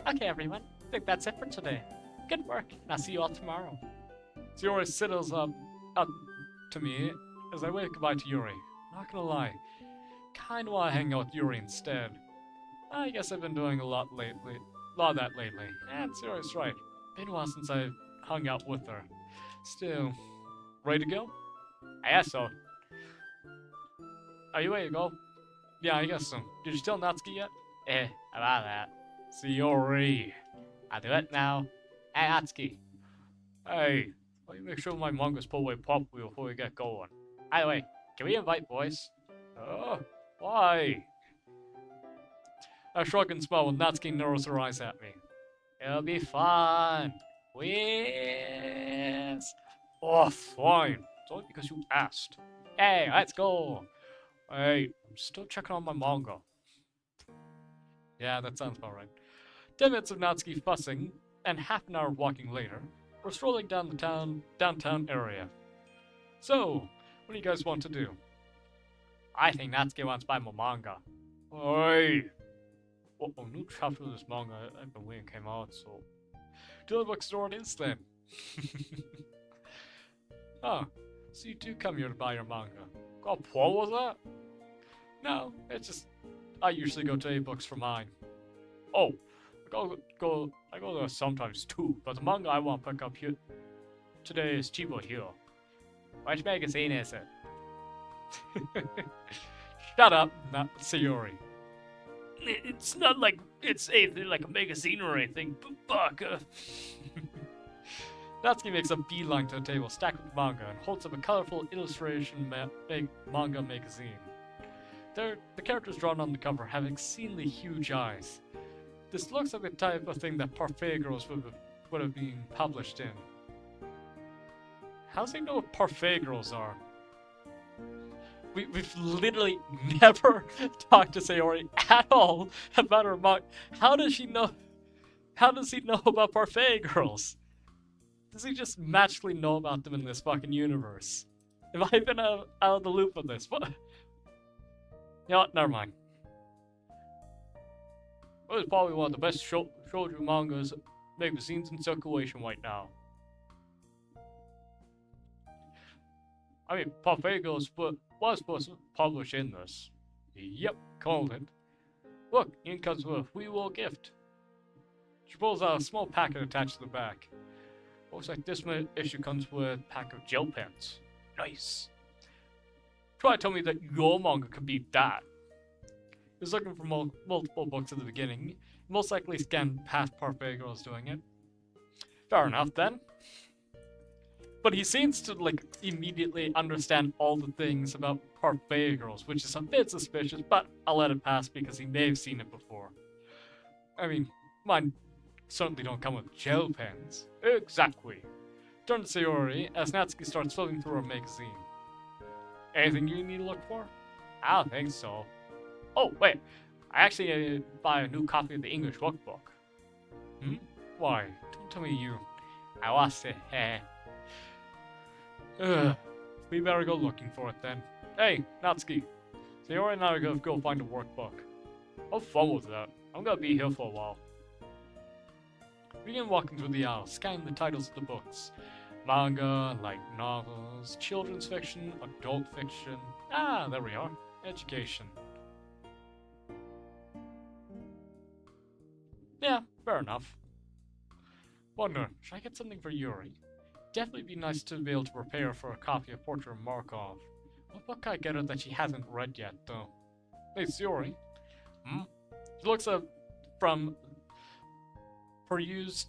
Okay, everyone. I think that's it for today. Good work, and I'll see you all tomorrow. Sayori sidles up to me as I wave goodbye to Yuri. Not gonna lie, kinda wanna hang out with Yuri instead. I guess I've been doing a lot of that lately. And Sayori's right. Been a while since I've hung out with her. Still, ready to go? I guess so. Are you ready to go? Yeah, I guess so. Did you tell Natsuki yet? About that. Sayori. I'll do it now. Hey, Natsuki. Hey, let me make sure my manga's pulled away properly before we get going. By the way, can we invite boys? Why? I shrug and smile when Natsuki narrows her eyes at me. It'll be fun. Yes. Oh, fine. It's only because you asked. Hey, let's go! Hey, I'm still checking on my manga. Yeah, that sounds about right. 10 minutes of Natsuki fussing, and half an hour of walking later, we're strolling down the downtown area. So, what do you guys want to do? I think Natsuki wants to buy my manga. Oi! Well, a new chapter of this manga I've been waiting came out, so... To the bookstore it is then. Oh, so you do come here to buy your manga. God, what was that? No, it's just... I usually go to A-Books for mine. Oh, I go there sometimes too, but the manga I want to pick up here today is Chibo Hero. Which magazine is it? Shut up, not Sayori. It's not like it's anything like a magazine or anything, Baka. Natsuki makes a beeline to the table stacked with manga and holds up a colorful illustration manga magazine. The characters drawn on the cover have exceedingly huge eyes. This looks like the type of thing that Parfait Girls would have been published in. How does he know what Parfait Girls are? We've literally never talked to Sayori at all about her manga. How does he know about Parfait Girls? Does he just magically know about them in this fucking universe? Have I been out of the loop on this? What? You know what? Never mind. Well, it's probably one of the best shoujo mangas magazines in circulation right now. I mean, Parfait Girls was supposed to publish in this. Yep, called it. Look, in comes with a free will gift. She pulls out a small packet attached to the back. Looks like this issue comes with a pack of gel pens. Nice. Try to tell me that your manga could beat that. He was looking for multiple books at the beginning. Most likely scanned past Parfait Girls doing it. Fair enough then. But he seems to like immediately understand all the things about Parfait Girls, which is a bit suspicious, but I'll let it pass because he may have seen it before. I mean, mine certainly don't come with gel pens. Exactly. Turn to Sayori as Natsuki starts flipping through her magazine. Anything you need to look for? I don't think so. Oh, wait. I actually buy a new copy of the English workbook. Hmm? Why? Don't tell me you. I lost it. We better go looking for it then. Hey, Natsuki. Sayori and I are gonna go find a workbook. Have fun with that. I'm gonna be here for a while. We begin walking through the aisle, scanning the titles of the books. Manga, light novels, children's fiction, adult fiction. Ah, there we are. Education. Yeah, fair enough. Wonder, should I get something for Yuri? Definitely be nice to be able to prepare for a copy of Portrait of Markov. What book can I get her that she hasn't read yet, though? Hey, Yuri. Hmm? She looks up from perusing,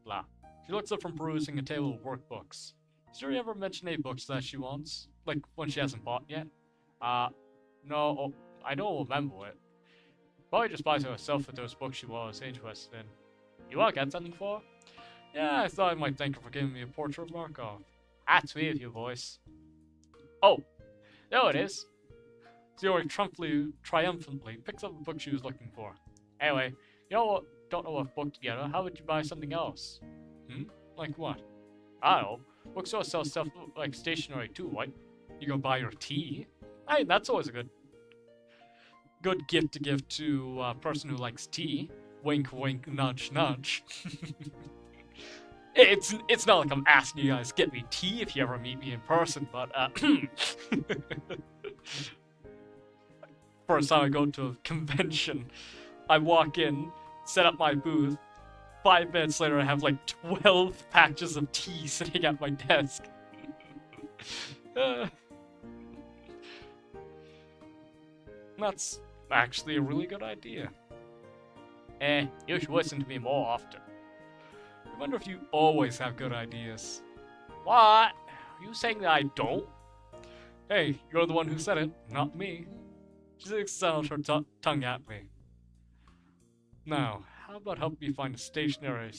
blah. She looks up from perusing a table of workbooks. Does Yuri ever mention any books that she wants? Like, one she hasn't bought yet? No, I don't remember it. Probably just buys herself with those books she was interested in. You wanna get something for her? Yeah, I thought I might thank her for giving me a Portrait of Markov. That's sweet of you, boys. Oh, there it is. Sayori triumphantly picks up the book she was looking for. Anyway, you know what? Don't know what book to get her. How would you buy something else? Like what? I don't know. Bookstores sell stuff like stationery too, right? You go buy your tea. Hey, that's always a good gift to give to a person who likes tea. Wink, wink, nudge, nudge. It's not like I'm asking you guys to get me tea if you ever meet me in person, but first time I go to a convention, I walk in, set up my booth. 5 minutes later, I have like 12 patches of tea sitting at my desk. That's actually a really good idea. You should listen to me more often. I wonder if you always have good ideas. What? Are you saying that I don't? Hey, you're the one who said it, not me. She extends her tongue at me. Now, how about help me find the stationery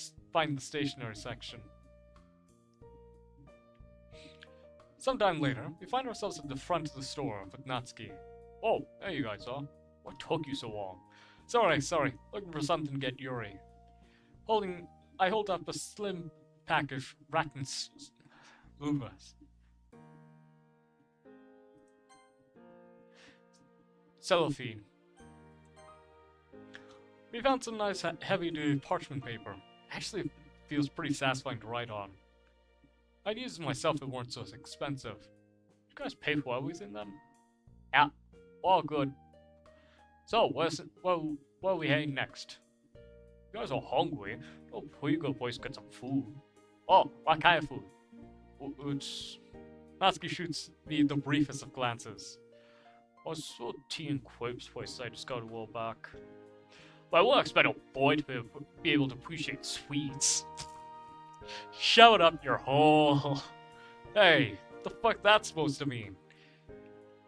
section? Sometime later, we find ourselves at the front of the store with Natsuki. Oh, there you guys are. What took you so long? Sorry. Looking for something to get Yuri. I hold up a slim package wrapped in cellophane. We found some nice heavy-duty parchment paper. Actually, feels pretty satisfying to write on. I'd use it myself if it weren't so expensive. You guys pay for everything then? Yeah, all good. So, where are we heading next? You guys are hungry. Oh, we go boys get some food. Oh, what kind of food? It's... Natsuki shoots me the briefest of glances. I saw tea and crepes place I just got a while back. But I won't expect a boy to be able to appreciate sweets. Shove it up your hole. Hey, the fuck that's supposed to mean?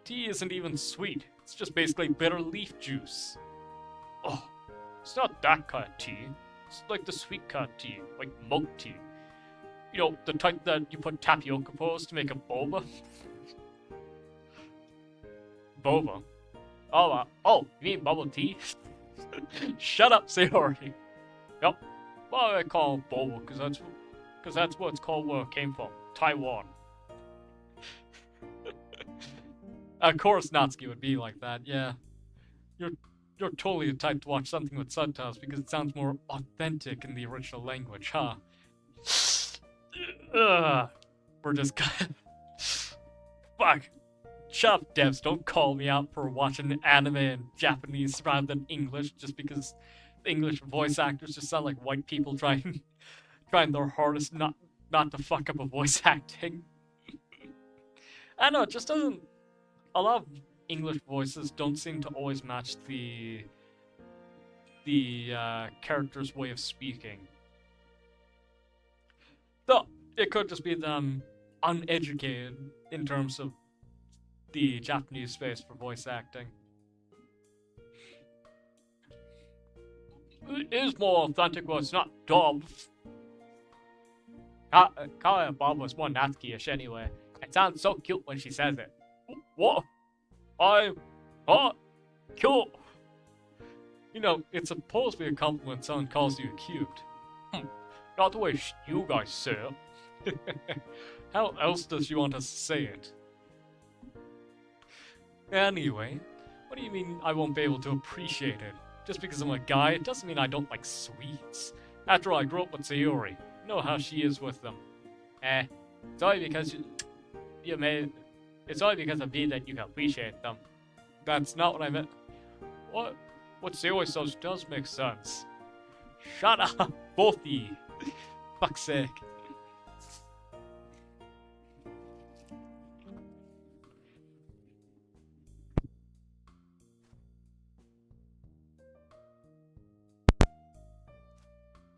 Tea isn't even sweet. It's just basically bitter leaf juice. Oh, it's not that kind of tea. It's like the sweet kind of tea, like milk tea. You know, the type that you put tapioca pearls to make a boba. Boba? Oh, you mean bubble tea? Shut up, Sayori. Yep. Well, I call it boba because that's what it's called where it came from, Taiwan. Of course, Natsuki would be like that. Yeah, you're totally the type to watch something with subtitles because it sounds more authentic in the original language, huh? We're just fuck. Shut up, devs. Don't call me out for watching anime in Japanese rather than English just because the English voice actors just sound like white people trying their hardest not to fuck up a voice acting. I know, it just doesn't... A lot of English voices don't seem to always match the character's way of speaking. Though, it could just be them uneducated in terms of the Japanese space for voice acting. It is more authentic when it's not dubbed. Calling Bob was more Natsuki-ish anyway. It sounds so cute when she says it. What? Cute. You know, it's supposed to be a compliment when someone calls you cute. Not the way you guys say it. How else does she want us to say it? Anyway, what do you mean I won't be able to appreciate it? Just because I'm a guy, it doesn't mean I don't like sweets. After all, I grew up with Sayori. You know how she is with them. It's only because it's only because of me that you can appreciate them. That's not what I meant. What Sayori says does make sense. Shut up, both of you. Fuck's sake.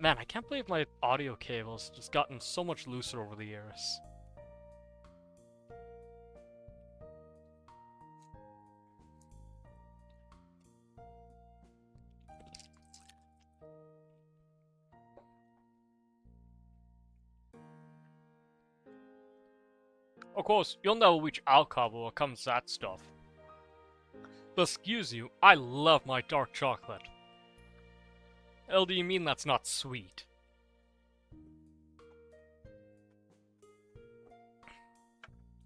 Man, I can't believe my audio cable's just gotten so much looser over the years. Of course, you'll know which alcohol will comes that stuff. But excuse you, I love my dark chocolate. Hell, do you mean that's not sweet?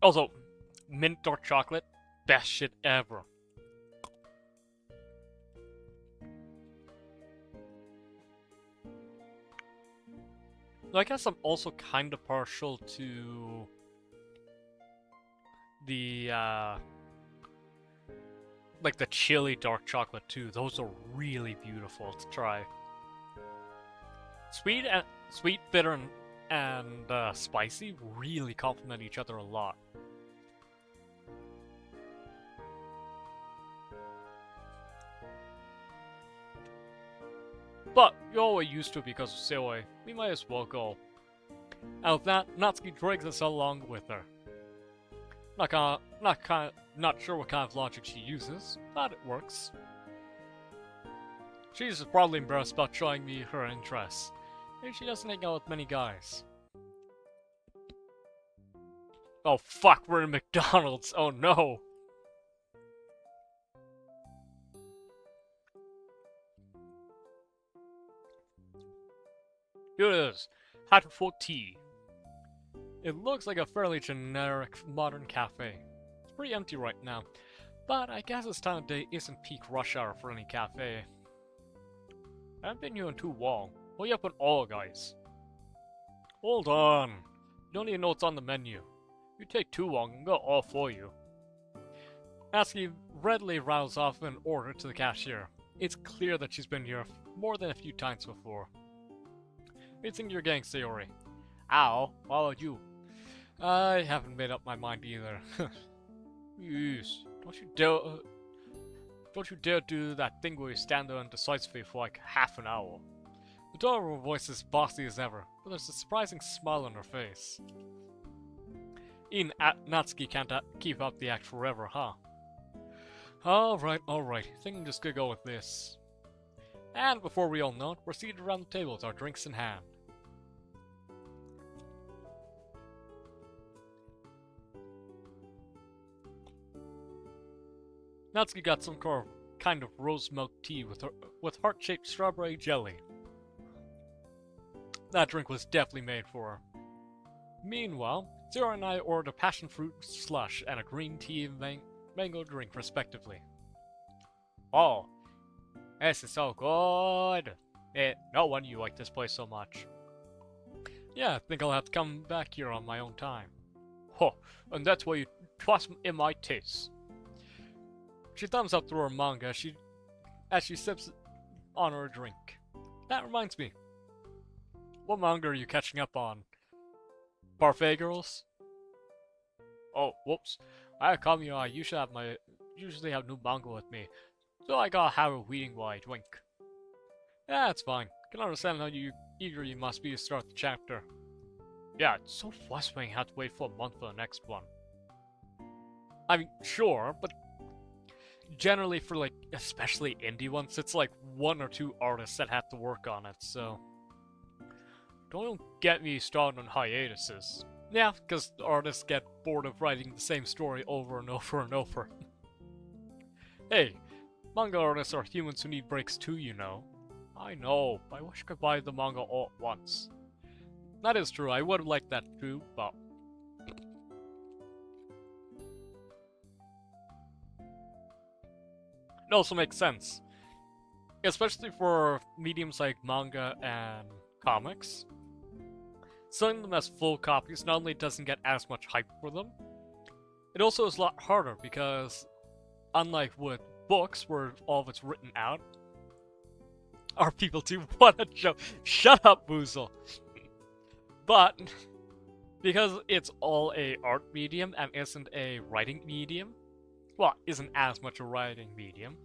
Also, mint dark chocolate, best shit ever. I guess I'm also kind of partial to the, like the chili dark chocolate too. Those are really beautiful to try. Sweet, bitter, and spicy really complement each other a lot. But you're always used to it because of Sayori. We might as well go. And with that, Natsuki drags us along with her. Not sure what kind of logic she uses, but it works. She's probably embarrassed about showing me her interests. Maybe she doesn't hang out with many guys. Oh fuck, we're in McDonald's. Oh no. Here it is. Hatterford Tea. It looks like a fairly generic modern cafe. It's pretty empty right now, but I guess this time of day isn't peak rush hour for any cafe. I haven't been here in too long. Hurry up and all, guys. Hold on. You don't even know what's on the menu. You take too long and go all for you. Natsuki readily rattles off an order to the cashier. It's clear that she's been here more than a few times before. What do you think you're getting, Sayori? Ow, how about you? I haven't made up my mind either. Yes, don't you dare do that thing where you stand there indecisively for like half an hour. The daughter of her voice is bossy as ever, but there's a surprising smile on her face. Even Natsuki can't keep up the act forever, huh? Alright. Think I'm just gonna go with this. And before we all know it, we're seated around the table with our drinks in hand. Natsuki got some kind of rose milk tea with heart-shaped strawberry jelly. That drink was definitely made for her. Meanwhile, Zero and I ordered a passion fruit slush and a green tea and mango drink, respectively. Oh, this is so good! No wonder you like this place so much. Yeah, I think I'll have to come back here on my own time. Huh, and that's why you trust in my taste. She thumbs up through her manga as she sips on her drink. That reminds me. What manga are you catching up on? Parfait Girls? Oh, whoops. I usually have new manga with me, so I gotta have a reading while I drink. Yeah, it's fine. Can understand how eager you must be to start the chapter. Yeah, it's so frustrating you have to wait for a month for the next one. I mean, sure, but generally for like, especially indie ones, it's like 1 or 2 artists that have to work on it, so... Don't get me started on hiatuses. Yeah, because artists get bored of writing the same story over and over and over. Hey, manga artists are humans who need breaks too, you know. I know, I wish I could buy the manga all at once. That is true, I would have liked that too, but... It also makes sense. Especially for mediums like manga and comics. Selling them as full copies not only doesn't get as much hype for them, it also is a lot harder because, unlike with books where all of it's written out, our people do want to joke. Shut up, Boozle! But, because it's all a art medium and isn't a writing medium, well, isn't as much a writing medium,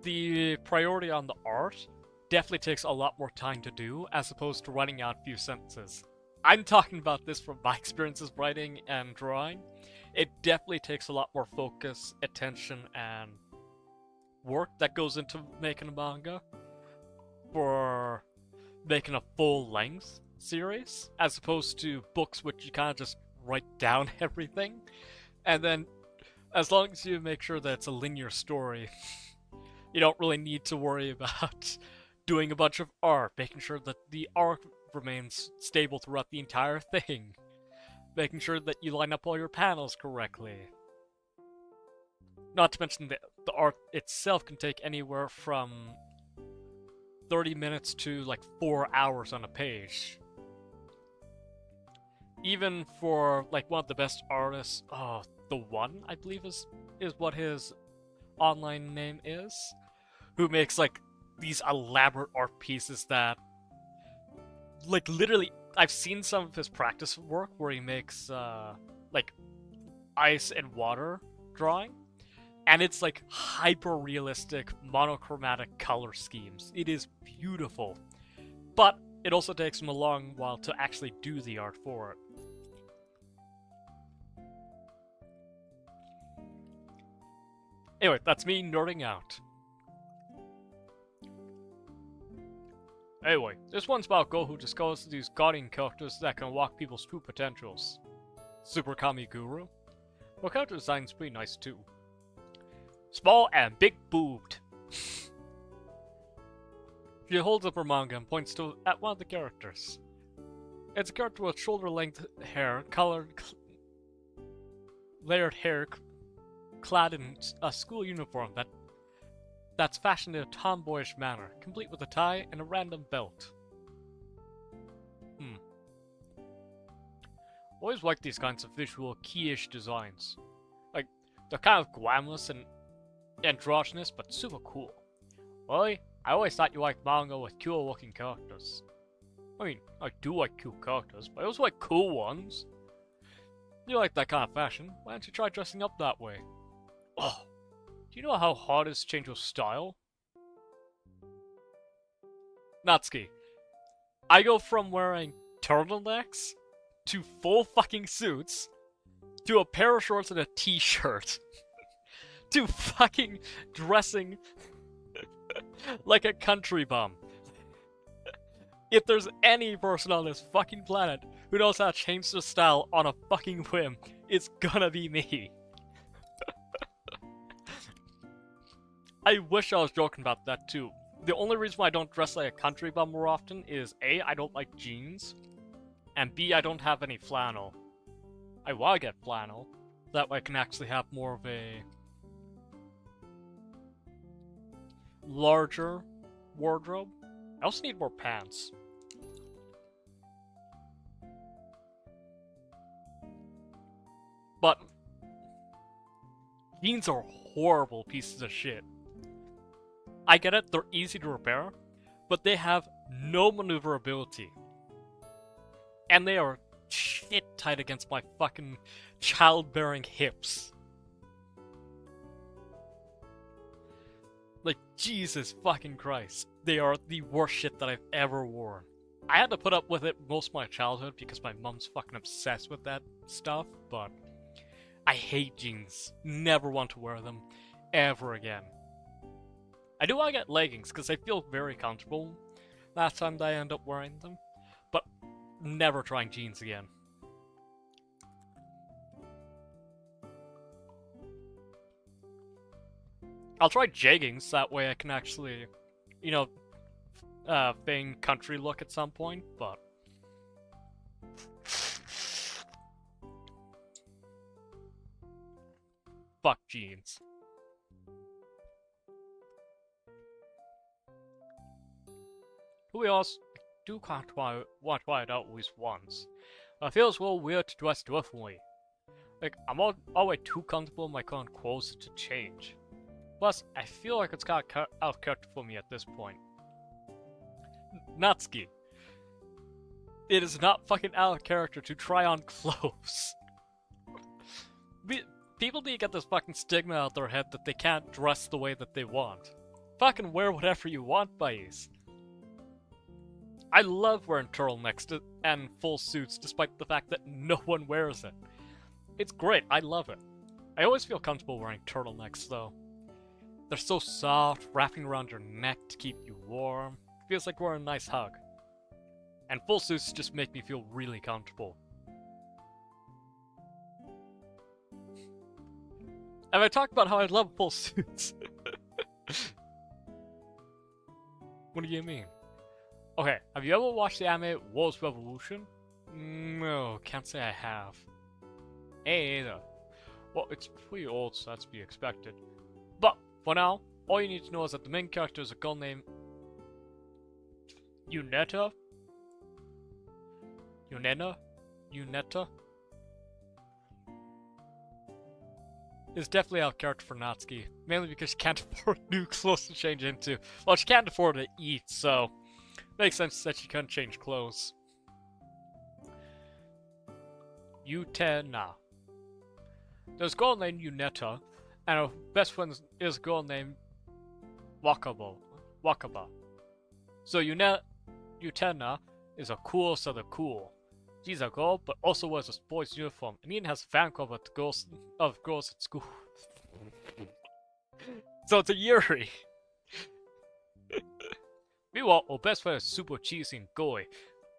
the priority on the art definitely takes a lot more time to do as opposed to writing out a few sentences. I'm talking about this from my experiences writing and drawing. It definitely takes a lot more focus, attention, and work that goes into making a manga for making a full-length series, as opposed to books which you kind of just write down everything, and then as long as you make sure that it's a linear story, you don't really need to worry about doing a bunch of art, making sure that the arc remains stable throughout the entire thing, making sure that you line up all your panels correctly. Not to mention that the art itself can take anywhere from 30 minutes to like 4 hours on a page. Even for like one of the best artists, The One, I believe is what his online name is, who makes like these elaborate art pieces that, like, literally, I've seen some of his practice work where he makes like ice and water drawing, and it's like hyper realistic monochromatic color schemes. It is beautiful, but it also takes him a long while to actually do the art for it. Anyway, that's me nerding out. Anyway, this one's about a girl who discovers these guardian characters that can unlock people's true potentials. Super Kami Guru. Her character design's pretty nice too. Small and big boobed. She holds up her manga and points at one of the characters. It's a character with shoulder-length hair, layered hair, clad in a school uniform that's fashioned in a tomboyish manner, complete with a tie and a random belt. Always like these kinds of visual key-ish designs. Like, they're kind of glamorous and androgynous, but super cool. Really? I always thought you liked manga with cool-looking characters. I mean, I do like cool characters, but I also like cool ones. You like that kind of fashion, why don't you try dressing up that way? Oh, do you know how hard it is to change your style? Natsuki, I go from wearing turtlenecks to full fucking suits to a pair of shorts and a t-shirt to fucking dressing like a country bum. If there's any person on this fucking planet who knows how to change their style on a fucking whim, it's gonna be me. I wish I was joking about that too. The only reason why I don't dress like a country bum more often is A, I don't like jeans, and B, I don't have any flannel. I wanna get flannel, that way I can actually have more of a larger wardrobe. I also need more pants. But jeans are horrible pieces of shit. I get it, they're easy to repair, but they have no maneuverability. And they are shit tight against my fucking childbearing hips. Like, Jesus fucking Christ. They are the worst shit that I've ever worn. I had to put up with it most of my childhood because my mom's fucking obsessed with that stuff, but I hate jeans. Never want to wear them ever again. I do want to get leggings because I feel very comfortable last time that I end up wearing them, but never trying jeans again. I'll try jeggings, that way I can actually, you know, feign country look at some point, but fuck jeans. To be honest, I do kind of want to try it out at least once. It feels a little weird to dress differently. Like, I'm always too comfortable in my current clothes to change. Plus, I feel like it's kind of out of character for me at this point. Natsuki. It is not fucking out of character to try on clothes. People need to get this fucking stigma out their head that they can't dress the way that they want. Fucking wear whatever you want, buddies. I love wearing turtlenecks and full suits despite the fact that no one wears it. It's great, I love it. I always feel comfortable wearing turtlenecks though. They're so soft, wrapping around your neck to keep you warm. Feels like wearing a nice hug. And full suits just make me feel really comfortable. Have I talked about how I love full suits? What do you mean? Okay, have you ever watched the anime War's Revolution? No, can't say I have. Hey, either. Well, it's pretty old, so that's to be expected. But, for now, all you need to know is that the main character is a girl named Yuneta? Yuneta? Is definitely out of character for Natsuki, mainly because she can't afford new clothes to change into. Well, she can't afford to eat, so makes sense that she couldn't change clothes. Utena. There's a girl named Yuneta, and her best friend is a girl named Wakaba. So Utena is a coolest of the cool. She's a girl, but also wears a sports uniform, and even has a fan club of girls at school. So it's a Yuri. Meanwhile, her best friend is super cheesy and goy,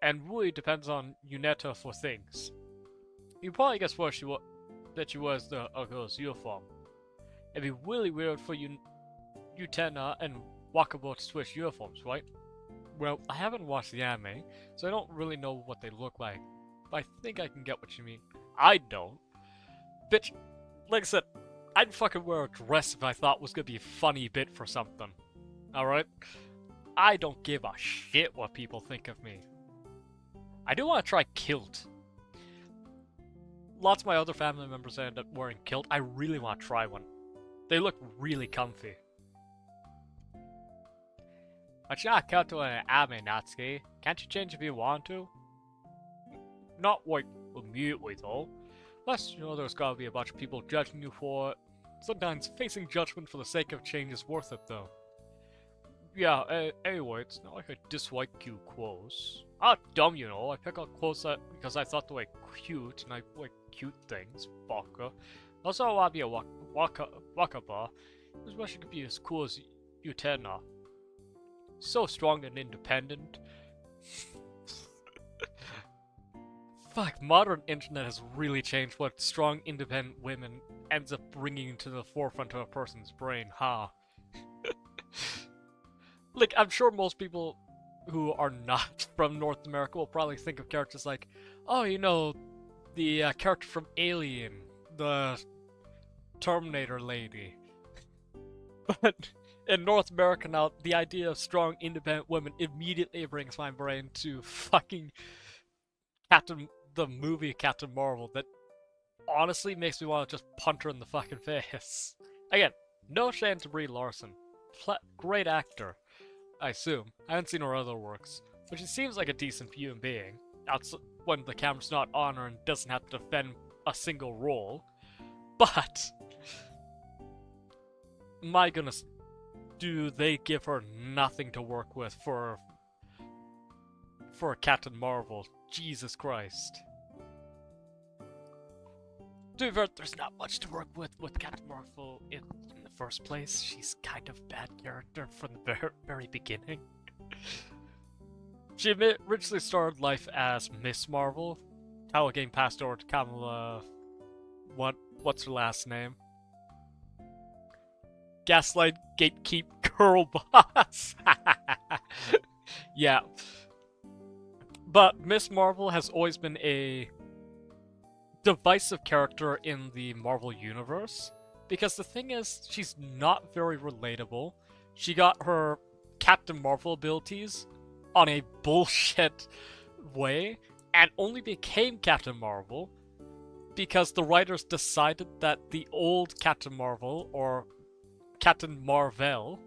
and really depends on Yuneta for things. You probably guess what that she wears a girl's uniform. It'd be really weird for Utena and Wakabo to switch uniforms, right? Well, I haven't watched the anime, so I don't really know what they look like. But I think I can get what you mean. I don't. Bitch, like I said, I'd fucking wear a dress if I thought it was gonna be a funny bit for something. Alright? I don't give a shit what people think of me. I do want to try kilt. Lots of my other family members end up wearing kilt. I really want to try one. They look really comfy. But you're not cut to an anime, Natsuki. Can't you change if you want to? Not like immediately though. Plus, you know, there's gotta be a bunch of people judging you for it. Sometimes facing judgment for the sake of change is worth it though. Yeah, anyway, it's not like I dislike cute clothes. Ah, dumb, you know. I pick out clothes because I thought they were cute, and I like cute things. Baka. Also, I want to be a wakaba. I wish I could be as cool as Utena. So strong and independent. Fuck, modern internet has really changed what strong, independent women ends up bringing to the forefront of a person's brain, huh? Like, I'm sure most people who are not from North America will probably think of characters like, oh, you know, the character from Alien, the Terminator lady. But in North America now, the idea of strong, independent women immediately brings my brain to fucking the movie Captain Marvel that honestly makes me want to just punch her in the fucking face. Again, no shame to Brie Larson. Great actor. I assume. I haven't seen her other works, but she seems like a decent human being. When the camera's not on her and doesn't have to defend a single role. But, my goodness, do they give her nothing to work with for Captain Marvel? Jesus Christ. To be fair, there's not much to work with Captain Marvel in the first place. She's kind of a bad character from the very beginning. She originally started life as Miss Marvel. How again passed over to Kamala... What's her last name? Gaslight Gatekeep Girl Boss! Yeah. But Miss Marvel has always been a divisive character in the Marvel Universe. Because the thing is, she's not very relatable. She got her Captain Marvel abilities on a bullshit way, and only became Captain Marvel because the writers decided that the old Captain Marvel, or Captain Marvel,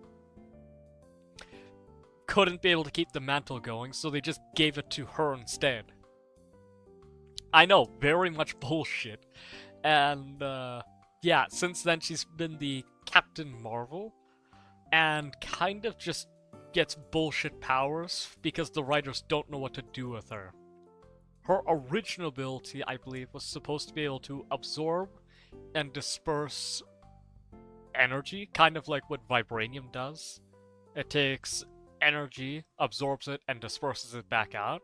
couldn't be able to keep the mantle going, so they just gave it to her instead. I know, very much bullshit. And, yeah, since then she's been the Captain Marvel, and kind of just gets bullshit powers because the writers don't know what to do with her. Her original ability, I believe, was supposed to be able to absorb and disperse energy, kind of like what vibranium does. It takes energy, absorbs it, and disperses it back out.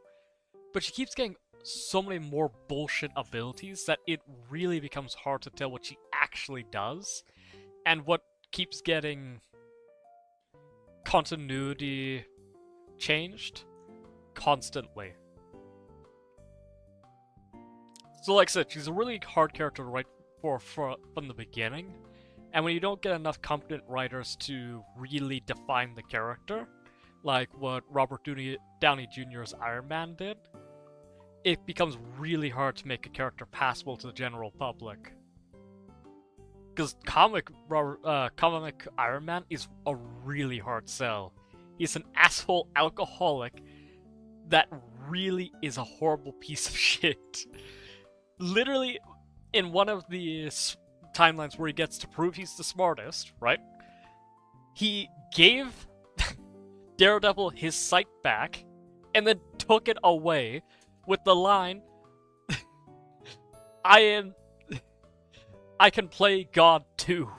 But she keeps getting so many more bullshit abilities that it really becomes hard to tell what she actually does, and what keeps getting continuity changed constantly. So like I said, she's a really hard character to write for from the beginning, and when you don't get enough competent writers to really define the character, like what Robert Downey Jr.'s Iron Man did, it becomes really hard to make a character passable to the general public. Because comic Iron Man is a really hard sell. He's an asshole alcoholic that really is a horrible piece of shit. Literally, in one of the timelines where he gets to prove he's the smartest, right? He gave Daredevil his sight back, and then took it away with the line, I can play God too.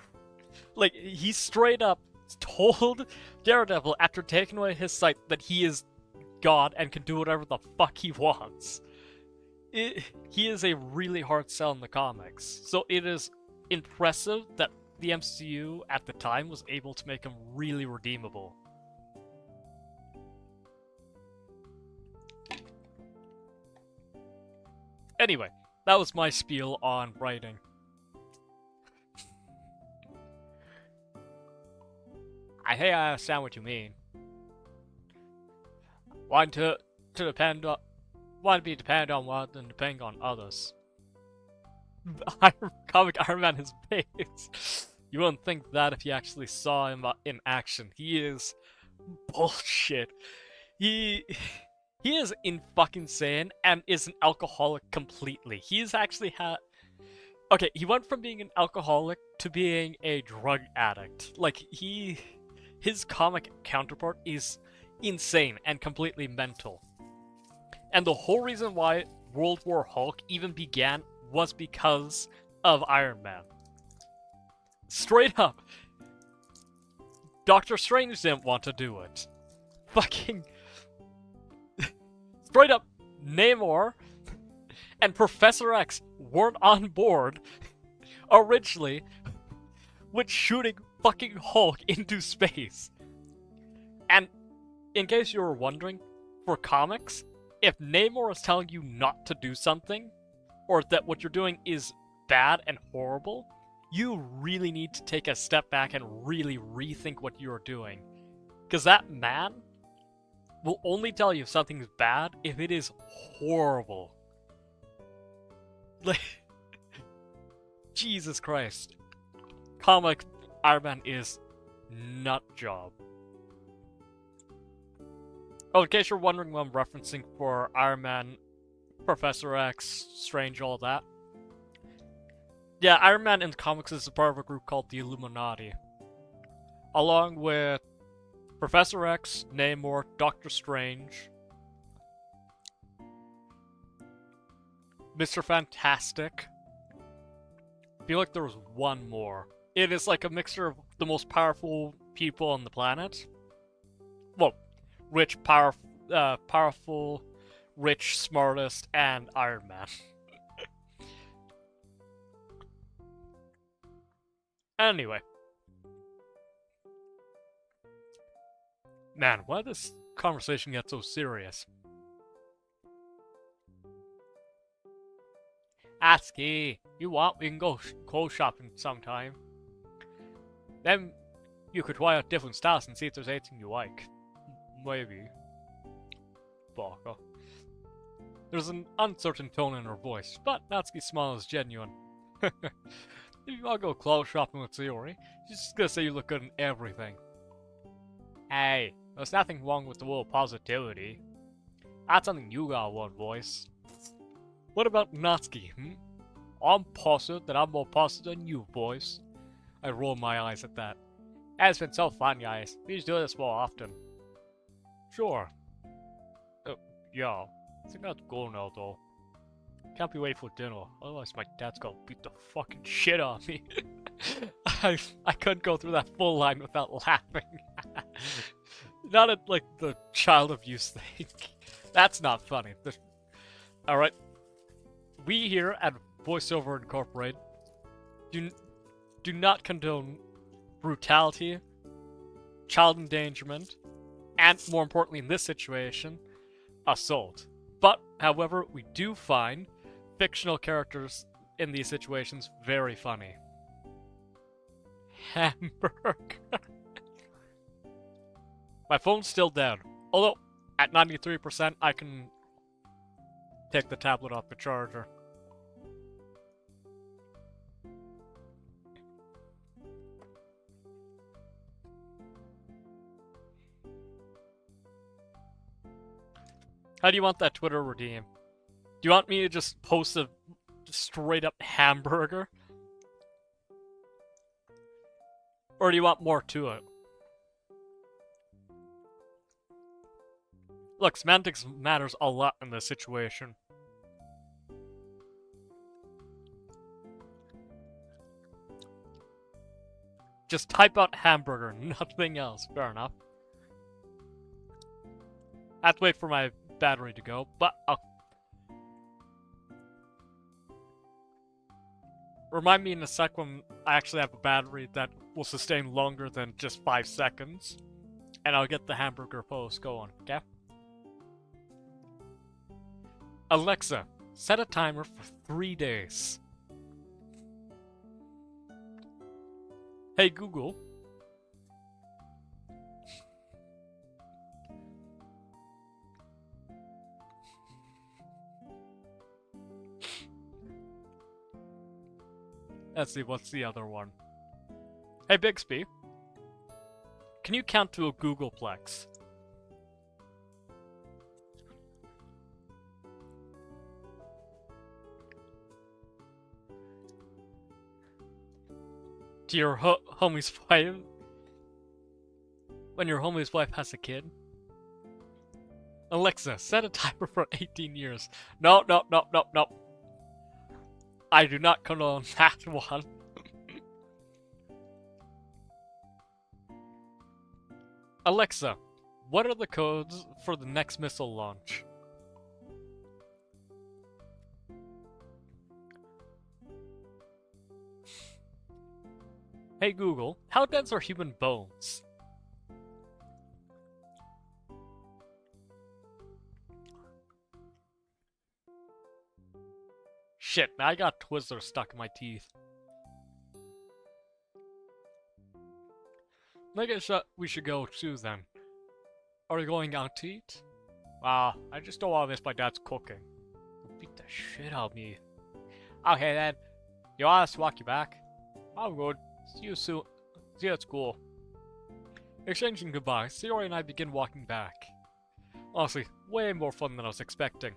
Like, he straight up told Daredevil after taking away his sight that he is God and can do whatever the fuck he wants. he is a really hard sell in the comics. So it is impressive that the MCU at the time was able to make him really redeemable. Anyway, that was my spiel on writing. I think I understand what you mean. Want to be dependent on one than depending on others. Comic Iron Man is base. You wouldn't think that if you actually saw him in action. He is bullshit. He is in fucking insane and is an alcoholic completely. He's actually had... Okay, he went from being an alcoholic to being a drug addict. Like, his comic counterpart is insane and completely mental. And the whole reason why World War Hulk even began was because of Iron Man. Straight up. Doctor Strange didn't want to do it. Fucking... Straight up, Namor and Professor X weren't on board originally with shooting fucking Hulk into space. And in case you were wondering, for comics, if Namor is telling you not to do something, or that what you're doing is bad and horrible, you really need to take a step back and really rethink what you're doing. Because that man will only tell you if something's bad if it is horrible. Like, Jesus Christ. Comic Iron Man is nut job. Oh, in case you're wondering what I'm referencing for Iron Man, Professor X, Strange, all that. Yeah, Iron Man in the comics is a part of a group called the Illuminati. Along with Professor X, Namor, Doctor Strange, Mr. Fantastic. I feel like there was one more. It is like a mixture of the most powerful people on the planet. Well, rich, powerful, rich, smartest, and Iron Man. Anyway. Man, why did this conversation get so serious? Aski, you want we can go clothes shopping sometime. Then you could try out different styles and see if there's anything you like. Maybe. Baka. There's an uncertain tone in her voice, but Natsuki's smile is genuine. If you want to go clothes shopping with Sayori, she's just gonna say you look good in everything. Hey, there's nothing wrong with the little positivity. That's something you got one voice. What about Natsuki, I'm positive that I'm more positive than you, boys. I roll my eyes at that. It's been so fun, guys. We should do this more often. Sure. Yeah. I think I have to go now, though. Can't be waiting for dinner, otherwise my dad's gonna beat the fucking shit out of me. I couldn't go through that full line without laughing. Not at, like, the child abuse thing. That's not funny. Alright. We here at VoiceOver Incorporated do not condone brutality, child endangerment, and, more importantly in this situation, assault. But, however, we do find fictional characters in these situations very funny. Hamburger. My phone's still dead. Although, at 93%, I can take the tablet off the charger. How do you want that Twitter redeem? Do you want me to just post a straight up hamburger? Or do you want more to it? Look, semantics matters a lot in this situation. Just type out hamburger, nothing else. Fair enough. I have to wait for my battery to go, but I'll... Remind me in a sec when I actually have a battery that will sustain longer than just 5 seconds. And I'll get the hamburger pose going, okay? Alexa, set a timer for 3 days. Hey Google. Let's see, what's the other one? Hey Bixby. Can you count to a Googleplex? To your homie's wife? When your homie's wife has a kid? Alexa, set a timer for 18 years. No. I do not condone that one. Alexa, what are the codes for the next missile launch? Hey Google, how dense are human bones? Shit, I got Twizzlers stuck in my teeth. I guess we should go too then. Are we going out to eat? I just don't want to miss my dad's cooking. He'll beat the shit out of me. Okay then, you want us to walk you back? I'm good. See you soon. See you at school. Exchanging goodbyes, Sayori and I begin walking back. Honestly, way more fun than I was expecting.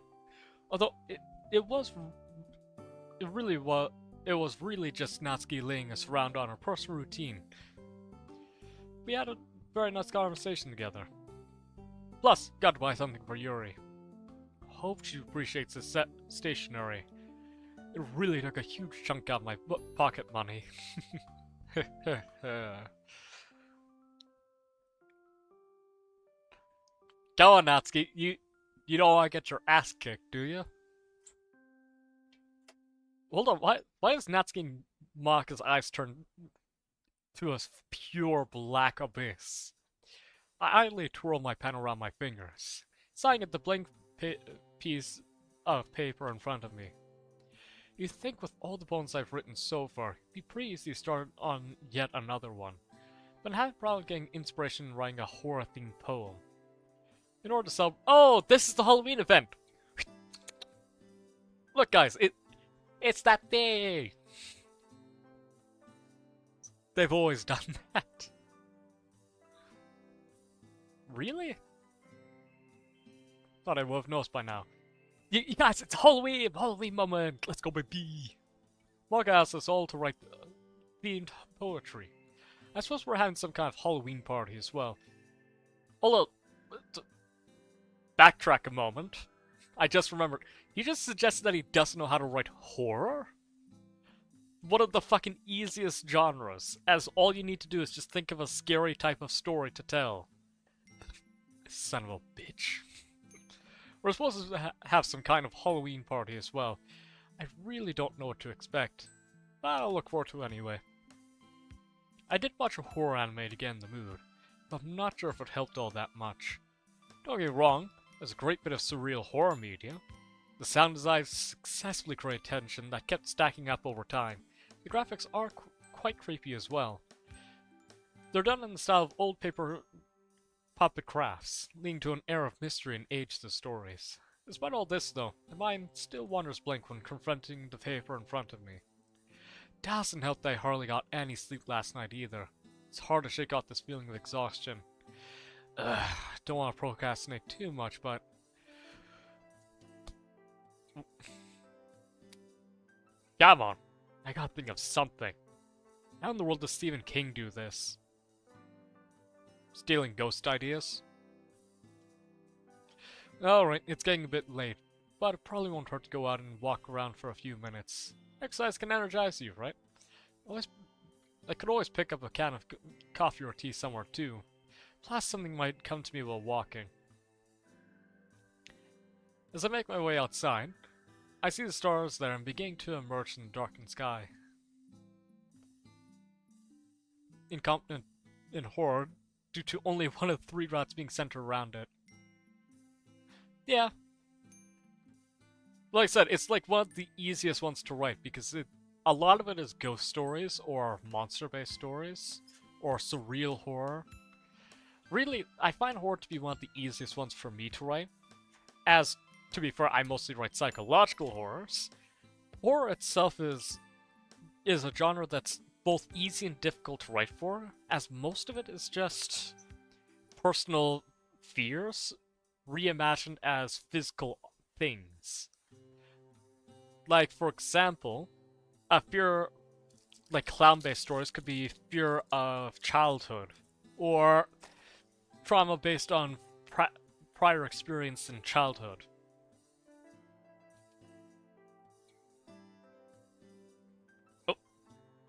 Although, it was really just Natsuki laying us around on her personal routine. We had a very nice conversation together. Plus, got to buy something for Yuri. Hope she appreciates the stationery. It really took a huge chunk out of my pocket money. Go on, Natsuki. You don't want to get your ass kicked, do you? Hold on, why does Natsuki Maka's eyes turn to a pure black abyss? I idly twirl my pen around my fingers, sighing at the blank piece of paper in front of me. You'd think with all the poems I've written so far, it'd be pretty easy to start on yet another one, but I have probably getting inspiration in writing a horror-themed poem. In order to solve— oh, this is the Halloween event! Look guys, it's that day! They've always done that. Really? Thought I would have noticed by now. You guys, it's Halloween! Halloween moment! Let's go, baby! Manga asked us all to write themed poetry. I suppose we're having some kind of Halloween party as well. Although, backtrack a moment. I just remembered. He just suggested that he doesn't know how to write horror? One of the fucking easiest genres, as all you need to do is just think of a scary type of story to tell. Son of a bitch. We're supposed to have some kind of Halloween party as well. I really don't know what to expect, but I'll look forward to it anyway. I did watch a horror anime to get in the mood, but I'm not sure if it helped all that much. Don't get me wrong, there's a great bit of surreal horror media. The sound design successfully created tension that kept stacking up over time. The graphics are quite creepy as well. They're done in the style of old paper puppet crafts, leading to an air of mystery and age to the stories. Despite all this though, my mind still wanders blank when confronting the paper in front of me. Doesn't help that I hardly got any sleep last night either. It's hard to shake off this feeling of exhaustion. Don't want to procrastinate too much, but... come on, I gotta think of something. How in the world does Stephen King do this? Stealing ghost ideas? Alright, it's getting a bit late, but it probably won't hurt to go out and walk around for a few minutes. Exercise can energize you, right? I could always pick up a can of coffee or tea somewhere too. Plus something might come to me while walking. As I make my way outside, I see the stars there and beginning to emerge in the darkened sky. incompetent in horror due to only one of 3 routes being centered around it. Yeah. Like I said, it's like one of the easiest ones to write because a lot of it is ghost stories or monster-based stories or surreal horror. Really, I find horror to be one of the easiest ones for me to write. As, to be fair, I mostly write psychological horrors. Horror itself is a genre that's both easy and difficult to write for, as most of it is just personal fears reimagined as physical things. Like, for example, a fear, like clown-based stories could be fear of childhood, or trauma based on prior experience in childhood. Oh,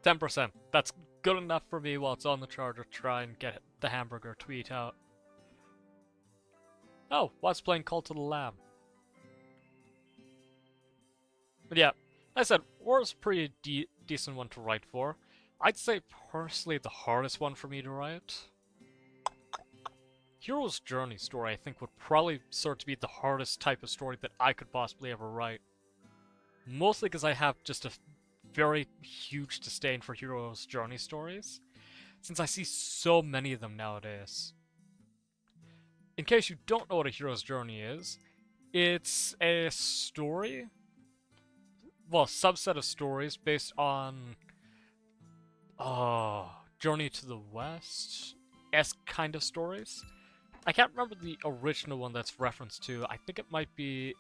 10%. That's good enough for me while it's on the charger to try and get the hamburger tweet out. Oh, what's playing Cult of the Lamb? But yeah, like I said, horror's a pretty decent one to write for. I'd say personally the hardest one for me to write. Hero's Journey story, I think, would probably sort to be the hardest type of story that I could possibly ever write. Mostly because I have just a very huge disdain for Hero's Journey stories, since I see so many of them nowadays. In case you don't know what a Hero's Journey is, it's a story, well, subset of stories based on Journey to the West-esque kind of stories. I can't remember the original one that's referenced to. I think it might be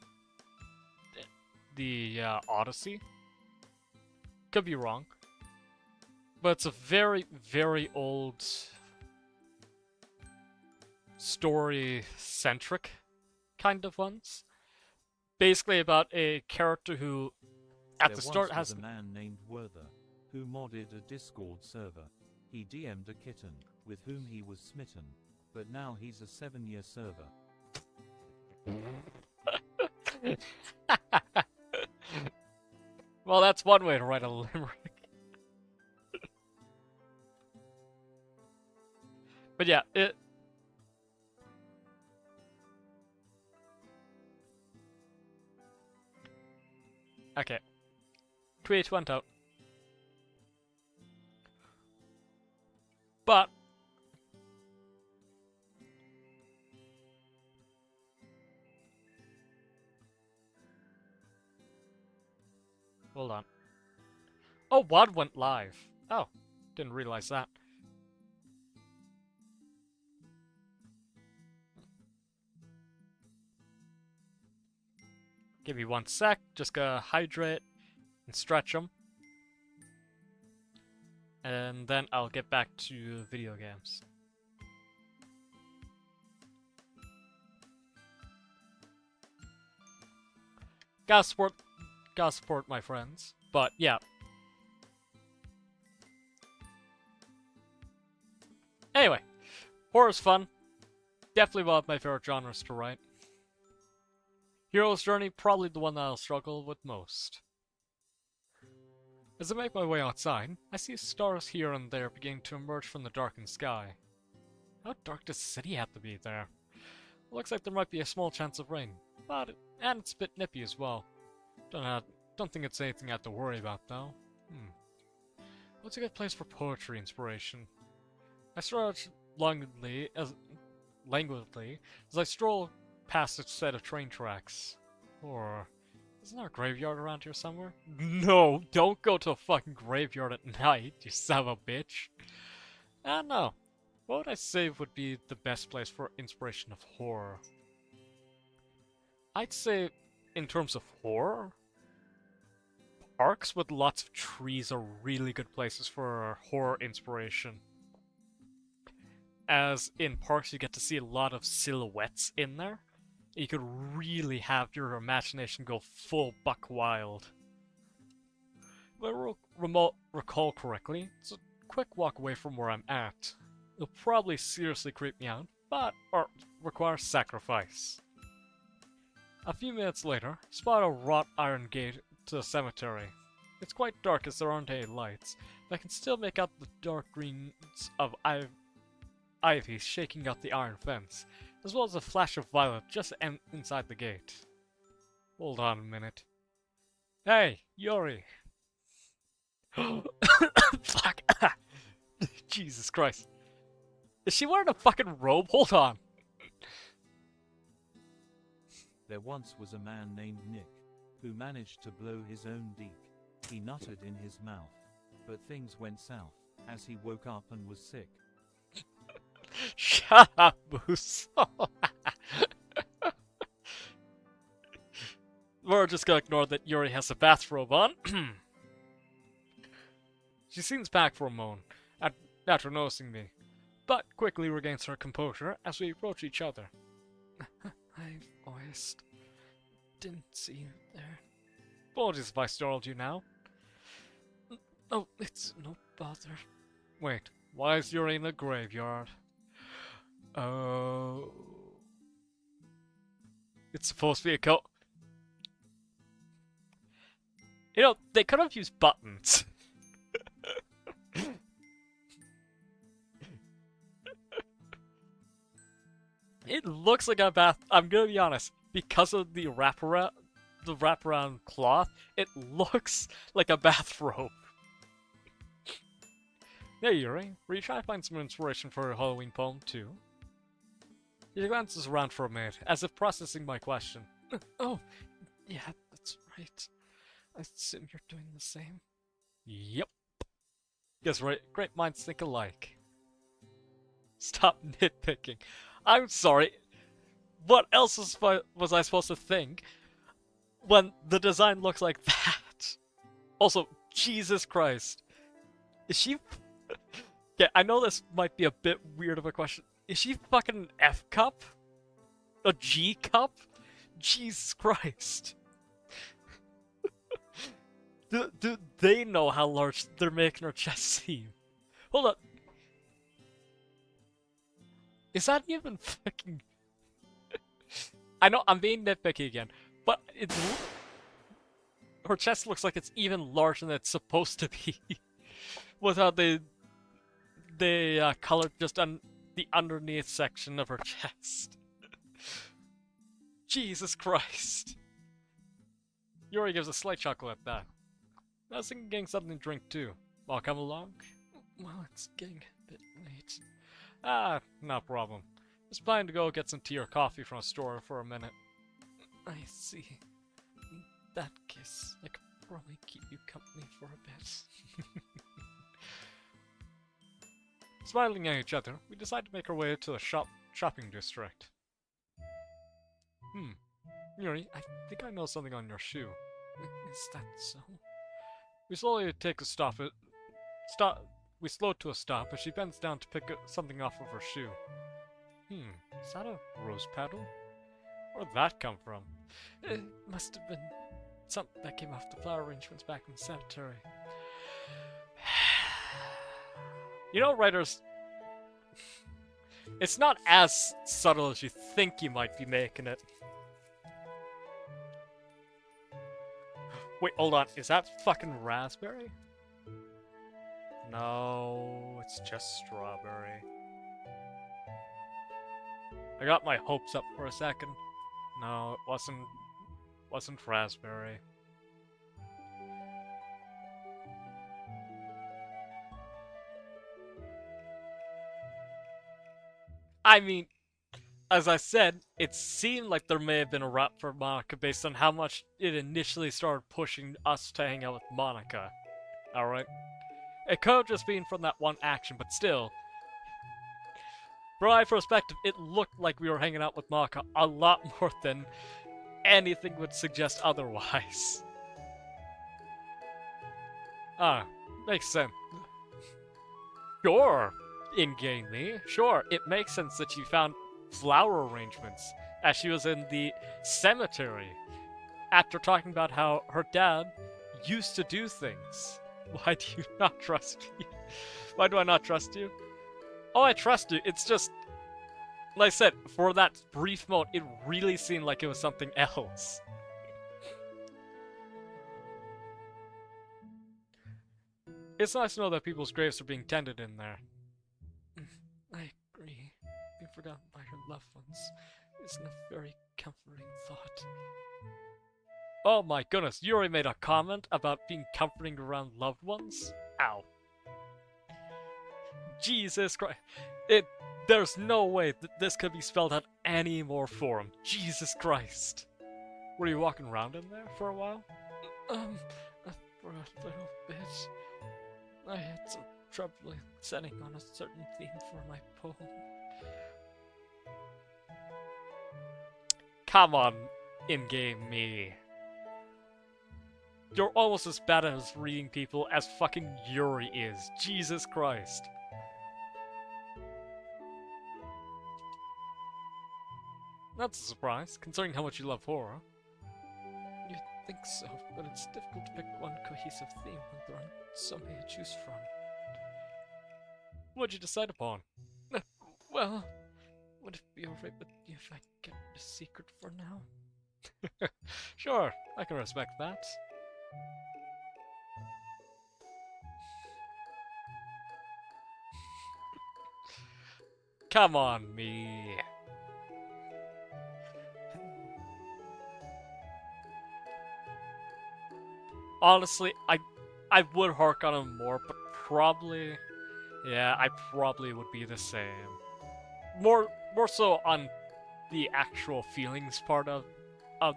the Odyssey. Could be wrong. But it's a very, very old story-centric kind of ones. Basically about a character who at the start has a man named Werther who modded a Discord server. He DM'd a kitten with whom he was smitten, but now he's a 7-year server. Well, that's one way to write a limerick. But yeah, it... Okay. Tweet went out. But... Hold on. Oh, WOD went live. Oh, didn't realize that. Give me 1 sec, just gotta hydrate and stretch them. And then I'll get back to video games. Gotta support my friends, but yeah. Anyway, horror's fun. Definitely one of my favorite genres to write. Hero's Journey, probably the one that I'll struggle with most. As I make my way outside, I see stars here and there beginning to emerge from the darkened sky. How dark does the city have to be there? It looks like there might be a small chance of rain, and it's a bit nippy as well. Don't think it's anything I have to worry about though. What's a good place for poetry inspiration? I stretch languidly as I stroll past a set of train tracks. Or isn't there a graveyard around here somewhere? No, don't go to a fucking graveyard at night, you son of a bitch. I don't know. What would I say would be the best place for inspiration of horror? I'd say, in terms of horror, parks with lots of trees are really good places for horror inspiration. As in parks, you get to see a lot of silhouettes in there. You could really have your imagination go full buck wild. If I recall correctly, it's a quick walk away from where I'm at. It'll probably seriously creep me out, but requires sacrifice. A few minutes later, spot a wrought iron gate to the cemetery. It's quite dark as there aren't any lights, but I can still make out the dark greens of ivy shaking out the iron fence, as well as a flash of violet just inside the gate. Hold on a minute. Hey, Yuri! Fuck! Jesus Christ. Is she wearing a fucking robe? Hold on. There once was a man named Nick, who managed to blow his own deek. He nutted in his mouth, but things went south, as he woke up and was sick. Shut up, Moose. We're just gonna ignore that Yuri has a bathrobe on. She seems back for a moment, after noticing me, but quickly regains her composure as we approach each other. I voiced. Didn't see you there. Apologies if I startled you now. Oh, it's no bother. Wait, why is Yuri in the graveyard? Oh... It's supposed to be a cult. You know, they could have used buttons. It looks like a bath. I'm gonna be honest, because of the wraparound cloth, it looks like a bathrobe. Hey Yuri, were you trying to find some inspiration for a Halloween poem too? He glances around for a minute, as if processing my question. Oh, yeah, that's right. I assume you're doing the same. Yep. Guess right, great minds think alike. Stop nitpicking. I'm sorry. What else was I supposed to think when the design looks like that? Also, Jesus Christ. Is she... Yeah, I know this might be a bit weird of a question. Is she fucking an F cup? A G cup? Jesus Christ. Do they know how large they're making her chest seem? Hold up. Is that even fucking... I know, I'm being nitpicky again, but it's... Her chest looks like it's even larger than it's supposed to be. With how they colored just on the underneath section of her chest. Jesus Christ. Yuri gives a slight chuckle at that. I was thinking of getting something to drink too. I'll come along? Well, it's getting a bit late. Ah, no problem. Just planning to go get some tea or coffee from a store for a minute. I see. In that case, I could probably keep you company for a bit. Smiling at each other, we decide to make our way to the shopping district. Yuri, I think I know something on your shoe. Is that so? We slowly take a we slow to a stop as she bends down to pick something off of her shoe. Is that a rose petal? Where'd that come from? It must have been something that came off the flower arrangements back in the cemetery. You know, writers, it's not as subtle as you think you might be making it. Wait, hold on. Is that fucking raspberry? No, it's just strawberry. I got my hopes up for a second. No, it wasn't raspberry. I mean, as I said, it seemed like there may have been a rap for Monica based on how much it initially started pushing us to hang out with Monica. Alright? It could have just been from that one action, but still. From my perspective, it looked like we were hanging out with Monica a lot more than anything would suggest otherwise. Ah, makes sense. Sure, in-gamely. Sure, it makes sense that you found flower arrangements as she was in the cemetery after talking about how her dad used to do things. Why do you not trust me? Why do I not trust you? Oh, I trust you. It's just, like I said, for that brief moment, it really seemed like it was something else. It's nice to know that people's graves are being tended in there. I agree. Being forgotten by your loved ones isn't a very comforting thought. Oh my goodness, you already made a comment about being comforting around loved ones? Ow. Jesus Christ. There's no way that this could be spelled out any more for him. Jesus Christ. Were you walking around in there for a while? For a little bit. I had some trouble setting on a certain theme for my poem. Come on, in-game me. You're almost as bad at reading people as fucking Yuri is. Jesus Christ. That's a surprise, considering how much you love horror. You'd think so, but it's difficult to pick one cohesive theme when there aren't so many to choose from. What'd you decide upon? Well, would it be alright with you if I kept it a secret for now? Sure, I can respect that. Come on, me. Honestly, I would hark on him more, but probably, yeah, I probably would be the same. More so on the actual feelings part of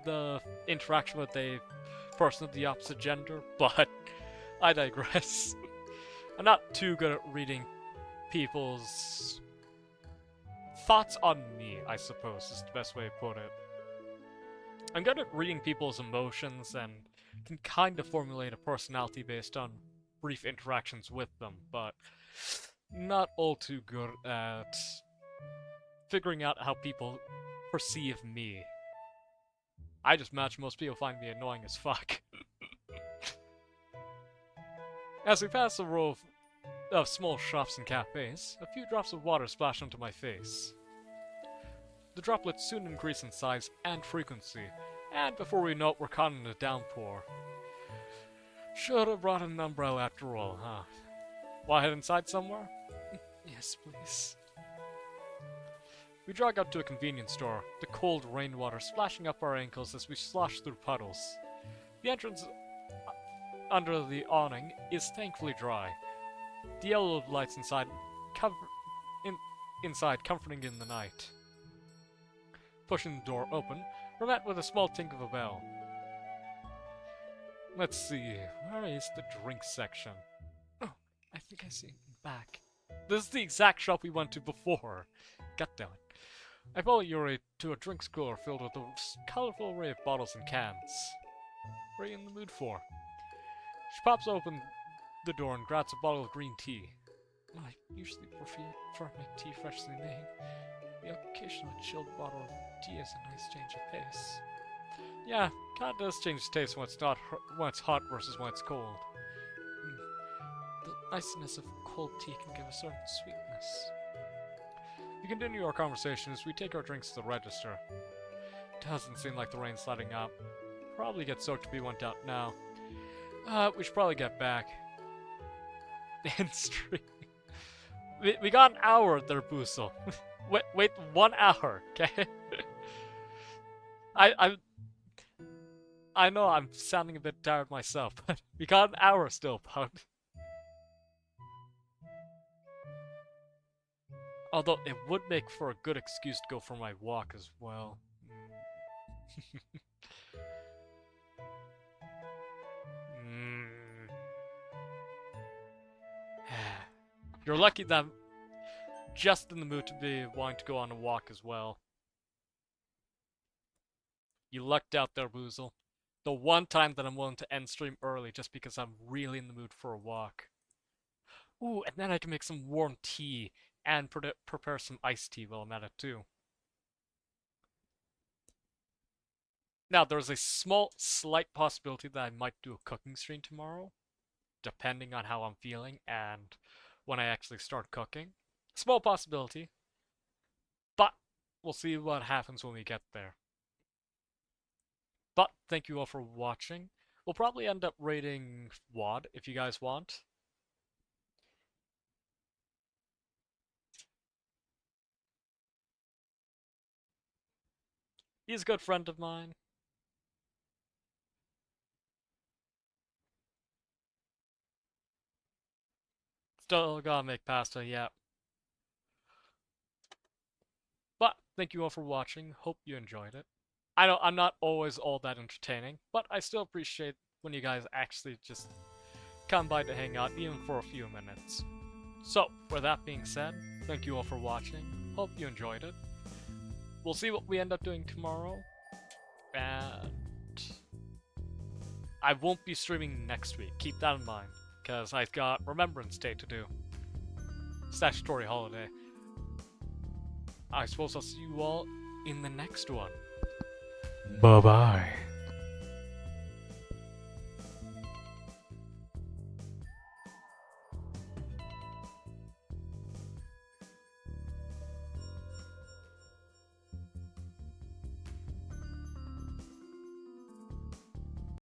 the interaction with a person of the opposite gender, but I digress. I'm not too good at reading people's thoughts on me, I suppose, is the best way to put it. I'm good at reading people's emotions and can kind of formulate a personality based on brief interactions with them, but not all too good at figuring out how people perceive me. I just imagine most people find me annoying as fuck. As we pass a row of small shops and cafes, a few drops of water splash onto my face. The droplets soon increase in size and frequency, and before we know it, we're caught in a downpour. Should have brought an umbrella after all, huh? Want to head inside somewhere? Yes, please. We jog up to a convenience store, the cold rainwater splashing up our ankles as we slosh through puddles. The entrance under the awning is thankfully dry. The yellow lights inside comforting in the night. Pushing the door open, we're met with a small tink of a bell. Let's see, where is the drink section? Oh, I think I see it back. This is the exact shop we went to before. Goddammit. I follow Yuri to a drinks cooler filled with a colorful array of bottles and cans. What are you in the mood for? She pops open the door and grabs a bottle of green tea. I usually prefer my tea freshly made. The occasional chilled bottle of tea is a nice change of pace. Yeah, kinda does change the taste when it's hot versus when it's cold. The iciness of cold tea can give a certain sweetness. We continue our conversation as we take our drinks to the register. Doesn't seem like the rain's letting up. Probably get soaked if we went out now. We should probably get back. End stream. We got an hour there, Boozle. wait 1 hour, okay? I know I'm sounding a bit tired myself, but we got an hour still, bud. Although it would make for a good excuse to go for my walk as well. You're lucky that I'm just in the mood to be wanting to go on a walk as well. You lucked out there, Boozle. The one time that I'm willing to end stream early just because I'm really in the mood for a walk. Ooh, and then I can make some warm tea and prepare some iced tea while I'm at it too. Now, there's a slight possibility that I might do a cooking stream tomorrow, depending on how I'm feeling and when I actually start cooking. Small possibility, but we'll see what happens when we get there. But thank you all for watching. We'll probably end up rating WoD if you guys want. He's a good friend of mine. Still gotta make pasta, yeah. But thank you all for watching. Hope you enjoyed it. I know I'm not always all that entertaining, but I still appreciate when you guys actually just come by to hang out, even for a few minutes. So, with that being said, thank you all for watching. Hope you enjoyed it. We'll see what we end up doing tomorrow. And I won't be streaming next week. Keep that in mind, because I've got Remembrance Day to do. Statutory holiday. I suppose I'll see you all in the next one. Bye-bye.